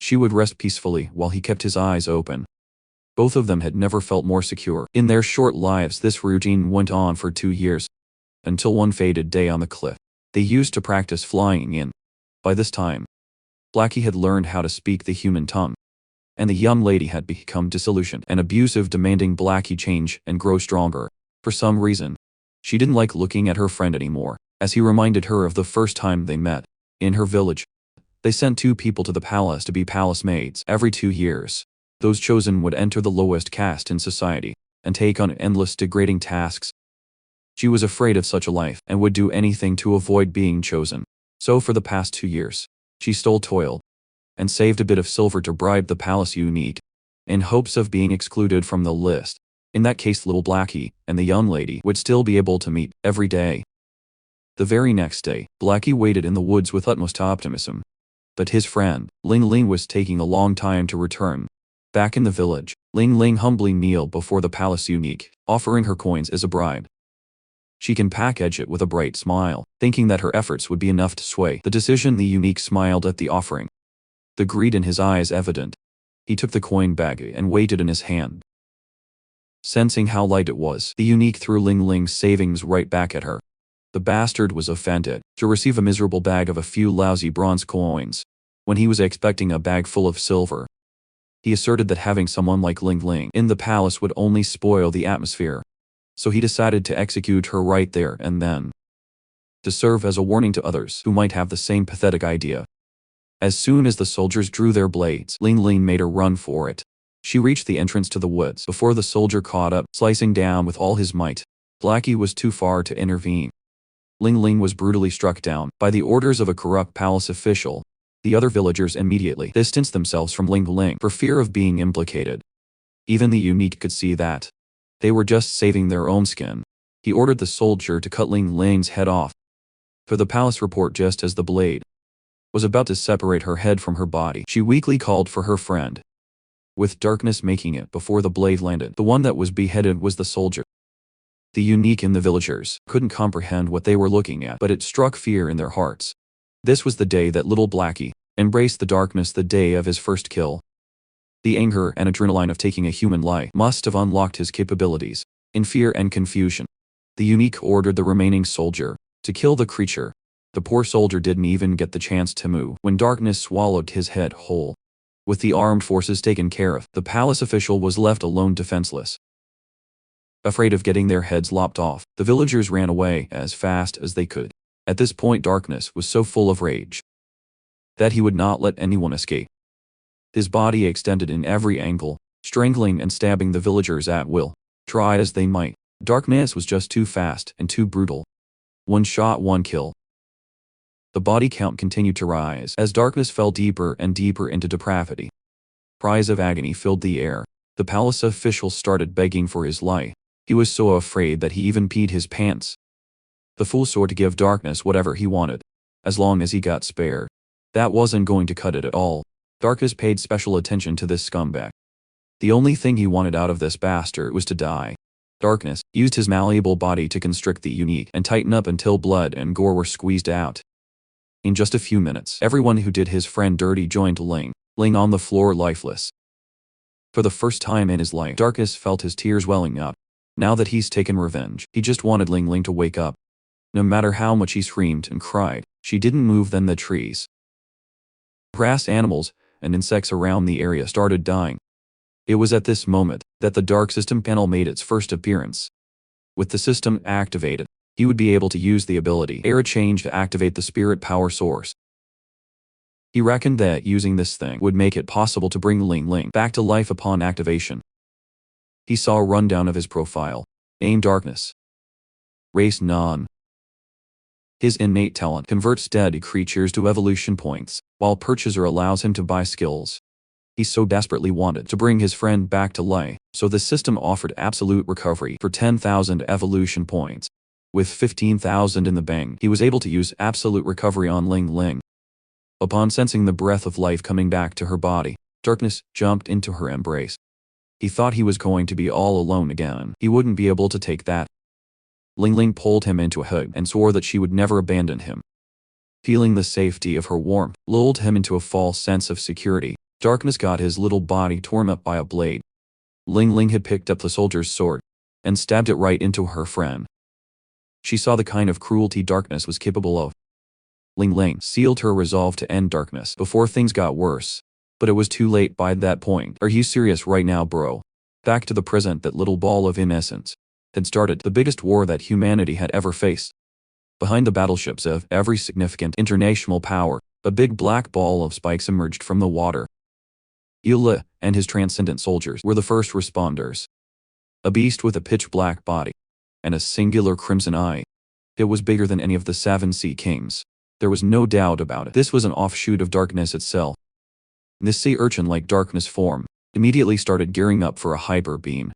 She would rest peacefully while he kept his eyes open. Both of them had never felt more secure. In their short lives, this routine went on for 2 years, until one fated day on the cliff they used to practice flying in. By this time, Blackie had learned how to speak the human tongue, and the young lady had become disillusioned and abusive, demanding Blackie change and grow stronger. For some reason, she didn't like looking at her friend anymore, as he reminded her of the first time they met. In her village, they sent 2 people to the palace to be palace maids every 2 years. Those chosen would enter the lowest caste in society and take on endless degrading tasks. She was afraid of such a life and would do anything to avoid being chosen. So for the past 2 years, she stole, toiled, and saved a bit of silver to bribe the palace eunuch, in hopes of being excluded from the list. In that case, little Blackie and the young lady would still be able to meet every day. The very next day, Blackie waited in the woods with utmost optimism. But his friend, Ling Ling, was taking a long time to return. Back in the village, Ling Ling humbly kneeled before the palace eunuch, offering her coins as a bribe. She can package it with a bright smile, thinking that her efforts would be enough to sway the decision. The eunuch smiled at the offering, the greed in his eyes evident. He took the coin bag and weighed it in his hand. Sensing how light it was, the eunuch threw Ling Ling's savings right back at her. The bastard was offended to receive a miserable bag of a few lousy bronze coins, when he was expecting a bag full of silver. He asserted that having someone like Ling Ling in the palace would only spoil the atmosphere, so he decided to execute her right there and then, to serve as a warning to others who might have the same pathetic idea. As soon as the soldiers drew their blades, Ling Ling made a run for it. She reached the entrance to the woods before the soldier caught up, slicing down with all his might. Blackie was too far to intervene. Ling Ling was brutally struck down by the orders of a corrupt palace official. The other villagers immediately distanced themselves from Ling Ling for fear of being implicated. Even the eunuch could see that they were just saving their own skin. He ordered the soldier to cut Ling Ling's head off. For the palace report, just as the blade was about to separate her head from her body, she weakly called for her friend, with darkness making it before the blade landed. The one that was beheaded was the soldier. The eunuch and the villagers couldn't comprehend what they were looking at, but it struck fear in their hearts. This was the day that little Blackie embraced the darkness, the day of his first kill. The anger and adrenaline of taking a human life must have unlocked his capabilities. In fear and confusion, the eunuch ordered the remaining soldier to kill the creature. The poor soldier didn't even get the chance to move when darkness swallowed his head whole. With the armed forces taken care of, the palace official was left alone, defenseless. Afraid of getting their heads lopped off, the villagers ran away as fast as they could. At this point, darkness was so full of rage that he would not let anyone escape. His body extended in every angle, strangling and stabbing the villagers at will. Try as they might, darkness was just too fast and too brutal. One shot, one kill. The body count continued to rise as darkness fell deeper and deeper into depravity. Cries of agony filled the air. The palace official started begging for his life. He was so afraid that he even peed his pants. The fool swore to give darkness whatever he wanted, as long as he got spared. That wasn't going to cut it at all. Darkness paid special attention to this scumbag. The only thing he wanted out of this bastard was to die. Darkness used his malleable body to constrict the eunuch and tighten up until blood and gore were squeezed out. In just a few minutes, everyone who did his friend dirty joined Ling Ling on the floor lifeless. For the first time in his life, Darkness felt his tears welling up. Now that he's taken revenge, he just wanted Ling Ling to wake up. No matter how much he screamed and cried, she didn't move. Then the trees, grass, animals, and insects around the area started dying. It was at this moment that the Dark System panel made its first appearance. With the system activated, he would be able to use the ability Era Change to activate the spirit power source. He reckoned that using this thing would make it possible to bring Ling Ling back to life upon activation. He saw a rundown of his profile. Name Darkness. Race None. His innate talent converts dead creatures to evolution points, while Purchaser allows him to buy skills. He so desperately wanted to bring his friend back to life, so the system offered absolute recovery for 10,000 evolution points. With 15,000 in the bank, he was able to use absolute recovery on Ling Ling. Upon sensing the breath of life coming back to her body, Darkness jumped into her embrace. He thought he was going to be all alone again. He wouldn't be able to take that. Ling Ling pulled him into a hug and swore that she would never abandon him. Feeling the safety of her warmth lulled him into a false sense of security. Darkness got his little body torn up by a blade. Ling Ling had picked up the soldier's sword and stabbed it right into her friend. She saw the kind of cruelty Darkness was capable of. Ling Ling sealed her resolve to end Darkness before things got worse. But it was too late by that point. Are you serious right now, bro? Back to the present, that little ball of innocence had started the biggest war that humanity had ever faced. Behind the battleships of every significant international power, a big black ball of spikes emerged from the water. Yule and his transcendent soldiers were the first responders. A beast with a pitch-black body and a singular crimson eye. It was bigger than any of the 7 Sea Kings. There was no doubt about it. This was an offshoot of Darkness itself. This sea urchin-like Darkness form immediately started gearing up for a hyper beam.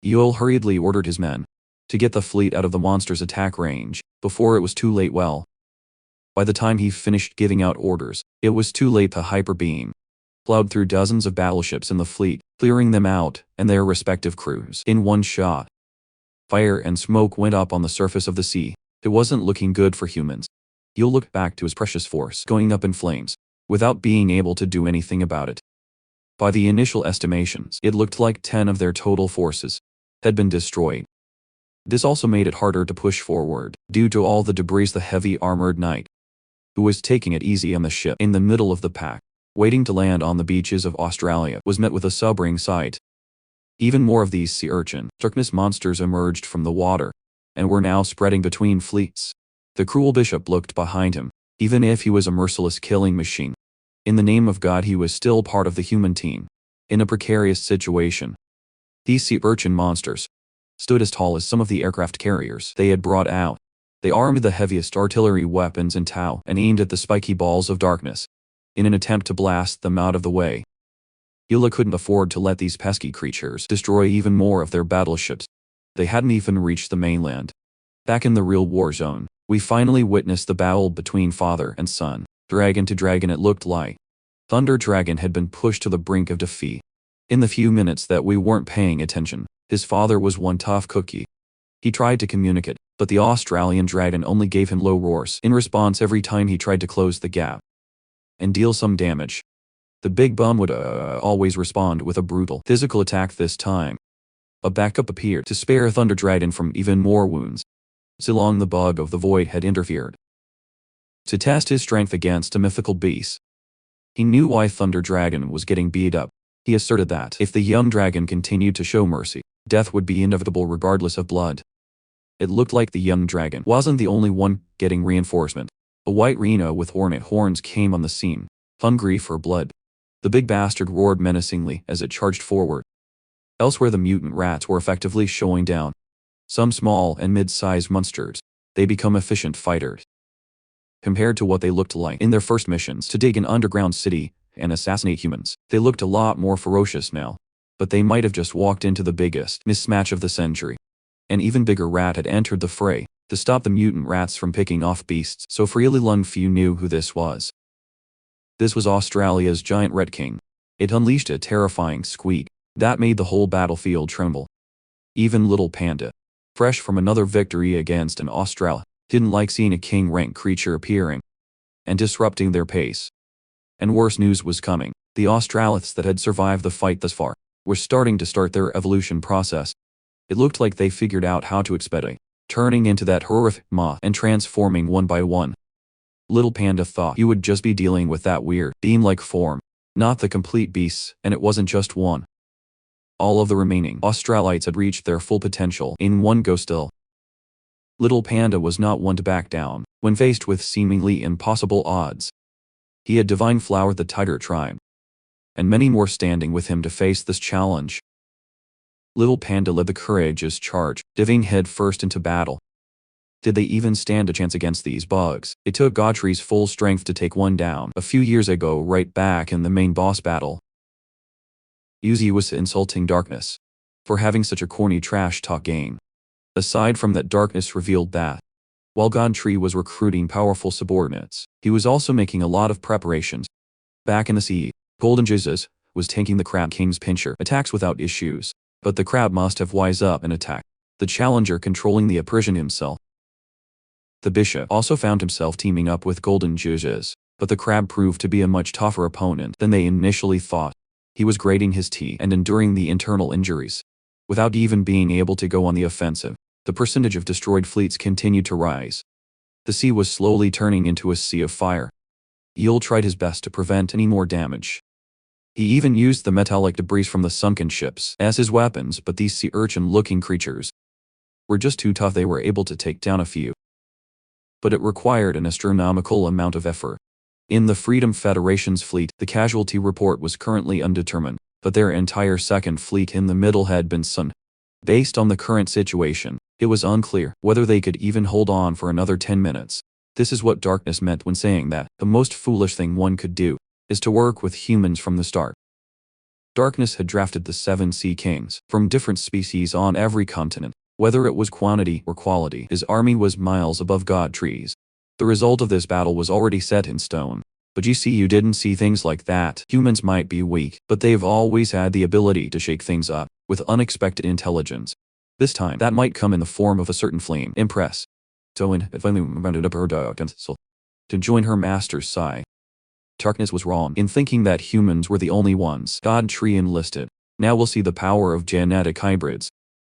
Yule hurriedly ordered his men to get the fleet out of the monster's attack range before it was too late. Well, By the time he finished giving out orders, it was too late. The hyperbeam plowed through dozens of battleships in the fleet, clearing them out and their respective crews in one shot. Fire and smoke went up on the surface of the sea. It wasn't looking good for humans. You'll look back to his precious force going up in flames, without being able to do anything about it. By the initial estimations, it looked like 10 of their total forces had been destroyed. This also made it harder to push forward, due to all the debris. The heavy armored knight, who was taking it easy on the ship in the middle of the pack, waiting to land on the beaches of Australia, was met with a sobering sight. Even more of these sea urchin, darkness monsters emerged from the water, and were now spreading between fleets. The cruel bishop looked behind him. Even if he was a merciless killing machine, in the name of God he was still part of the human team, in a precarious situation. These sea urchin monsters stood as tall as some of the aircraft carriers they had brought out. They armed the heaviest artillery weapons in Tau and aimed at the spiky balls of darkness, in an attempt to blast them out of the way. Hila couldn't afford to let these pesky creatures destroy even more of their battleships. They hadn't even reached the mainland. Back in the real war zone, we finally witnessed the battle between father and son. Dragon to dragon it looked like. Thunder Dragon had been pushed to the brink of defeat. In the few minutes that we weren't paying attention, his father was one tough cookie. He tried to communicate, but the Australian dragon only gave him low roars in response every time he tried to close the gap and deal some damage. The big bum would always respond with a brutal physical attack. This time, a backup appeared to spare Thunder Dragon from even more wounds. Silong the bug of the void had interfered to test his strength against a mythical beast. He knew why Thunder Dragon was getting beat up. He asserted that if the young dragon continued to show mercy, death would be inevitable regardless of blood. It looked like the young dragon wasn't the only one getting reinforcement. A white rhino with hornet horns came on the scene, hungry for blood. The big bastard roared menacingly as it charged forward. Elsewhere the mutant rats were effectively showing down. Some small and mid-sized monsters, they become efficient fighters. Compared to what they looked like in their first missions to dig an underground city and assassinate humans, they looked a lot more ferocious now. But they might have just walked into the biggest mismatch of the century. An even bigger rat had entered the fray to stop the mutant rats from picking off beasts so freely. Few knew who this was. This was Australia's giant red king. It unleashed a terrifying squeak that made the whole battlefield tremble. Even little Panda, fresh from another victory against an Austral, didn't like seeing a king-rank creature appearing and disrupting their pace. And worse news was coming. The Australiths that had survived the fight thus far were starting to start their evolution process. It looked like they figured out how to expedite turning into that horrific moth and transforming one by one. Little Panda thought you would just be dealing with that weird beam-like form, not the complete beasts, and it wasn't just one. All of the remaining Australites had reached their full potential in one go still. Little Panda was not one to back down when faced with seemingly impossible odds. He had divine flowered the tiger tribe, and many more standing with him to face this challenge. Little Panda led the courageous charge, diving head first into battle. Did they even stand a chance against these bugs? It took Godfrey's full strength to take one down a few years ago, right back in the main boss battle. Uzi was insulting Darkness for having such a corny trash talk game. Aside from that, Darkness revealed that while Godfrey was recruiting powerful subordinates, he was also making a lot of preparations. Back in the sea, Golden Jesus was tanking the Crab King's pincher attacks without issues, but the crab must have wised up and attacked the challenger controlling the apparition himself. The bishop also found himself teaming up with Golden Jesus, but the crab proved to be a much tougher opponent than they initially thought. He was grating his teeth and enduring the internal injuries. Without even being able to go on the offensive, the percentage of destroyed fleets continued to rise. The sea was slowly turning into a sea of fire. Yule tried his best to prevent any more damage. He even used the metallic debris from the sunken ships as his weapons, but these sea urchin-looking creatures were just too tough. They were able to take down a few, but it required an astronomical amount of effort. In the Freedom Federation's fleet, the casualty report was currently undetermined, but their entire second fleet in the middle had been sunk. Based on the current situation, it was unclear whether they could even hold on for another 10 minutes. This is what Darkness meant when saying that the most foolish thing one could do is to work with humans from the start. Darkness had drafted the 7 Sea Kings from different species on every continent. Whether it was quantity or quality, his army was miles above Godfrey's. The result of this battle was already set in stone. But you didn't see things like that. Humans might be weak, but they've always had the ability to shake things up with unexpected intelligence. This time, that might come in the form of a certain flame. Impress. Toin had finally rounded up her to join her master's side. Darkness was wrong in thinking that humans were the only ones God Tree enlisted. Now we'll see the power of genetic hybrids.